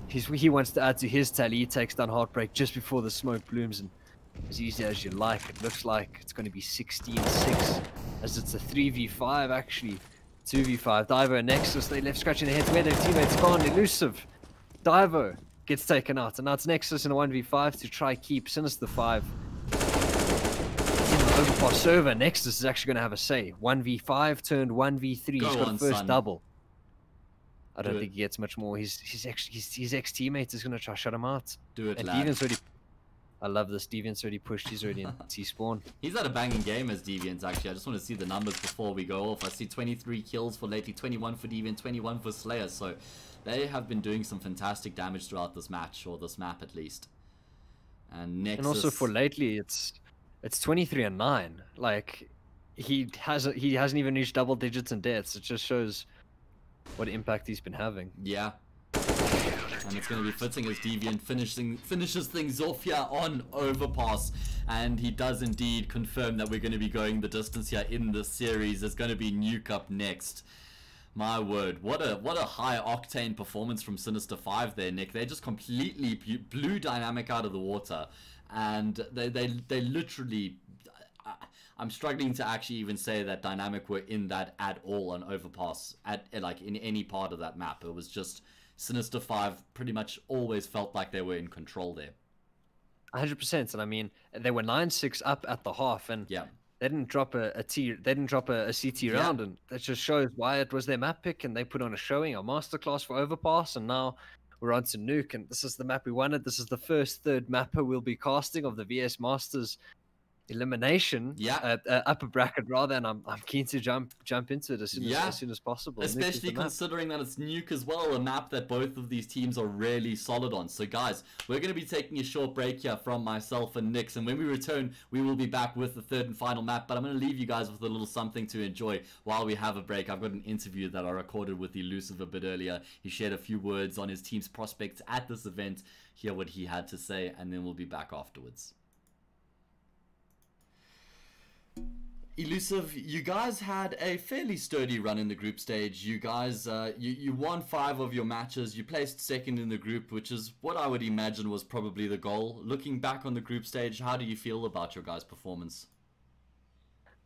he wants to add to his tally. He takes down Heartbreak just before the smoke blooms, and as easy as you like, it looks like it's going to be 16-6, as it's a 3v5 actually. 2v5, Divo and Nexus, they left scratching their heads where their teammates gone. Elusive, Divo gets taken out, and now it's Nexus in a 1v5 to try keep Sinister5 in the Overpass server. Nexus is actually going to have a say. 1v5 turned 1v3, he's got a first double. I don't think he gets much more. His ex-teammate is going to try to shut him out. Do it, and lad. Deviant's already... I love this. Deviant's already pushed. He's already in T-spawn. He's had a banging game as Deviant, actually. I just want to see the numbers before we go off. I see 23 kills for Lately, 21 for Deviant, 21 for Slayer. So they have been doing some fantastic damage throughout this match, or this map at least. And Nexus... And also for Lately, it's 23 and 9. Like, he hasn't even reached double digits in deaths. It just shows what impact he's been having. Yeah. And it's going to be fitting as Deviant finishes things off here on Overpass. And he does indeed confirm that we're going to be going the distance here in this series. There's going to be Nuke up next. My word, what a high octane performance from Sinister5 there, Nick. They just completely blew Dynamic out of the water. And they literally... I'm struggling to actually even say that Dynamic were in that at all on Overpass, like in any part of that map. It was just... Sinister5 pretty much always felt like they were in control there. 100%. And I mean, they were 9-6 up at the half, and yeah, they didn't drop a CT round, and that just shows why it was their map pick, and they put on a showing, a masterclass for Overpass, and now we're on to Nuke, and this is the map we wanted. This is the first third mapper we'll be casting of the VS Masters Elimination, upper bracket rather, and I'm keen to jump into it as soon as possible. Especially considering that it's Nuke as well, a map that both of these teams are really solid on. So guys, we're going to be taking a short break here from myself and Nix, and when we return, we will be back with the third and final map. But I'm going to leave you guys with a little something to enjoy while we have a break. I've got an interview that I recorded with Elusive a bit earlier. He shared a few words on his team's prospects at this event. Hear what he had to say, and then we'll be back afterwards. Elusive, you guys had a fairly sturdy run in the group stage. You guys, you won 5 of your matches. You placed second in the group, which is what I would imagine was probably the goal. Looking back on the group stage, how do you feel about your guys' performance?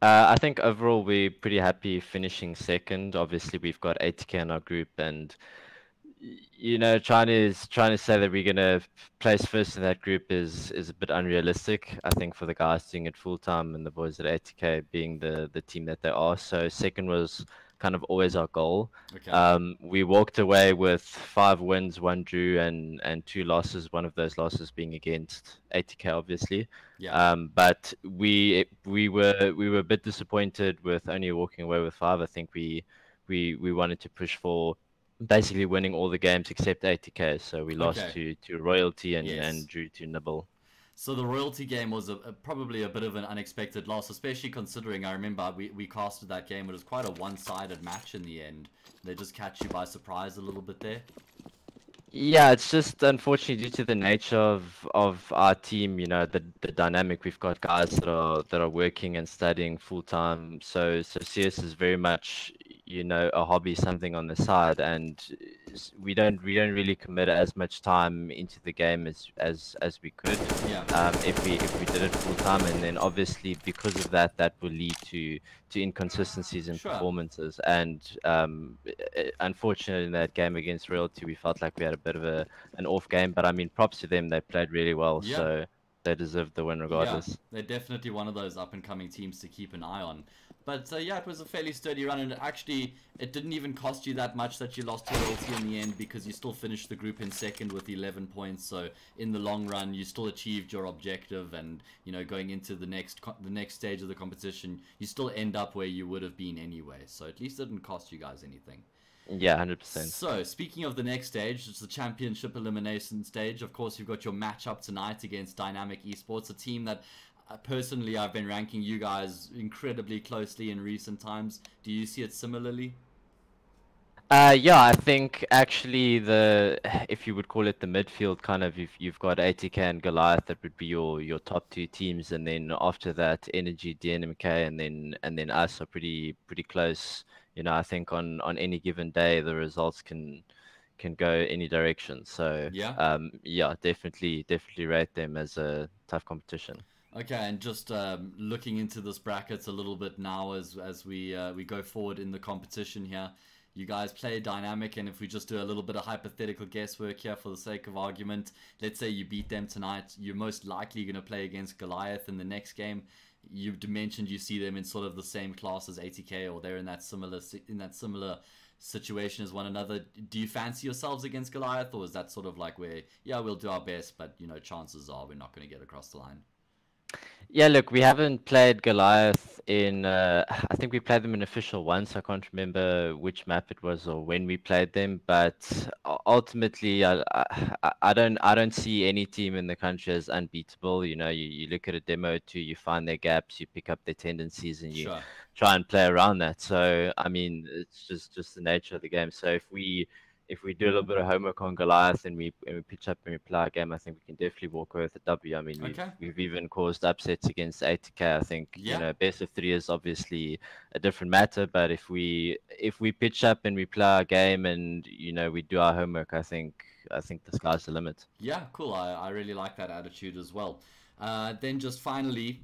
I think overall we're pretty happy finishing second. Obviously, we've got 80k in our group, and you know, trying to say that we're gonna place first in that group is a bit unrealistic. I think for the guys doing it full time and the boys at 80k being the team that they are. So second was kind of always our goal. Okay. We walked away with 5 wins, 1 drew, and 2 losses. One of those losses being against 80k, obviously. Yeah. But we were a bit disappointed with only walking away with 5. I think we wanted to push for basically winning all the games except 80k, so we lost to Royalty and drew to Nibble. So the Royalty game was probably a bit of an unexpected loss, especially considering I remember we casted that game. It was quite a one-sided match in the end. They just catch you by surprise a little bit there. Yeah, it's just unfortunately due to the nature of our team, you know, the dynamic. We've got guys that are working and studying full time. So CS is very much, you know, a hobby, something on the side, and we don't really commit as much time into the game as we could. Yeah. If we did it full time, and then obviously because of that will lead to inconsistencies in performances. And unfortunately in that game against Royalty, we felt like we had a bit of an off game. But I mean, props to them; they played really well. Yeah. So they deserved the win regardless. Yeah, they're definitely one of those up-and-coming teams to keep an eye on. But yeah, it was a fairly sturdy run, and actually, it didn't even cost you that much that you lost to Royalty in the end, because you still finished the group in second with 11 points. So in the long run, you still achieved your objective, and you know, going into the next stage of the competition, you still end up where you would have been anyway. So at least it didn't cost you guys anything. Yeah, 100%. So, speaking of the next stage, it's the Championship Elimination stage. Of course, you've got your matchup tonight against Dynamic Esports, a team that personally I've been ranking you guys incredibly closely in recent times. Do you see it similarly? Yeah, I think actually if you would call it the midfield, kind of, you've got 80k and Goliath, that would be your top 2 teams, and then after that Energy, DNMK, and then us are pretty close. You know, I think on any given day the results can go any direction. So yeah, yeah, definitely rate them as a tough competition. Okay, and just looking into this bracket a little bit now as we go forward in the competition here. You guys play Dynamic, and if we just do a little bit of hypothetical guesswork here for the sake of argument, let's say you beat them tonight, you're most likely going to play against Goliath in the next game. You mentioned you see them in sort of the same class as 80k, or they're in that similar situation as one another. Do you fancy yourselves against Goliath, or is that sort of like where, yeah, we'll do our best, but, you know, chances are we're not going to get across the line? Yeah, look, we haven't played Goliath in. I think we played them in official once. I can't remember which map it was or when we played them. But ultimately, I don't see any team in the country as unbeatable. You know, you look at a demo or two, you find their gaps, you pick up their tendencies, and you Sure. try and play around that. So I mean, it's just the nature of the game. So if we do a little bit of homework on Goliath and we pitch up and we play our game, I think we can definitely walk away with a W. I mean, Okay. we've even caused upsets against 80K. I think Yeah. you know, best of three is obviously a different matter, but if we pitch up and we play our game and you know we do our homework, I think the sky's the limit. Yeah, cool. I really like that attitude as well. Then just finally,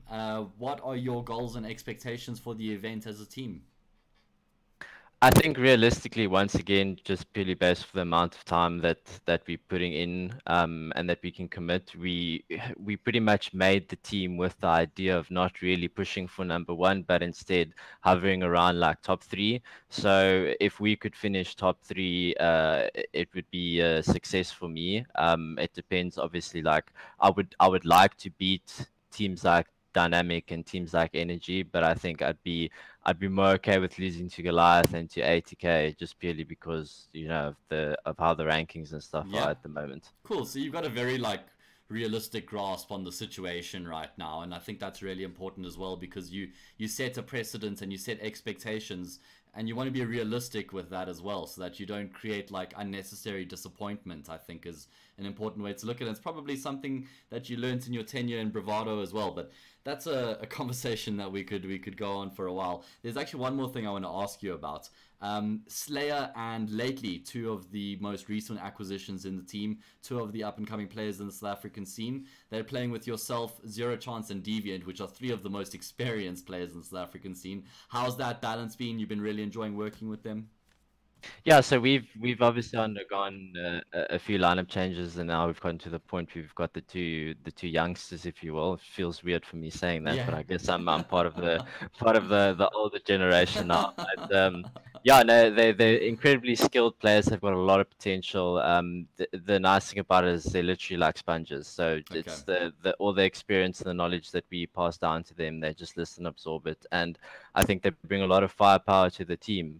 what are your goals and expectations for the event as a team? I think realistically, once again, just purely based for the amount of time that we're putting in, and that we can commit, we pretty much made the team with the idea of not really pushing for number one, but instead hovering around like top three. So if we could finish top three, it would be a success for me. It depends, obviously. Like I would like to beat teams like Dynamic and teams like Energy, but I think I'd be more okay with losing to Goliath and to 80K just purely because, you know, of how the rankings and stuff are at the moment. Cool. So you've got a very like realistic grasp on the situation right now, and I think that's really important as well, because you set a precedent and you set expectations, and you want to be realistic with that as well, so that you don't create like unnecessary disappointment. I think is an important way to look at it. It's probably something that you learned in your tenure in Bravado as well, but that's a conversation that we could go on for a while. There's actually one more thing I want to ask you about. Slayer and Lately, two of the most recent acquisitions in the team, two of the up-and-coming players in the South African scene. They're playing with yourself, Zero Chance, and Deviant, which are three of the most experienced players in the South African scene. How's that balance been? You've been really enjoying working with them? Yeah, so we've obviously undergone a few lineup changes, and now we've gotten to the point we've got the two youngsters, if you will. It feels weird for me saying that, but I guess I'm part of the older generation now. But, yeah, no, they're incredibly skilled players. They've got a lot of potential. The nice thing about it is they're literally like sponges. So it's the all the experience and the knowledge that we pass down to them. They just listen, absorb it, and I think they bring a lot of firepower to the team,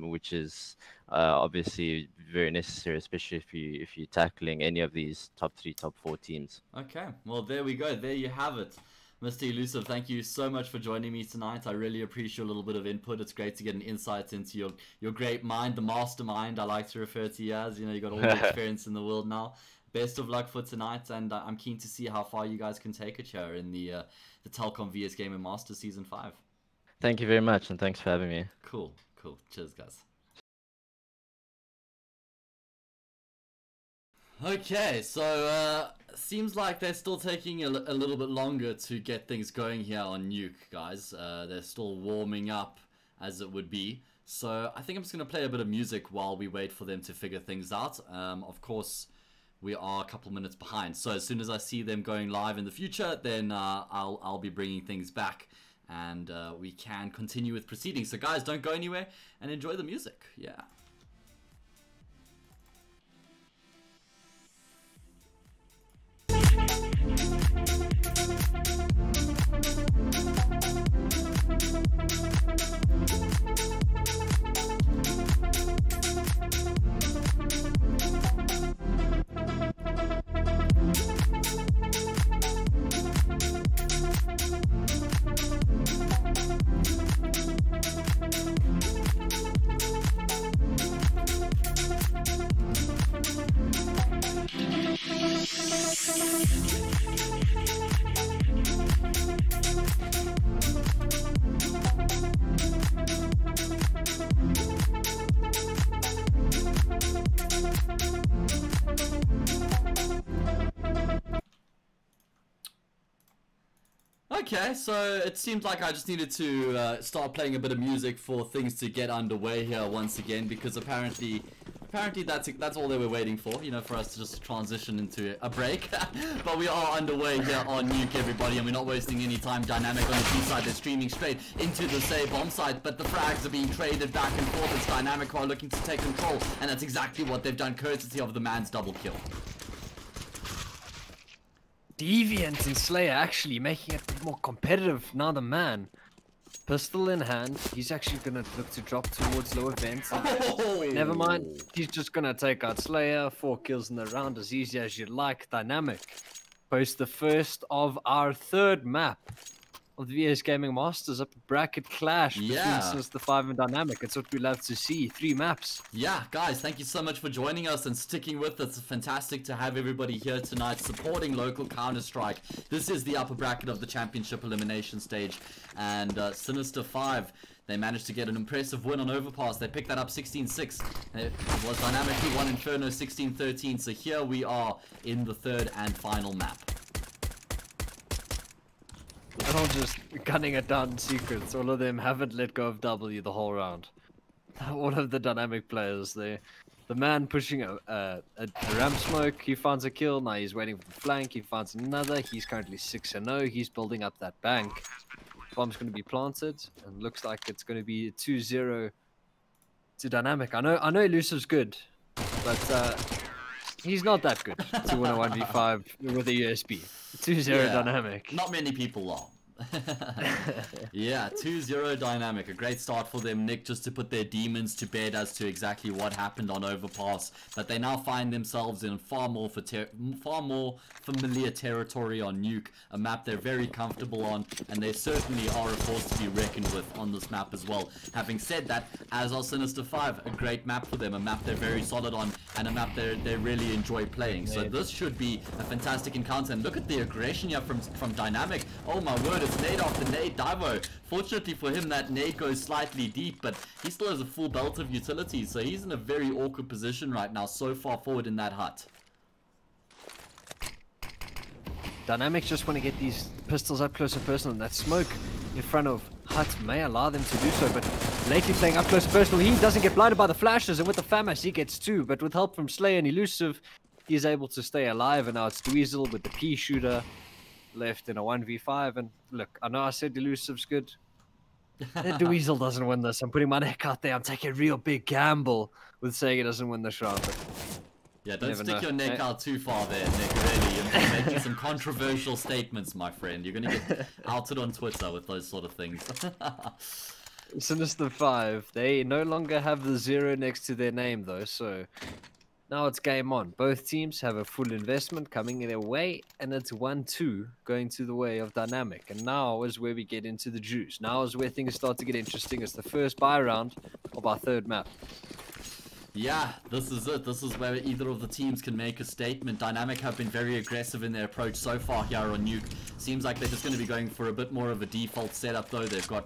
which is obviously very necessary, especially if you're tackling any of these top 3, top 4 teams. Okay, well there we go. There you have it. Mr. Elusive, thank you so much for joining me tonight. I really appreciate a little bit of input. It's great to get an insight into your great mind, the mastermind I like to refer to you as. You know, you got all the experience in the world now. Best of luck for tonight, and I'm keen to see how far you guys can take it here in the Telkom VS Game and Master Season 5. Thank you very much, and thanks for having me. Cool. Cheers, guys. Okay, so seems like they're still taking a little bit longer to get things going here on Nuke, guys. They're still warming up, as it would be. So I think I'm just going to play a bit of music while we wait for them to figure things out. Of course, we are a couple minutes behind. So as soon as I see them going live in the future, then I'll be bringing things back, and we can continue with proceedings. So guys, don't go anywhere and enjoy the music. Yeah. Okay, so it seems like I just needed to start playing a bit of music for things to get underway here once again, because apparently apparently that's all they were waiting for, you know, for us to just transition into a break. But we are underway here on Nuke, everybody, and we're not wasting any time. Dynamic on the B side, they're streaming straight into the say bomb site, but the frags are being traded back and forth. It's Dynamic who are looking to take control, and that's exactly what they've done, courtesy of the man's double kill. Deviant and Slayer actually making it a bit more competitive now. The man, pistol in hand, he's actually gonna look to drop towards lower vents. Oh. Never mind, he's just gonna take out Slayer. 4 kills in the round, as easy as you like. Dynamic post the first of our third map of the VS Gaming Masters, up a bracket clash between Sinister5 and Dynamic. It's what we love to see. 3 maps. Yeah, guys, thank you so much for joining us and sticking with us. It's fantastic to have everybody here tonight supporting local Counter-Strike. This is the upper bracket of the championship elimination stage, and Sinister5, they managed to get an impressive win on Overpass. They picked that up 16-6. It was Dynamically won Inferno 16-13. So here we are in the third and final map. They're all just gunning it down in secrets. All of them haven't let go of W the whole round. All of the Dynamic players there. The man pushing a ramp smoke, he finds a kill. Now he's waiting for the flank, he finds another. He's currently 6-0. He's building up that bank. Bomb's going to be planted, and looks like it's going to be 2-0 to Dynamic. I know Elusive's good, but he's not that good to win a 1v5 with a USB. 2-0 Dynamic. Not many people are. Yeah, 2-0 Dynamic. A great start for them, Nick, just to put their demons to bed as to exactly what happened on Overpass. But they now find themselves in far more familiar territory on Nuke, a map they're very comfortable on, and they certainly are a force to be reckoned with on this map as well. Having said that, as are Sinister5, a great map for them, a map they're very solid on, and a map they really enjoy playing. So this should be a fantastic encounter. And look at the aggression here from Dynamic. Oh my word, it's nade after nade. Divo, fortunately for him, that nade goes slightly deep, but he still has a full belt of utilities, so he's in a very awkward position right now, so far forward in that hut. Dynamics just want to get these pistols up close and personal, and that smoke in front of hut may allow them to do so, but lately playing up close and personal, he doesn't get blinded by the flashes, and with the FAMAS he gets 2, but with help from Slayer and Elusive, he's able to stay alive. And now it's Dweezil with the P shooter left in a 1v5. And look, I know I said Elusive's good. Dweezil doesn't win this. I'm putting my neck out there. I'm taking a real big gamble with saying he doesn't win this round. But yeah, don't stick your neck out too far there, Nick, really. You're making some controversial statements, my friend. You're going to get outed on Twitter with those sort of things. Sinister5, they no longer have the 0 next to their name, though, so now it's game on. Both teams have a full investment coming their way, and it's 1-2 going to the way of Dynamic. And now is where we get into the juice. Now is where things start to get interesting. It's the first buy round of our third map. Yeah, this is it. This is where either of the teams can make a statement. Dynamic have been very aggressive in their approach so far here on Nuke. Seems like they're just going to be going for a bit more of a default setup, though. They've got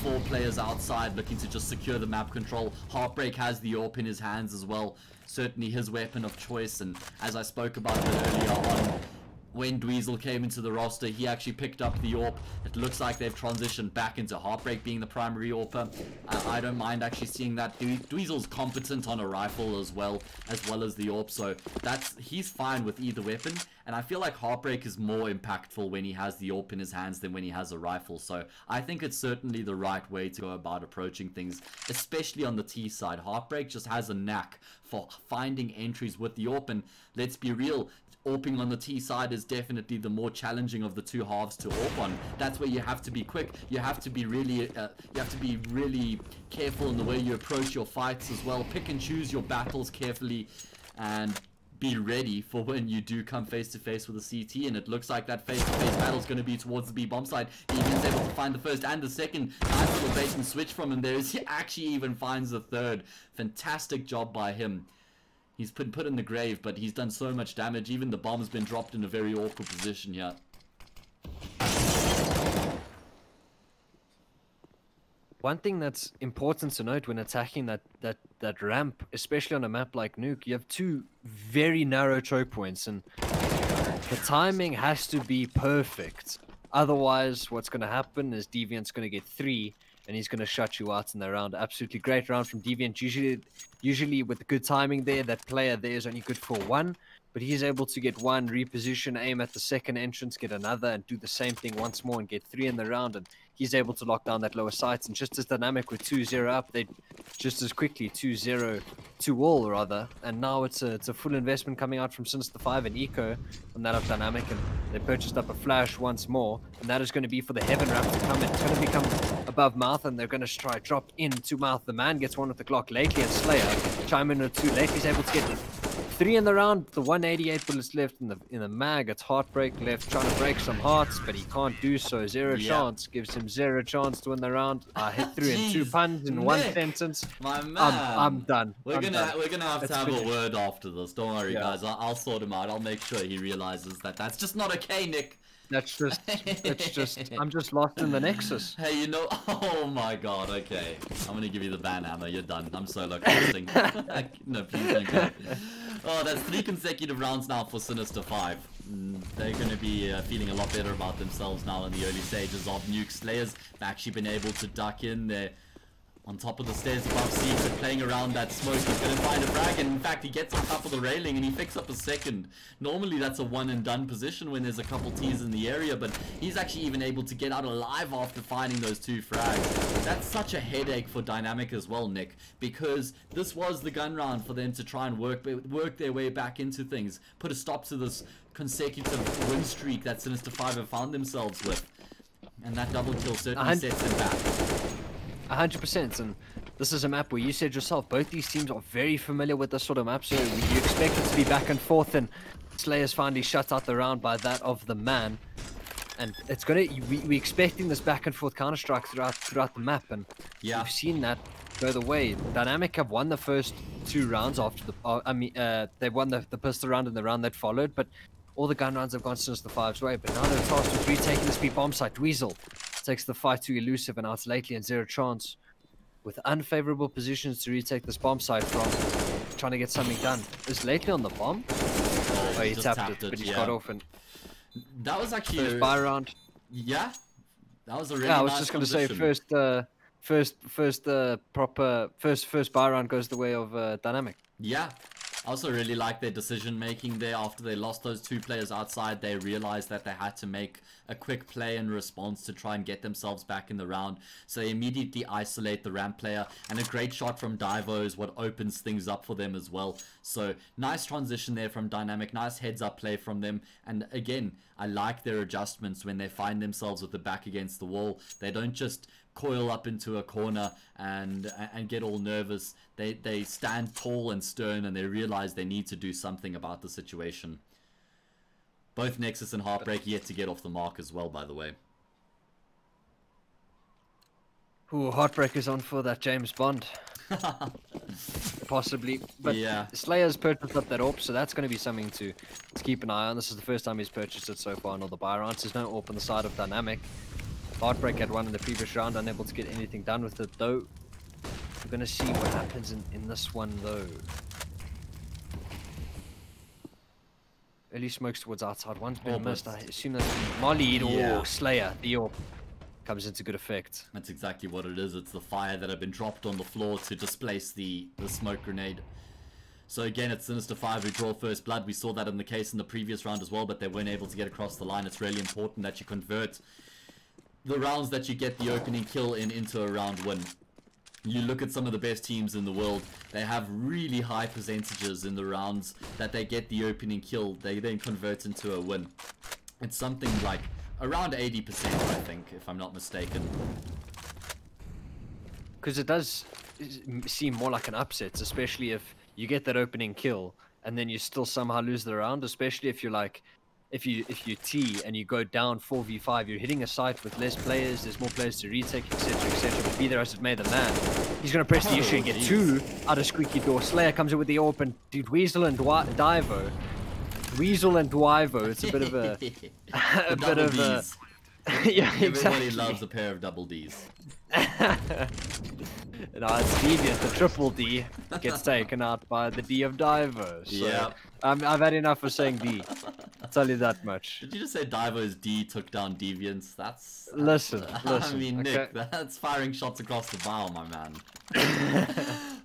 4 players outside looking to just secure the map control. Heartbreak has the AWP in his hands as well. Certainly his weapon of choice, and as I spoke about it earlier on, when Dweezil came into the roster, he actually picked up the AWP. It looks like they've transitioned back into Heartbreak being the primary AWPer. I don't mind actually seeing that. Dweezil's competent on a rifle as well as the AWP, so he's fine with either weapon. And I feel like Heartbreak is more impactful when he has the AWP in his hands than when he has a rifle. So I think it's certainly the right way to go about approaching things, especially on the T side. Heartbreak just has a knack for finding entries with the AWP, and let's be real, AWPing on the T side is definitely the more challenging of the 2 halves to AWP on. That's where you have to be quick. You have to be really careful in the way you approach your fights as well. Pick and choose your battles carefully, and be ready for when you do come face to face with a CT. And it looks like that face to face battle is going to be towards the B bomb side. Even's able to find the first and the second. Nice little bait and switch from him there. He actually even finds the third. Fantastic job by him. He's been put in the grave, but he's done so much damage. Even the bomb's been dropped in a very awkward position here. One thing that's important to note when attacking that ramp, especially on a map like Nuke, you have 2 very narrow choke points, and the timing has to be perfect. Otherwise, what's going to happen is Deviant's going to get 3, and he's going to shut you out in the round. Absolutely great round from Deviant. Usually with good timing there, that player there is only good for one, but he's able to get one, reposition, aim at the second entrance, get another, and do the same thing once more and get 3 in the round. And he's able to lock down that lower sights. And just as dynamic with 2-0 up, they just as quickly 2-0 to all rather. And now it's a full investment coming out from Sinister5 and Eco on that of dynamic, and they purchased up a flash once more, and that is going to be for the heaven wrap to come in. It's going to become above mouth, and they're going to try drop into mouth. The man gets one with the Glock. Lately and Slayer chime in with 2. Lately's able to get 3 in the round. The 188 bullets left in the mag. It's Heartbreak left, trying to break some hearts, but he can't do so. 0 chance, gives him 0 chance to win the round. I hit through in 2 puns in 1 sentence. My man, I'm done. We're gonna have to have finished. a word after this. Don't worry, guys. I'll sort him out. I'll make sure he realizes that that's just not okay, Nick. That's just, I'm just lost in the Nexus. Hey, you know, oh my god, okay. I'm gonna give you the ban hammer, you're done. I'm solo casting. No, please don't go. Oh, that's 3 consecutive rounds now for Sinister5. They're gonna be feeling a lot better about themselves now in the early stages of Nuke. Slayers have actually been able to duck in there. On top of the stairs above Secret, playing around that smoke. He's going to find a frag, and in fact he gets on top of the railing and he picks up a second. Normally that's a one and done position when there's a couple T's in the area, but he's actually even able to get out alive after finding those 2 frags. That's such a headache for Dynamic as well, Nick, because this was the gun round for them to try and work their way back into things, put a stop to this consecutive win streak that Sinister5 have found themselves with. And that double kill certainly sets them back. 100%, and this is a map where you said yourself, both these teams are very familiar with this sort of map, so you expect it to be back and forth, and Slayers finally shut out the round by that of the man, and it's gonna, we're expecting this back and forth counter-strike throughout the map, and we've seen that go the way. Dynamic have won the first 2 rounds after the, they won the pistol round and the round that followed, but all the gun rounds have gone since the 5's way, but now they're tasked with retaking this B bomb site. Weasel takes the fight to Elusive, and now it's Lately and 0 chance with unfavorable positions to retake this bomb site from trying to get something done. Is Lately on the bomb? Oh, he tapped it, but he's got off, and that was actually first buy round. Yeah, that was a really I was nice just going to say first buy round goes the way of Dynamic. Yeah. I also really like their decision making there. After they lost those 2 players outside, they realized that they had to make a quick play in response to try and get themselves back in the round. So they immediately isolate the ramp player, and a great shot from Divo is what opens things up for them as well. So nice transition there from Dynamic, nice heads up play from them. And again, I like their adjustments when they find themselves with the back against the wall. They don't just coil up into a corner and get all nervous. They stand tall and stern, and they realize they need to do something about the situation. Both Nexus and Heartbreak yet to get off the mark as well, by the way. Ooh, Heartbreak is on for that James Bond. Possibly, but Slayer's purchased up that AWP, so that's going to be something to keep an eye on. This is the first time he's purchased it so far in all the buy rounds. There's no AWP on the side of Dynamic. Heartbreak had one in the previous round, unable to get anything done with it though. We're going to see what happens in this one though. Early smokes towards outside, one's been missed. I assume that's Molly or Slayer. The AWP comes into good effect. That's exactly what it is. It's the fire that had been dropped on the floor to displace the smoke grenade. So again, it's Sinister5 who draw first blood. We saw that in the case in the previous round as well, but they weren't able to get across the line. It's really important that you convert the rounds that you get the opening kill into a round win. You look at some of the best teams in the world, they have really high percentages in the rounds that they get the opening kill, they then convert into a win. It's something like around 80%, I think, if I'm not mistaken. Because it does seem more like an upset, especially if you get that opening kill and then you still somehow lose the round, especially if you're like, if you T and you go down 4v5, you're hitting a site with less players, there's more players to retake, etc, etc. But be there as it may, the man, he's going to press the issue and get 2 out of squeaky door. Slayer comes in with the AWP, and dude, Weasel and Divo. Weasel and Divo, it's a bit of a... a bit of a... yeah, exactly. Everybody loves a pair of double Ds. No, it's Deviant, the triple D gets taken out by the D of Divo. So I've had enough of saying D. I'll tell you that much. Did you just say Divo's D took down Deviants? That's Listen, I mean, okay. Nick, that's firing shots across the bow, my man.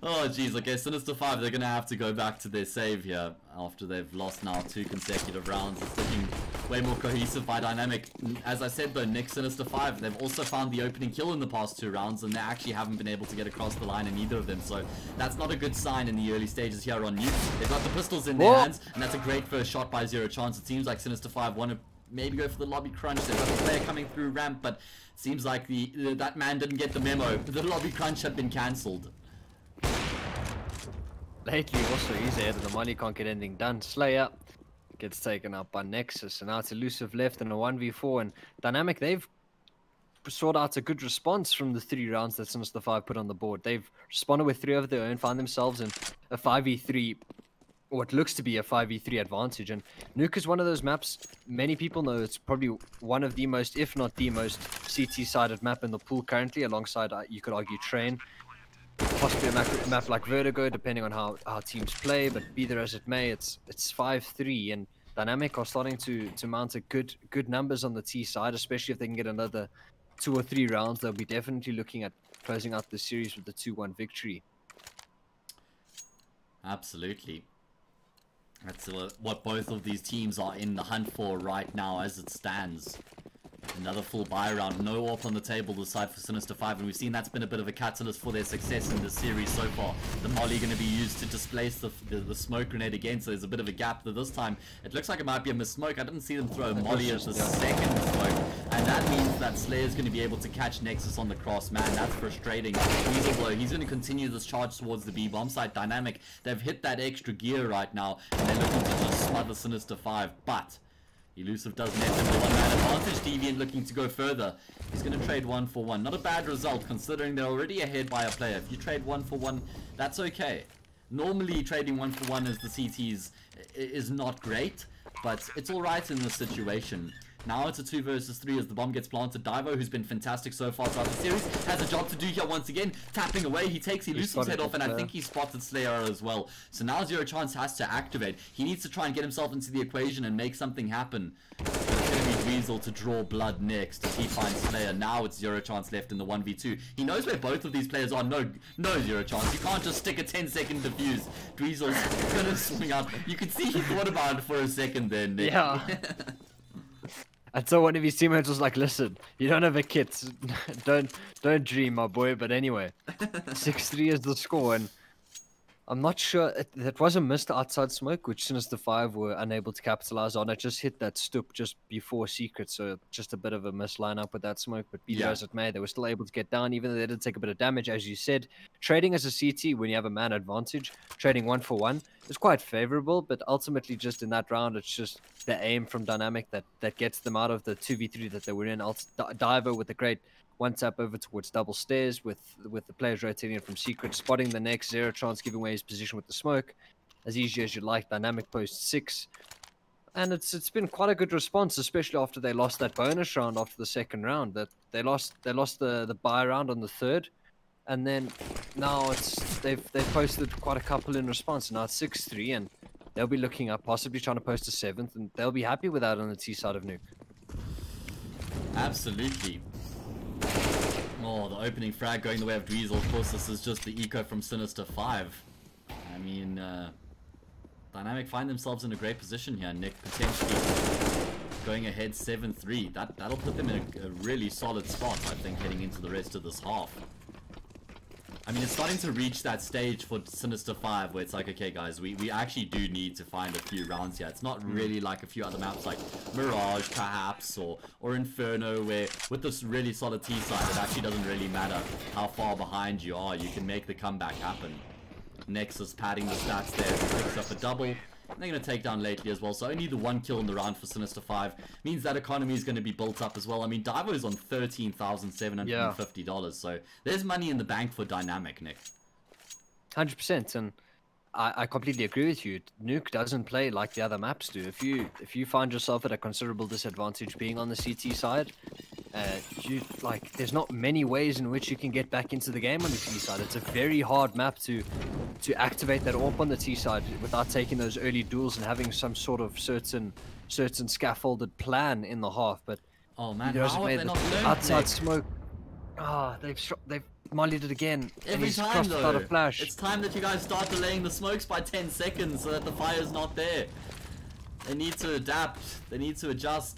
Oh, jeez. Okay, Sinister5, they're going to have to go back to their save here after they've lost now 2 consecutive rounds. It's looking way more cohesive by Dynamic. As I said, though, Nick, Sinister5, they've also found the opening kill in the past 2 rounds, and they actually haven't been able to get across the line in either of them. So that's not a good sign in the early stages here on Nuke. They've got the pistols in their hands, and that's a great first shot by Zero Chance. It seems like Sinister5 want to maybe go for the lobby crunch. They've got the player coming through ramp, but it seems like that man didn't get the memo. The lobby crunch had been cancelled. Lately, also, he's ahead of the money, can't get anything done. Slayer gets taken out by Nexus, and now it's Elusive left in a 1v4. And Dynamic, they've sorted out a good response from the 3 rounds that Sinister5 put on the board. They've responded with 3 of their own, found themselves in a 5v3, what looks to be a 5v3 advantage. And Nuke is one of those maps many people know it's probably one of the most, if not the most, CT-sided map in the pool currently, alongside, you could argue, Train. Possibly a map like Vertigo, depending on how teams play, but be there as it may, it's 5-3, and Dynamic are starting to mount a good numbers on the T side, especially if they can get another 2 or 3 rounds. They'll be definitely looking at closing out the series with the 2-1 victory. Absolutely. That's what both of these teams are in the hunt for right now as it stands. Another full buy round, no AWP on the table this side for Sinister5, and we've seen that's been a bit of a catalyst for their success in this series so far. The molly going to be used to displace the smoke grenade again, so there's a bit of a gap. But this time, it looks like it might be a miss smoke. I didn't see them throw a molly as the second smoke, and that means that Slayer's going to be able to catch Nexus on the cross. Man, that's frustrating. Weasel blow, he's going to continue this charge towards the B bomb site. Dynamic, they've hit that extra gear right now, and they're looking to just smother Sinister5, but Elusive does net them the 1-man advantage. Deviant looking to go further. He's going to trade 1 for 1. Not a bad result considering they're already ahead by a player. If you trade 1 for 1, that's okay. Normally trading 1 for 1 as the CTs is not great, but it's alright in this situation. Now it's a 2 versus 3 as the bomb gets planted. Divo, who's been fantastic so far throughout the series, has a job to do here once again. Tapping away, he takes Elusive's head off, and I think he spotted Slayer as well. So now Zero Chance has to activate. He needs to try and get himself into the equation and make something happen. It's going to be Dweezil to draw blood next as he finds Slayer. Now it's Zero Chance left in the 1v2. He knows where both of these players are. No Zero Chance. You can't just stick a 10-second defuse. Dweezil's going to swing out. You can see he thought about it for a second there, Nick. Yeah. Until one of his teammates was like, listen, you don't have a kit. don't dream, my boy. But anyway, 6-3 is the score, and I'm not sure. That was a missed outside smoke, which Sinister5 were unable to capitalize on. It just hit that stoop just before Secret, so just a bit of a miss lineup with that smoke. But be that as it may, they were still able to get down, even though they did take a bit of damage, as you said. Trading as a CT, when you have a man advantage, trading 1 for 1 is quite favorable, but ultimately just in that round, it's just the aim from Dynamic that gets them out of the 2v3 that they were in. Diver with a great 1-tap over towards double stairs with the players rotating in from Secret, spotting the next. Zero Chance giving away his position with the smoke. As easy as you like, Dynamic post 6. And it's been quite a good response, especially after they lost that bonus round after the second round. That they lost the buy round on the 3rd. And then now they've posted quite a couple in response. Now it's 6-3, and they'll be looking up, possibly trying to post a 7th, and they'll be happy with that on the T side of Nuke. Absolutely. Oh, the opening frag going the way of Dweezil. Of course, this is just the eco from Sinister5. I mean, Dynamic find themselves in a great position here. Nick potentially going ahead 7-3. That'll put them in a really solid spot, I think, heading into the rest of this half. I mean, it's starting to reach that stage for Sinister5 where it's like, okay, guys, we actually do need to find a few rounds here. It's not really like a few other maps like Mirage, perhaps, or Inferno, where with this really solid T side, it actually doesn't really matter how far behind you are. You can make the comeback happen. Nexus padding the stats there, picks up a double. And they're going to take down lately as well. So only the 1 kill in the round for Sinister5 means that economy is going to be built up as well. I mean, Divo is on $13,750. So there's money in the bank for Dynamic, Nick. 100%. And I completely agree with you. Nuke doesn't play like the other maps do. If you find yourself at a considerable disadvantage being on the CT side, there's not many ways in which you can get back into the game on the T side. It's a very hard map to activate that AWP on the T side without taking those early duels and having some sort of certain scaffolded plan in the half. But oh man, you guys how have made they the not learned, outside Nick? smoke. They've mollied it again. And Every he's time crossed without a though. flash. It's time that you guys start delaying the smokes by 10 seconds so that the fire's not there. They need to adapt. They need to adjust.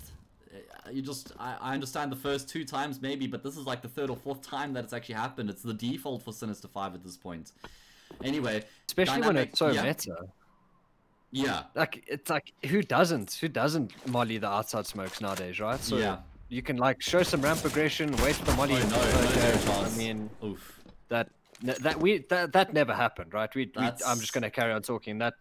I understand the first 2 times maybe, but this is like the 3rd or 4th time that it's actually happened. It's the default for Sinister5 at this point. Anyway, especially when it's so yeah. meta. Yeah. Like it's like who doesn't molly the outside smokes nowadays, right? So yeah. you can like show some ramp progression, wait for the molly. Oh, no I chance. mean, oof. that never happened, right? I'm just gonna carry on talking. That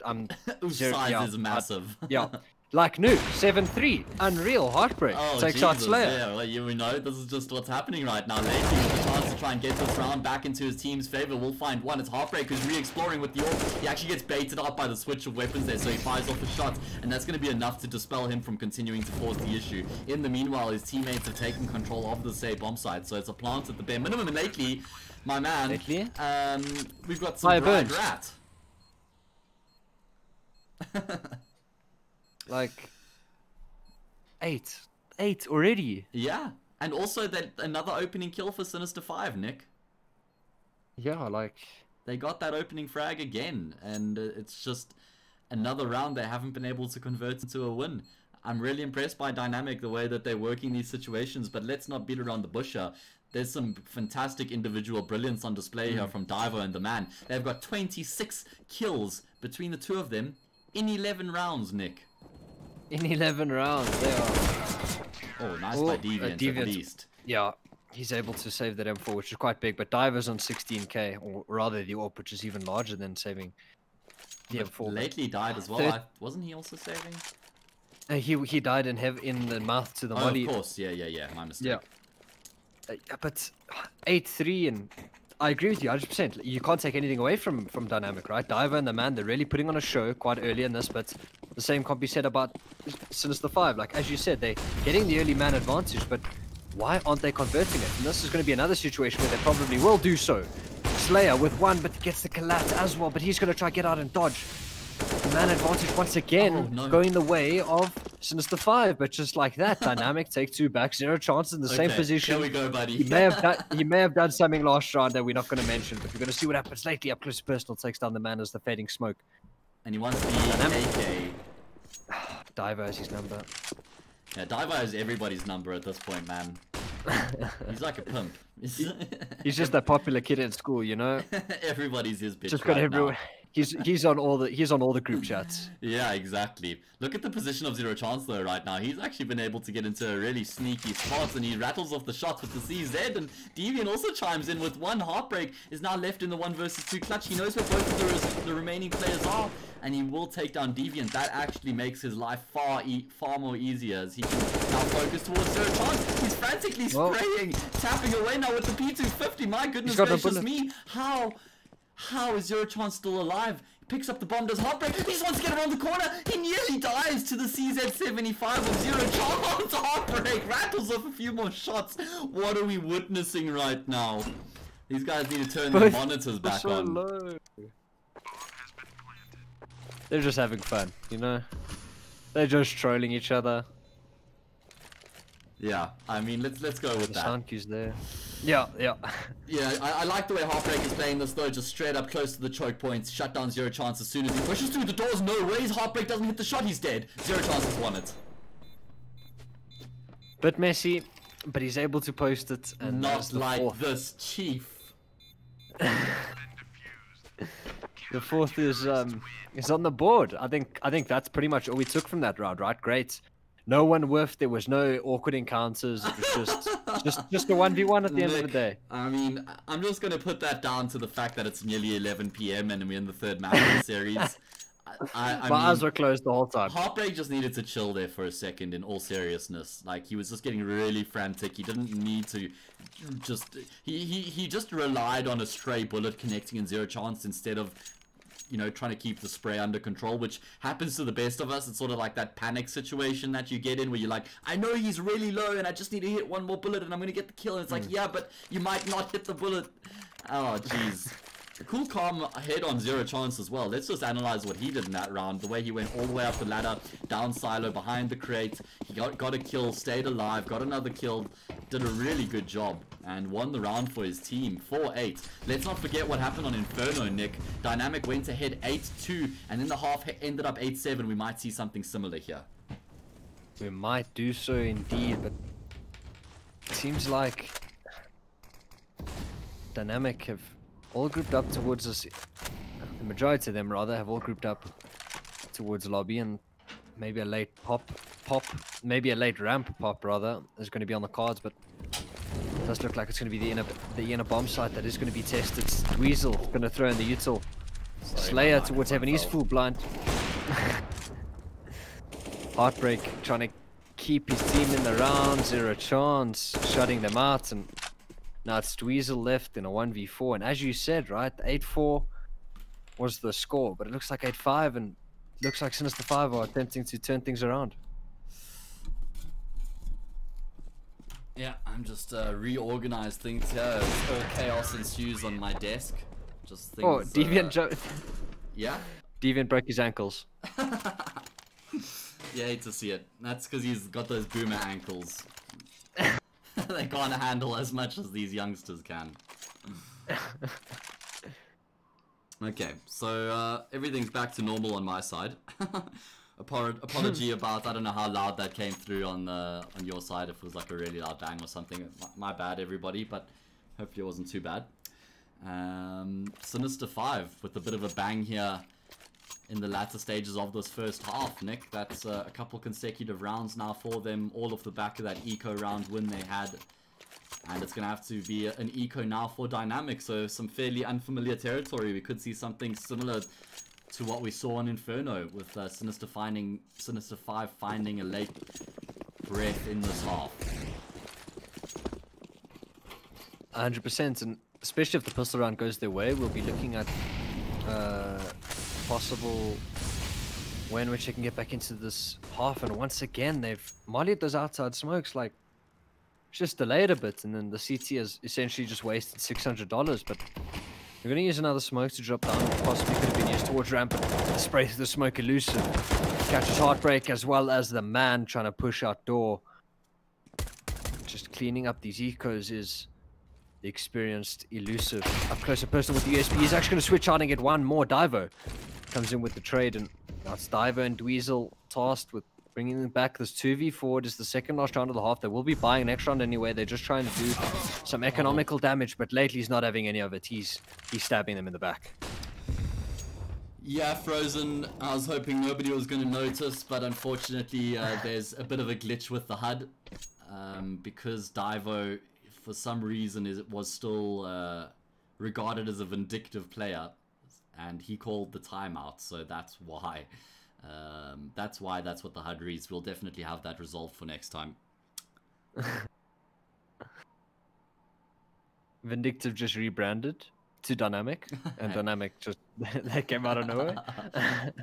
Oof, size is massive. Yeah. Like Nuke, 7-3, unreal, heartbreak. Oh, Takes out Jesus, Slayer. yeah, well, we know this is just what's happening right now. Lately, with the chance to try and get this round back into his team's favor, we'll find one. It's Heartbreak who's re-exploring with the AWP. He actually gets baited out by the switch of weapons there, so he fires off his shots, and that's going to be enough to dispel him from continuing to force the issue. In the meanwhile, his teammates have taken control of the say bomb site, so it's a plant at the bare minimum. And lately, my man, we've got some dried rat. Like 8 already. Yeah, and also that another opening kill for Sinister5, Nick. Yeah, like they got that opening frag again, and it's just another round they haven't been able to convert into a win. I'm really impressed by DNMK, the way that they're working these situations, but let's not beat around the bush here. There's some fantastic individual brilliance on display here from Divo and the man. They've got 26 kills between the two of them in 11 rounds, Nick. In 11 rounds, they are. Oh, nice by Deviant at least. Yeah, he's able to save that M4, which is quite big, but Diver's on 16k, or rather the AWP, which is even larger than saving the M4. Lately died as well, wasn't he also saving? He died in the mouth to the molly. Of course, yeah, my mistake. Yeah. But 8-3, and I agree with you 100%. You can't take anything away from DNMK, right? Diver and the man, they're really putting on a show quite early in this, but the same can't be said about Sinister5. Like, as you said, they're getting the early man advantage, but why aren't they converting it? And this is going to be another situation where they probably will do so. Slayer with one, but gets the collapse as well, but he's going to try to get out and dodge. The man advantage once again going the way of Sinister5, but just like that, DNMK take 2 back, 0 chances in the same position. Here we go, buddy. He may have done something last round that we're not going to mention, but we're going to see what happens lately. Up close personal takes down the man as the fading smoke. And he wants the AK. Diver has his number. Yeah, Diver has everybody's number at this point, man. He's like a pimp. He's just that popular kid in school, you know. Everybody's his bitch. Just got everyone. He's on all the group chats. Yeah, exactly. Look at the position of Zero Chance though right now. He's actually been able to get into a really sneaky spot, and he rattles off the shots with the CZ, and Deviant also chimes in with one. Heartbreak is now left in the 1 versus 2 clutch. He knows where both of the remaining players are, and he will take down Deviant. That actually makes his life far more easier, as he can now focus towards Zero Chance. He's frantically spraying, tapping away now with the P250. My goodness gracious me. How is Zero Chance still alive? He picks up the bomb, does Heartbreak. He just wants to get around the corner. He nearly dies to the CZ75 of Zero Chance. Heartbreak rattles off a few more shots. What are we witnessing right now? These guys need to turn their monitors back on. Low. They're just having fun, you know? They're just trolling each other. Yeah, I mean, let's go with that. Sanky's there. Yeah. Yeah, I like the way Heartbreak is playing this though, just straight up close to the choke points. Shut down Zero Chance as soon as he pushes through the doors. No ways, Heartbreak doesn't hit the shot, he's dead. Zero Chance has won it. Bit messy, but he's able to post it. And not like this, Chief. The 4th is on the board. I think that's pretty much all we took from that round, right? Great. No one whiffed. There was no awkward encounters. It was just a 1v1 at the end of the day. I mean, I'm just going to put that down to the fact that it's nearly 11 PM and we're in the 3rd match of the series. My eyes were closed the whole time. Heartbreak just needed to chill there for a second, in all seriousness. Like, he was just getting really frantic. He didn't need to just... He just relied on a stray bullet connecting in Zero Chance instead of you know, trying to keep the spray under control, which happens to the best of us. It's sort of like that panic situation that you get in where you're like, I know he's really low and I just need to hit one more bullet and I'm going to get the kill. And it's like, yeah, but you might not hit the bullet. Oh, jeez. Cool calm head on zero chance as well. Let's just analyze what he did in that round. The way he went all the way up the ladder, down silo, behind the crate. He got a kill, stayed alive, got another kill. Did a really good job and won the round for his team. 4-8. Let's not forget what happened on Inferno, Nick. Dynamic went ahead 8-2 and then the half ended up 8-7. We might see something similar here. We might do so indeed, but it seems like Dynamic have all grouped up towards us. The majority of them rather have all grouped up towards lobby, and maybe a late maybe a late ramp pop rather is going to be on the cards, but it does look like it's going to be the inner bomb site that is going to be tested. Dweezil going to throw in the util. Slayer towards heaven, he's full blind. Heartbreak trying to keep his team in the round, zero chance, shutting them out, and now it's Dweezil left in a 1v4, and as you said, right, 8-4 was the score, but it looks like 8-5, and looks like Sinister5 are attempting to turn things around. Yeah, I'm just reorganize things here. Chaos ensues on my desk. Just things. Oh, Deviant yeah? Deviant broke his ankles. You hate to see it. That's because he's got those boomer ankles. They can't handle as much as these youngsters can. Okay, so everything's back to normal on my side. Apology about, I don't know how loud that came through on your side, if it was like a really loud bang or something. My bad, everybody, but hopefully it wasn't too bad. Sinister5 with a bit of a bang here in the latter stages of this first half, Nick. That's a couple consecutive rounds now for them, all off the back of that eco round win they had. And it's going to have to be an eco now for Dynamic, so some fairly unfamiliar territory. We could see something similar to what we saw on Inferno, with Sinister5 finding a late breath in this half. 100%, and especially if the pistol round goes their way, we'll be looking at possible way in which they can get back into this half. And once again, they've mollied those outside smokes, like just delayed a bit, and then the CT has essentially just wasted $600. But we're going to use another smoke to drop down, which possibly could have been used towards ramp, but the spray through the smoke elusive catches Heartbreak as well as the man trying to push out door. Just cleaning up these ecos is the experienced elusive. Up close and personal with the USB. He's actually going to switch out and get one more. Divo comes in with the trade, and now it's Divo and Dweezil tasked with bringing them back. This 2v4 is the second last round of the half. They will be buying next round anyway. They're just trying to do some economical damage, but lately he's not having any of it. He's stabbing them in the back. Yeah, Frozen, I was hoping nobody was going to notice, but unfortunately there's a bit of a glitch with the HUD, because Divo, for some reason, was still regarded as a vindictive player, and he called the timeout, so that's why. That's what the HUD reads. We'll definitely have that resolved for next time. Vindictive just rebranded to Dynamic, and Dynamic just they came out of nowhere.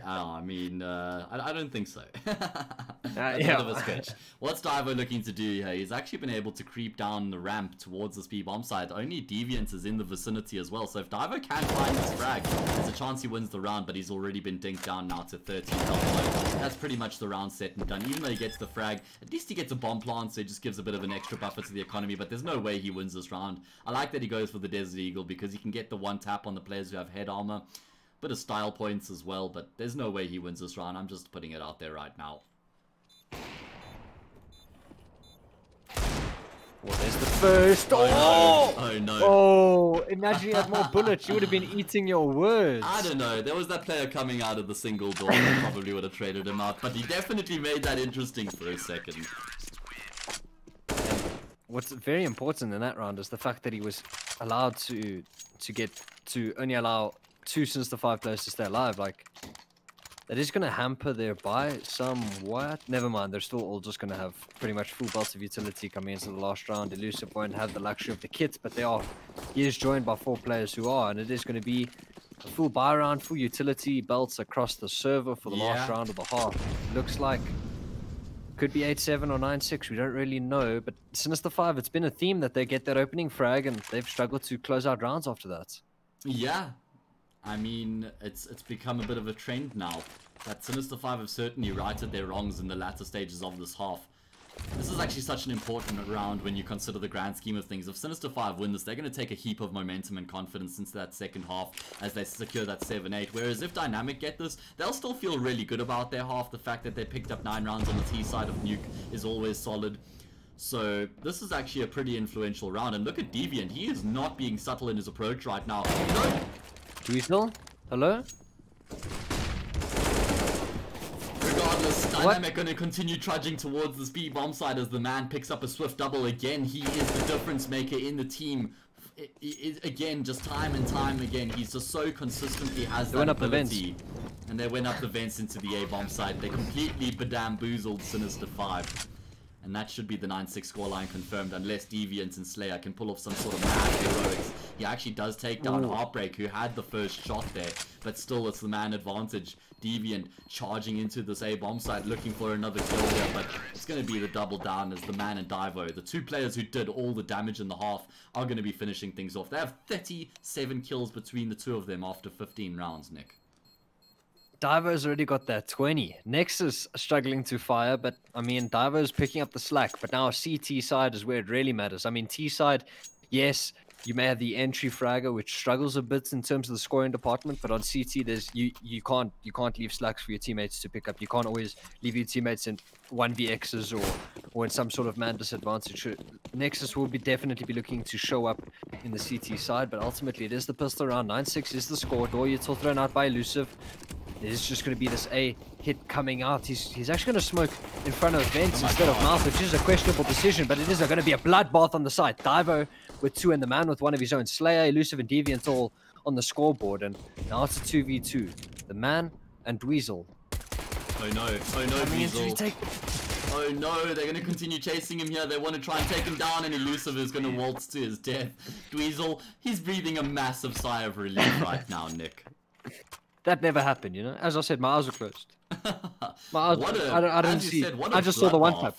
Oh, I mean, I don't think so. Yeah. A bit of a sketch. What's Divo looking to do here? He's actually been able to creep down the ramp towards this B bomb site. Only Deviant is in the vicinity as well. So if Divo can find this frag, there's a chance he wins the round, but he's already been dinked down now to 13 health. So that's pretty much the round set and done. Even though he gets the frag, at least he gets a bomb plant, so it just gives a bit of an extra buffer to the economy, but there's no way he wins this round. I like that he goes for the Desert Eagle because he can get the one tap on the players who have head armor. Bit of style points as well, but there's no way he wins this round. I'm just putting it out there right now. Well, there's the first. Oh! Oh no. Oh, imagine you had more bullets. You would have been eating your words. I don't know. There was that player coming out of the single door that probably would have traded him out, but he definitely made that interesting for a second. What's very important in that round is the fact that he was allowed to only allow 2 Sinister5 players to stay alive. Like, that is going to hamper their buy somewhat. Never mind, they're still all just going to have pretty much full belts of utility coming into the last round. Elusive won't have the luxury of the kit, but he is joined by 4 players who are, and it is going to be full buy round, full utility belts across the server for the last round of the half. Looks like could be 8-7 or 9-6. We don't really know. But Sinister5, it's been a theme that they get that opening frag and they've struggled to close out rounds after that. Yeah. I mean, it's become a bit of a trend now. That Sinister5 have certainly righted their wrongs in the latter stages of this half. This is actually such an important round when you consider the grand scheme of things. If Sinister5 win this, they're going to take a heap of momentum and confidence into that second half as they secure that 7-8. Whereas if Dynamic get this, they'll still feel really good about their half. The fact that they picked up 9 rounds on the T side of Nuke is always solid. So this is actually a pretty influential round. And look at Deviant. He is not being subtle in his approach right now. No! Dweezil? Hello? Regardless, Dynamic going to continue trudging towards the speed bomb side as the man picks up a swift double again. He is the difference maker in the team. Again, just time and time again, he's just so consistently has that ability. And they went up the vents into the A-bomb side. They completely bamboozled Sinister5. And that should be the 9-6 scoreline confirmed, unless Deviant and Slayer can pull off some sort of mad heroics. He actually does take down Heartbreak, who had the first shot there, but still it's the man advantage. Deviant charging into this A-bomb site, looking for another kill here, but it's going to be the double down as the man and Divo, the two players who did all the damage in the half, are going to be finishing things off. They have 37 kills between the two of them after 15 rounds, Nick. Divo's already got that 20. Nexus struggling to fire, but I mean, Divo's picking up the slack. But now CT side is where it really matters. I mean, T side, yes, you may have the entry fragger, which struggles a bit in terms of the scoring department. But on CT, there's you can't leave slacks for your teammates to pick up. You can't always leave your teammates in 1vx's or in some sort of man disadvantage. Nexus will definitely be looking to show up in the CT side, but ultimately it is the pistol round. 9-6 is the score. Dory's all thrown out by Elusive. There's just going to be this A hit coming out. He's actually going to smoke in front of vents instead of mouth, which is a questionable decision, but it is going to be a bloodbath on the side. Divo with 2 and the man with 1 of his own. Slayer, Elusive, and Deviant all on the scoreboard, and now it's a 2v2. The man and Dweezil. Oh no, Dweezil. Oh no, they're going to continue chasing him here. They want to try and take him down, and Elusive is going to waltz to his death. Dweezil, he's breathing a massive sigh of relief right now, Nick. That never happened, you know. As I said, my eyes were closed. My eyes, I don't see. I just saw the one tap.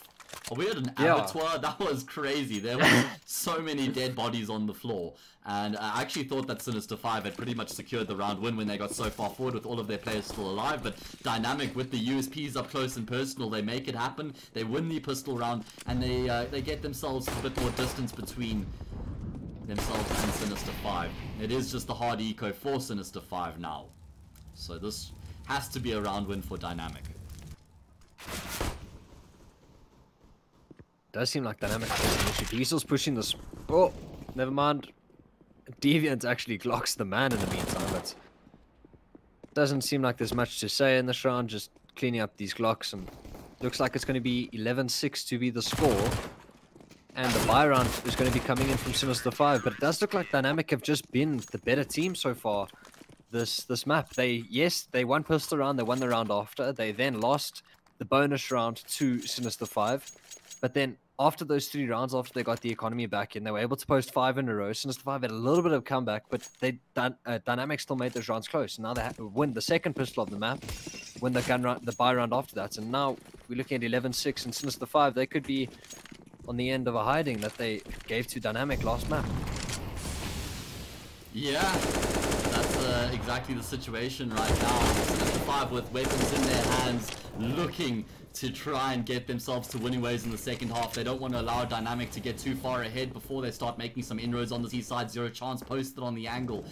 We had an abattoir. That was crazy. There were so many dead bodies on the floor. And I actually thought that Sinister5 had pretty much secured the round win when they got so far forward with all of their players still alive. But Dynamic with the USPs up close and personal, they make it happen. They win the pistol round, and they get themselves a bit more distance between themselves and Sinister5. It is just the hard eco for Sinister5 now. So this has to be a round win for Dynamic. Does seem like Dynamic Dweezil's pushing this. Oh, never mind. Deviant actually glocks the man in the meantime, but doesn't seem like there's much to say in this round. Just cleaning up these glocks, and looks like it's going to be 11-6 to be the score. And the buy round is going to be coming in from Sinister5, but it does look like Dynamic have just been the better team so far. This map, they won pistol round, they won the round after, they then lost the bonus round to Sinister5, but then after those 3 rounds, after they got the economy back in, they were able to post 5 in a row. Sinister5 had a little bit of comeback, but Dynamic still made those rounds close. And now they have to win the second pistol of the map, win the buy round after that, and now we're looking at 11-6, and Sinister5, they could be on the end of a hiding that they gave to Dynamic last map. Yeah, that's exactly the situation right now. Sinister5 with weapons in their hands, looking to try and get themselves to winning ways in the second half. They don't want to allow Dynamic to get too far ahead before they start making some inroads on the T side. Zero chance posted on the angle.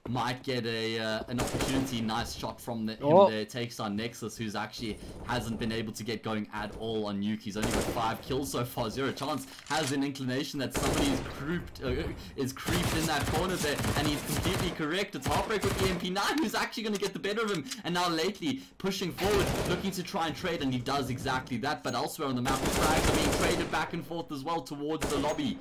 Might get an opportunity. Nice shot from him there. Takes on Nexus, who's actually hasn't been able to get going at all on Nuke. He's only got 5 kills so far. Zero chance has an inclination that somebody is creeped in that corner there, and he's completely correct. It's Heartbreak with the MP9 who's actually going to get the better of him, and now lately pushing forward, looking to try and trade, and he does exactly that. But elsewhere on the map, the frags are being traded back and forth as well towards the lobby.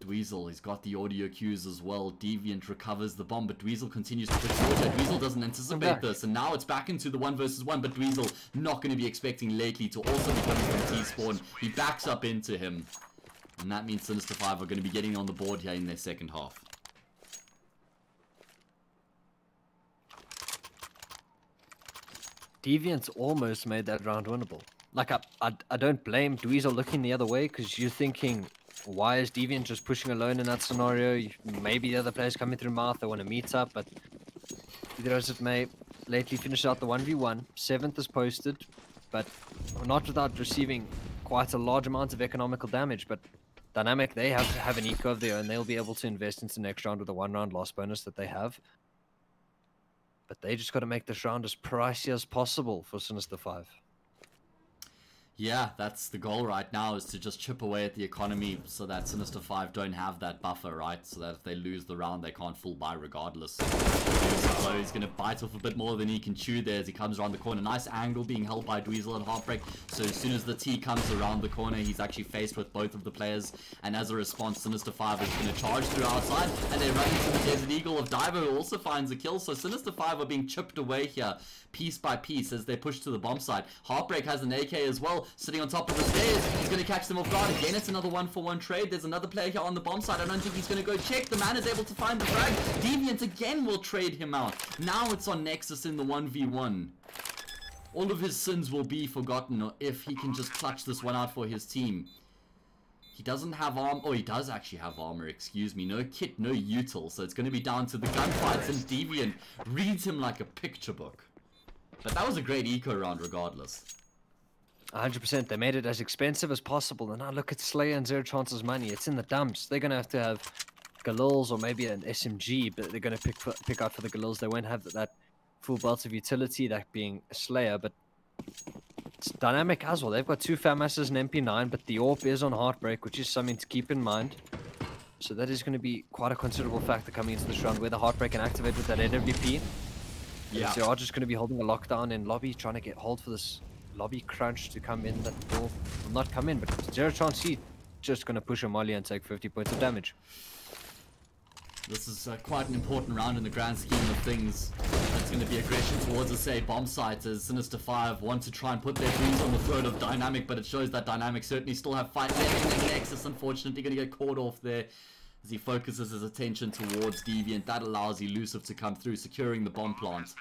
Dweezil, he's got the audio cues as well. Deviant recovers the bomb, but Dweezil continues to push forward. Dweezil doesn't anticipate this, and now it's back into the 1 versus 1, but Dweezil not going to be expecting Lately to also be coming from T-spawn. He backs up into him, and that means Sinister5 are going to be getting on the board here in their second half. Deviant's almost made that round winnable. Like, I don't blame Dweezil looking the other way, because you're thinking, why is Deviant just pushing alone in that scenario? Maybe the other players coming through mouth, they want to meet up, but either as it may, lately finished out the 1v1. 7th is posted, but not without receiving quite a large amount of economical damage. But Dynamic, they have an eco of their own. They'll be able to invest into the next round with the 1-round loss bonus that they have. But they just got to make this round as pricey as possible for Sinister5. Yeah, that's the goal right now, is to just chip away at the economy so that Sinister5 don't have that buffer, right? So that if they lose the round, they can't full buy regardless. So he's going to bite off a bit more than he can chew there as he comes around the corner. Nice angle being held by Dweezil at Heartbreak. So as soon as the T comes around the corner, he's actually faced with both of the players. And as a response, Sinister5 is going to charge through outside. And they run into the Desert Eagle of Diver, who also finds a kill. So Sinister5 are being chipped away here, piece by piece, as they push to the bomb side. Heartbreak has an AK as well, sitting on top of the stairs. He's going to catch them off guard. Again, it's another 1-for-1 trade. There's another player here on the bomb side. I don't think he's going to go check. The man is able to find the frag. Deviant again will trade him out. Now it's on Nexus in the 1v1. All of his sins will be forgotten if he can just clutch this one out for his team. He doesn't have armor. Oh, he does actually have armor, excuse me. No kit, no util. So it's going to be down to the gunfights, and Deviant reads him like a picture book. But that was a great eco round regardless. 100%. They made it as expensive as possible. And now look at Slayer and Zero Chance's money. It's in the dumps. They're going to have Galils or maybe an SMG, but they're going to pick out for the Galils. They won't have that full belt of utility, that being a Slayer, but it's Dynamic as well. They've got 2 FAMASs and MP9, but the AWP is on Heartbreak, which is something to keep in mind. So that is going to be quite a considerable factor coming into this round, where the Heartbreak can activate with that AWP. Yeah. So they are just going to be holding a lockdown in lobby, trying to get hold for this lobby crunch to come in. That will not come in, but Zero Chance, he just going to push a molly and take 50 points of damage. This is quite an important round in the grand scheme of things. It's going to be aggression towards the say bomb sites, as Sinister5 want to try and put their dreams on the throat of Dynamic, but it shows that Dynamic certainly still have fight left. And Nexus, unfortunately, going to get caught off there as he focuses his attention towards Deviant. That allows Elusive to come through, securing the bomb plant.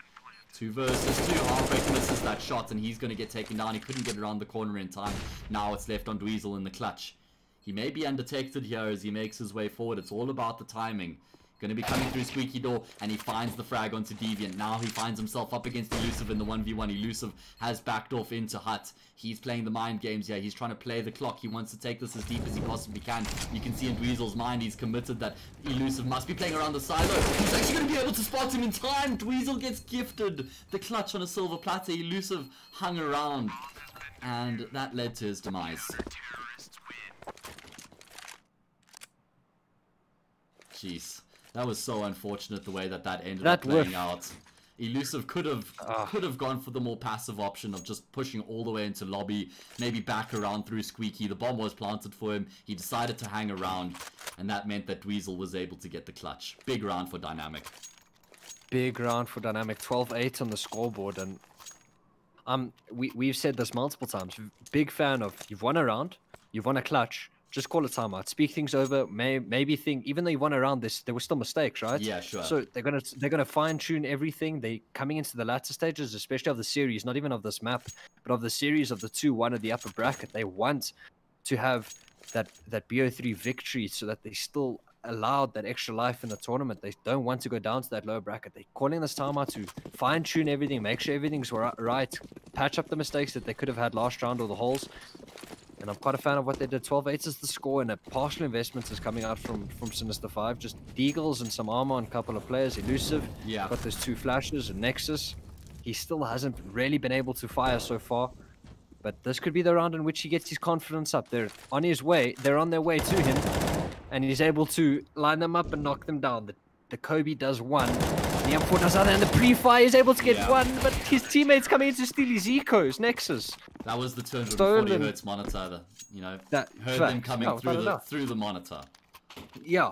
2 versus 2. Heartbreak misses that shot, and he's going to get taken down. He couldn't get around the corner in time. Now it's left on Dweezil in the clutch. He may be undetected here as he makes his way forward. It's all about the timing. Going to be coming through Squeaky Door, and he finds the frag onto Deviant. Now he finds himself up against Elusive in the 1v1. Elusive has backed off into Hut. He's playing the mind games here. He's trying to play the clock. He wants to take this as deep as he possibly can. You can see in Dweezil's mind, he's committed that Elusive must be playing around the silo. He's actually going to be able to spot him in time. Dweezil gets gifted the clutch on a silver platter. Elusive hung around, and that led to his demise. Jeez. That was so unfortunate the way that ended up playing out. Elusive could have gone for the more passive option of just pushing all the way into lobby, maybe back around through Squeaky. The bomb was planted for him. He decided to hang around, and that meant that Dweezil was able to get the clutch. Big round for Dynamic. Big round for Dynamic. 12-8 on the scoreboard, and we've said this multiple times. Big fan of, you've won a round, you've won a clutch. Just call it timeout. Speak things over. Maybe think, even though you won around this, there were still mistakes, right? Yeah, sure. So they're gonna fine tune everything. They coming into the latter stages, especially of the series, not even of this map, but of the series of the 2-1 of the upper bracket. They want to have that BO3 victory so that they still allowed that extra life in the tournament. They don't want to go down to that lower bracket. They're calling this timeout to fine tune everything, make sure everything's right, patch up the mistakes that they could have had last round or the holes. And I'm quite a fan of what they did. 12-8 is the score, and a partial investment is coming out from Sinister5. Just Deagles and some armor on a couple of players. Elusive, yeah, got those 2 flashes, and Nexus. He still hasn't really been able to fire so far. But this could be the round in which he gets his confidence up. They're on his way. They're on their way to him. And he's able to line them up and knock them down. The Kobe does 1. The M4 does other, and the pre-fire is able to get 1, but his teammates coming in to steal his ecos. Nexus. That was the 240 hertz monitor. Heard them coming through the monitor. Yeah.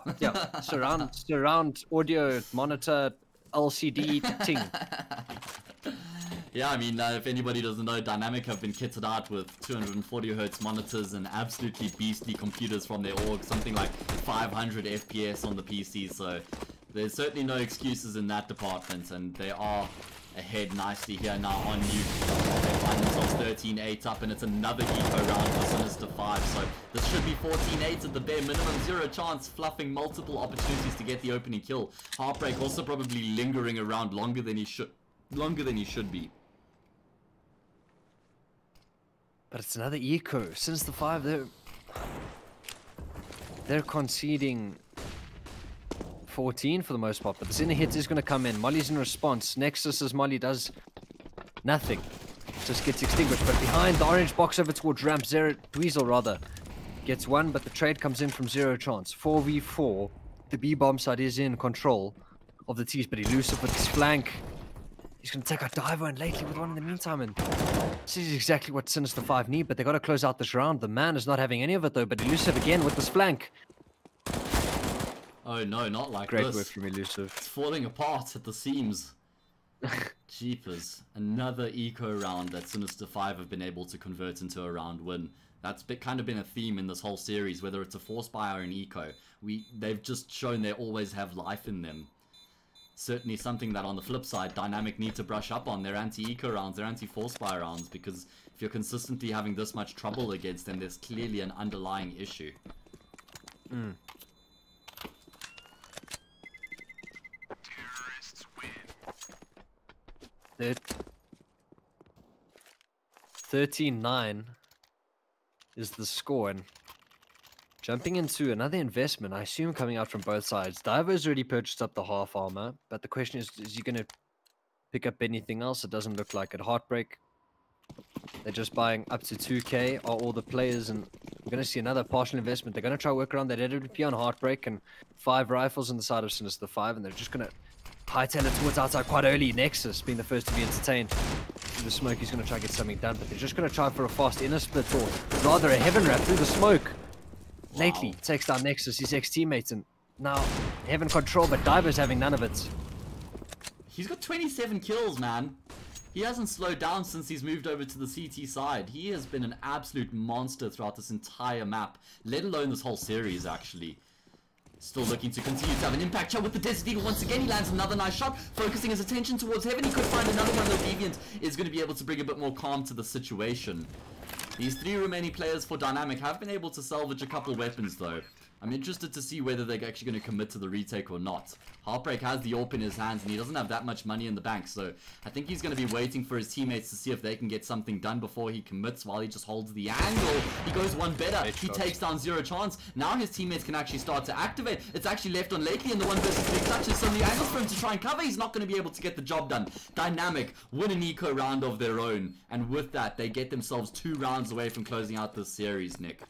Surround audio monitor LCD thing. Yeah, I mean, if anybody doesn't know, Dynamic have been kitted out with 240 hertz monitors and absolutely beastly computers from their org, something like 500 FPS on the PC. So there's certainly no excuses in that department, and they are ahead nicely here now on Nuke. They find themselves 13-8 up, and it's another eco round for Sinister5. So this should be 14-8 at the bare minimum. Zero chance, fluffing multiple opportunities to get the opening kill. Heartbreak also probably lingering around longer than he should be. But it's another eco. Sinister5, they're conceding 14 for the most part, but the Zinner hit is going to come in. Molly's in response. Nexus, as Molly does nothing, just gets extinguished. But behind the orange box over towards ramp, Dweezil rather gets one, but the trade comes in from Zero Chance. 4v4. The B bomb side is in control of the T's, but elusive with his flank. He's going to take out Divo and Lately with one in the meantime, and this is exactly what Sinister5 need, but they got to close out this round. The man is not having any of it though, but elusive again with this flank. Oh no, not like Great this. work from elusive. It's falling apart at the seams. Jeepers. Another eco round that Sinister5 have been able to convert into a round win. That's kind of been a theme in this whole series, whether it's a force buy or an eco. They've just shown they always have life in them. Certainly something that on the flip side, Dynamic need to brush up on. Their anti-eco rounds, their anti-force buy rounds, because if you're consistently having this much trouble against them, there's clearly an underlying issue. 13-9 is the score, and jumping into another investment, I assume coming out from both sides. Diver's already purchased up the half armor, but the question is he going to pick up anything else? It doesn't look like it. Heartbreak, they're just buying up to 2k are all the players, and we're going to see another partial investment. They're going to try work around that AWP on Heartbreak and 5 rifles on the side of Sinister5, and they're just going to hightail it towards outside quite early. Nexus being the first to be entertained. Through the smoke, he's going to try to get something done, but they're just going to try for a fast inner split, or rather a heaven wrap through the smoke. Wow. Lately takes down Nexus, his ex-teammates, and now heaven control, but Diver's having none of it. He's got 27 kills, man. He hasn't slowed down since he's moved over to the CT side. He has been an absolute monster throughout this entire map, let alone this whole series, actually. Still looking to continue to have an impact shot with the Desert Eagle. Once again, he lands another nice shot, focusing his attention towards heaven. He could find another one, though Deviant is going to be able to bring a bit more calm to the situation. These 3 remaining players for Dynamic have been able to salvage a couple weapons, though. I'm interested to see whether they're actually going to commit to the retake or not. Heartbreak has the AWP in his hands, and he doesn't have that much money in the bank, so I think he's going to be waiting for his teammates to see if they can get something done before he commits, while he just holds the angle. He goes one better. He takes down Zero Chance. Now his teammates can actually start to activate. It's actually left on Lately in the 1 versus 3 touches, so the angles for him to try and cover, he's not going to be able to get the job done. Dynamic win an eco round of their own, and with that, they get themselves 2 rounds away from closing out this series, Nick.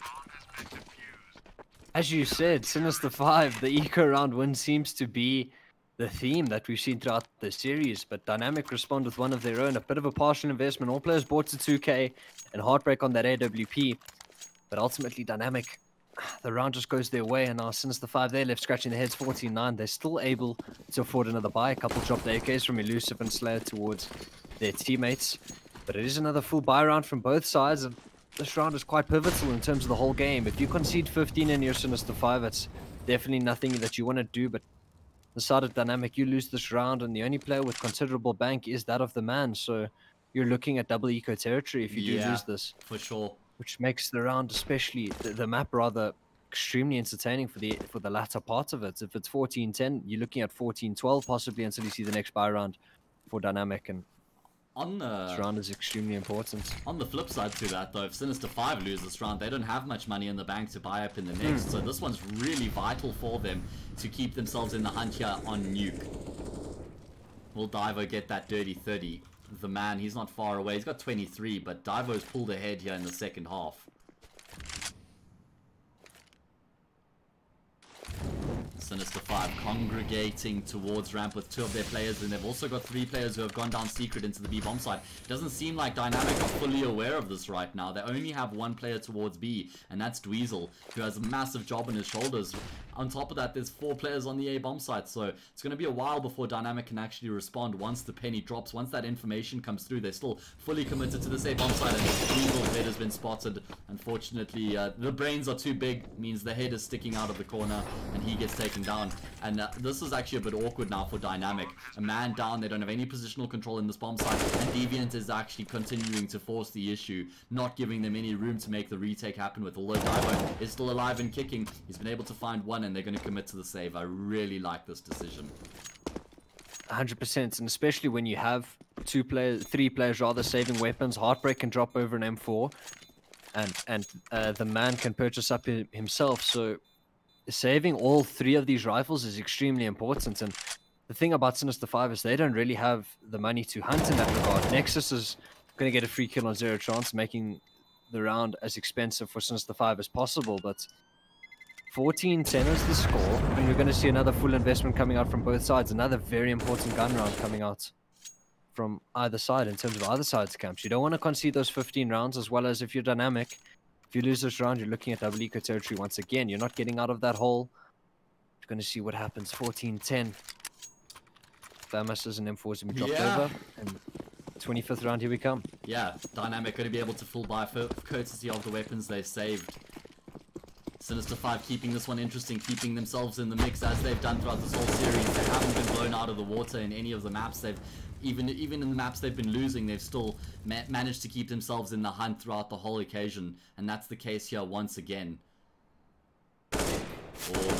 As you said, Sinister5, the eco round win seems to be the theme that we've seen throughout the series, but Dynamic respond with one of their own, a bit of a partial investment. All players bought to 2k and Heartbreak on that AWP, but ultimately Dynamic, the round just goes their way, and now Sinister5, they're left scratching their heads. 14-9. They're still able to afford another buy. A couple dropped AKs from Elusive and Slayer towards their teammates, but it is another full buy round from both sides, and this round is quite pivotal in terms of the whole game. If you concede 15 in your Sinister5, it's definitely nothing that you want to do, but the side of Dynamic, you lose this round, and the only player with considerable bank is that of the man, so you're looking at double eco territory if you do lose this. For sure. Which makes the round, especially the map, rather extremely entertaining for the latter part of it. If it's 14-10, you're looking at 14-12 possibly until you see the next buy round for Dynamic, and this round is extremely important. On the flip side to that, though, if Sinister5 lose this round, they don't have much money in the bank to buy up in the next, so this one's really vital for them to keep themselves in the hunt here on Nuke. Will Divo get that dirty 30? The man, he's not far away. He's got 23, but Divo's pulled ahead here in the second half. Sinister5 congregating towards ramp with 2 of their players, and they've also got 3 players who have gone down secret into the B bomb side. Doesn't seem like Dynamic are fully aware of this right now. They only have 1 player towards B, and that's Dweezil, who has a massive job on his shoulders. On top of that, there's 4 players on the A bomb side, so it's going to be a while before Dynamic can actually respond once the penny drops. Once that information comes through, they're still fully committed to this A bomb side, and Dweezil's head has been spotted. Unfortunately, the brains are too big, means the head is sticking out of the corner, and he gets taken taken down. And this is actually a bit awkward now for Dynamic. A man down, they don't have any positional control in this bomb site, and Deviant is actually continuing to force the issue, not giving them any room to make the retake happen with. Although Divo is still alive and kicking, he's been able to find one, and they're going to commit to the save. I really like this decision. 100%, and especially when you have three players rather saving weapons. Heartbreak can drop over an M4, and the man can purchase up himself. So saving all three of these rifles is extremely important. And the thing about Sinister5 is they don't really have the money to hunt in that regard. Nexus is going to get a free kill on zero chance, making the round as expensive for Sinister5 as possible. But 14-10 is the score, and you're going to see another full investment coming out from both sides. Another very important gun round coming out from either side in terms of either side's camps. You don't want to concede those 15 rounds, as well as if you're Dynamic. If you lose this round, you're looking at double eco territory once again. You're not getting out of that hole. You're going to see what happens. 14-10. Famas and M4s have been dropped over. And 25th round, here we come. Yeah, Dynamic going to be able to full buy for courtesy of the weapons they saved. Sinister5 keeping this one interesting, keeping themselves in the mix as they've done throughout this whole series. They haven't been blown out of the water in any of the maps. They've even in the maps they've been losing, they've still managed to keep themselves in the hunt throughout the whole occasion, and that's the case here once again.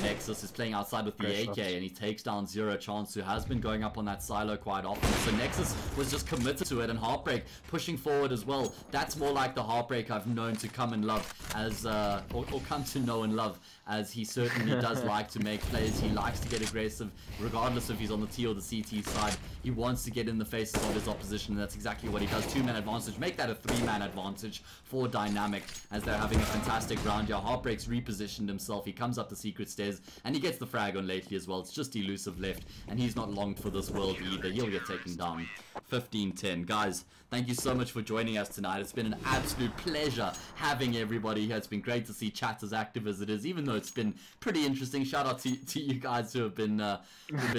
Nexus is playing outside with the AK, and he takes down Zero Chance, who has been going up on that silo quite often. So Nexus was just committed to it, and Heartbreak pushing forward as well. That's more like the Heartbreak I've known to come and love as or come to know and love, as he certainly does like to make plays. He likes to get aggressive regardless if he's on the T or the CT side. He wants to get in the faces of his opposition, and that's exactly what he does. 2-man advantage, make that a 3-man advantage for Dynamic, as they're having a fantastic round here. Heartbreak's repositioned himself, he comes up the secret stairs, and he gets the frag on lately as well. It's just elusive left, and he's not longed for this world either. He'll get taken down. 15-10. Guys, thank you so much for joining us tonight. It's been an absolute pleasure having everybody here. It's been great to see chat as active as it is, even though it's been pretty interesting. Shout out to you guys who have been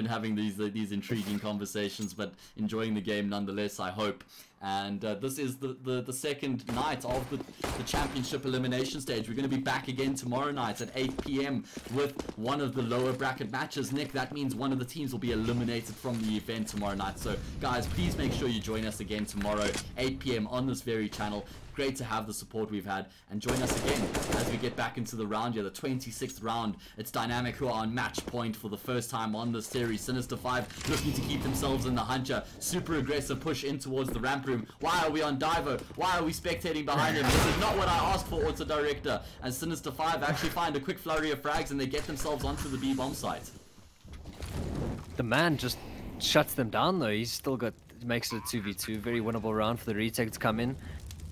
having these intriguing conversations, but enjoying the game nonetheless, I hope. And this is the second night of the championship elimination stage. We're going to be back again tomorrow night at 8 PM with one of the lower bracket matches. Nick, that means one of the teams will be eliminated from the event tomorrow night. So guys, please make sure you join us again tomorrow, 8 PM on this very channel. Great to have the support we've had, and join us again as we get back into the round here, the 26th round. It's Dynamic who are on match point for the first time on this series. Sinister5 looking to keep themselves in the hunt here. Super aggressive push in towards the ramp room. Why are we on Divo? Why are we spectating behind him? This is not what I asked for, Auto Director. And Sinister5 actually find a quick flurry of frags, and they get themselves onto the B bomb site. The man just shuts them down though. He's still got, makes it a 2v2. Very winnable round for the retake to come in.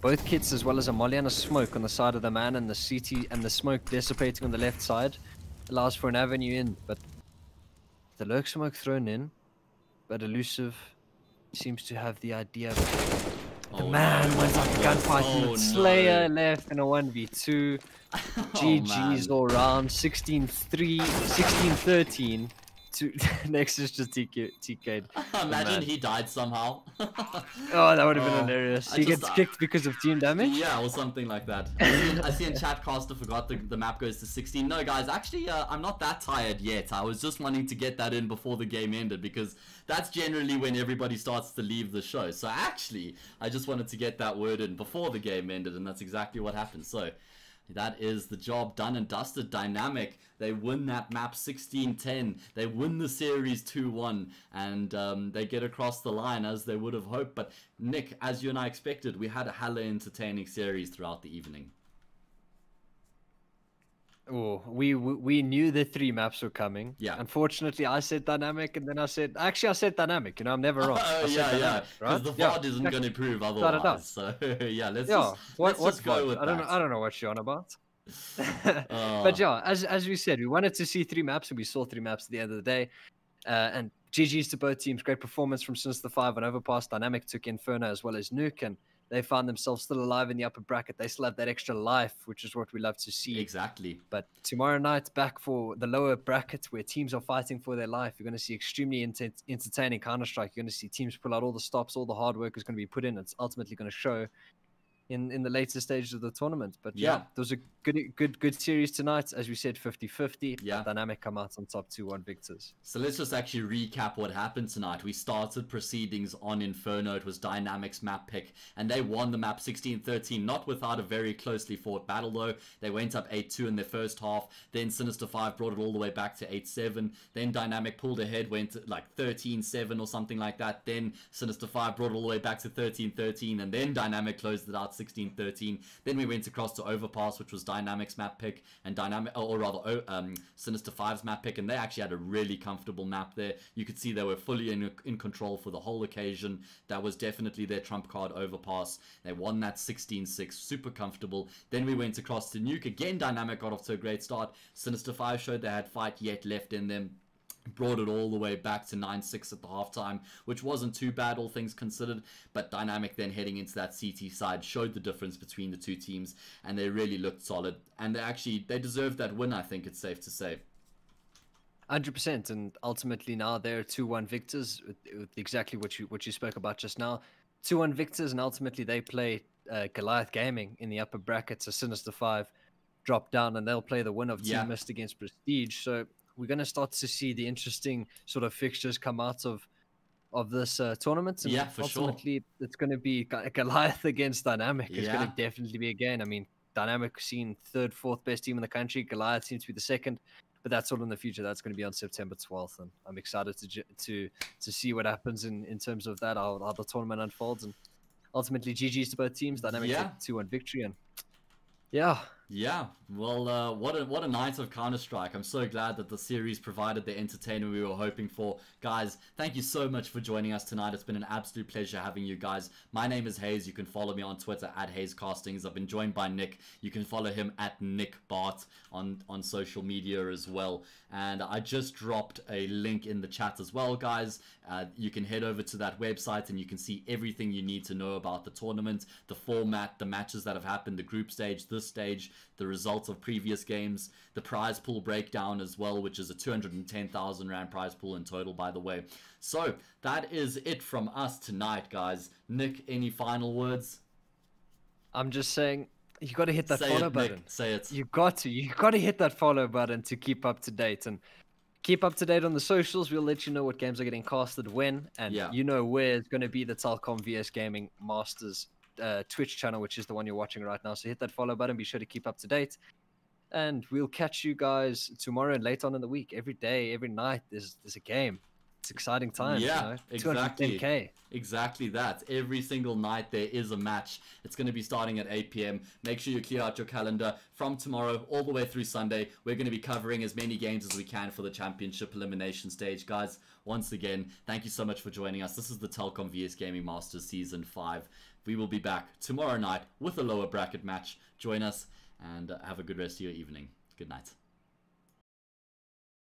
Both kits, as well as a molly and a smoke on the side of the man, and the CT and the smoke dissipating on the left side, allows for an avenue in. But the lurk smoke thrown in, but Elusive seems to have the idea of the man went up a gunfight. Slayer left in a 1v2. GG's all round. 16-3, 16-13. Nexus just TK'd. Imagine he died somehow. Oh, that would have been hilarious. He gets kicked because of team damage? Yeah, or something like that. I see in chat Caster forgot the map goes to 16. No, guys, actually, I'm not that tired yet. I was just wanting to get that in before the game ended, because that's generally when everybody starts to leave the show. So actually, I just wanted to get that word in before the game ended, and that's exactly what happened. So that is the job done and dusted. Dynamic, they win that map 16-10. They win the series 2-1, and they get across the line as they would have hoped. But Nick, as you and I expected, we had a hella entertaining series throughout the evening. Oh, we knew the 3 maps were coming. Yeah. Unfortunately, I said Dynamic, and then I said Dynamic. You know, I'm never wrong. Yeah. Because the VOD isn't going to prove otherwise. So yeah, let's just go with that. I don't know what you're on about. But yeah, as we said, we wanted to see 3 maps, and we saw 3 maps at the end of the day. And GG's to both teams. Great performance from Sinister5 on Overpass. Dynamic took Inferno as well as Nuke, and they found themselves still alive in the upper bracket. They still have that extra life, which is what we love to see. Exactly. But tomorrow night, back for the lower bracket where teams are fighting for their life. You're going to see extremely entertaining Counter-Strike. You're going to see teams pull out all the stops. All the hard work is going to be put in. It's ultimately going to show. in the later stages of the tournament. But yeah, there was a good series tonight. As we said, 50-50. Yeah. Dynamic come out on top 2-1 victors. So let's just actually recap what happened tonight. We started proceedings on Inferno. It was Dynamic's map pick, and they won the map 16-13, not without a very closely fought battle though. They went up 8-2 in their first half. Then Sinister5 brought it all the way back to 8-7. Then Dynamic pulled ahead, went like 13-7 or something like that. Then Sinister5 brought it all the way back to 13-13, and then Dynamic closed it out 16-13. Then we went across to Overpass, which was Dynamic's map pick, and Sinister5's map pick, and they actually had a really comfortable map there. You could see they were fully in control for the whole occasion. That was definitely their trump card, Overpass. They won that 16-6, super comfortable. Then we went across to Nuke. Again, Dynamic got off to a great start. Sinister5 showed they had fight yet left in them. Brought it all the way back to 9-6 at the halftime, which wasn't too bad, all things considered. But Dynamic then heading into that CT side showed the difference between the two teams, and they really looked solid. And they deserved that win, I think it's safe to say. 100%, and ultimately now they're 2-1 victors, with exactly what you spoke about just now. 2-1 victors, and ultimately they play Goliath Gaming in the upper bracket, so Sinister5 drop down, and they'll play the winner of Team Mist against Prestige. So we're going to start to see the interesting sort of fixtures come out of this tournament. And ultimately, it's going to be Goliath against Dynamic. It's going to definitely be a game. I mean, Dynamic seen 3rd, 4th best team in the country. Goliath seems to be the 2nd. But that's all in the future. That's going to be on September 12th. And I'm excited to see what happens in terms of that, how the tournament unfolds. And ultimately, GG's to both teams. Dynamic 2-1 victory. And Yeah, well, what a night of Counter-Strike. I'm so glad that the series provided the entertainment we were hoping for. Guys, thank you so much for joining us tonight. It's been an absolute pleasure having you guys. My name is Hayes. You can follow me on Twitter at HayesCastings. I've been joined by Nick. You can follow him at NickBart on social media as well. And I just dropped a link in the chat as well, guys. You can head over to that website and you can see everything you need to know about the tournament, the format, the matches that have happened, the group stage, this stage, the results of previous games, the prize pool breakdown as well, which is a 210,000 Rand prize pool in total, by the way. So that is it from us tonight, guys. Nick, any final words? I'm just saying, you got to hit that follow button. Nick, say it. You got to hit that follow button to keep up to date, and keep up to date on the socials. We'll let you know what games are getting casted when, and you know where it's going to be the Telkom VS Gaming Masters Twitch channel, which is the one you're watching right now. So hit that follow button. Be sure to keep up to date, and we'll catch you guys tomorrow and later on in the week. Every day, every night, there's a game. It's exciting times. Yeah, exactly. 210K. Exactly that. Every single night there is a match. It's going to be starting at 8 p.m. Make sure you clear out your calendar. From tomorrow all the way through Sunday, we're going to be covering as many games as we can for the championship elimination stage. Guys, once again, thank you so much for joining us. This is the Telkom VS Gaming Masters Season 5. We will be back tomorrow night with a lower bracket match. Join us and have a good rest of your evening. Good night.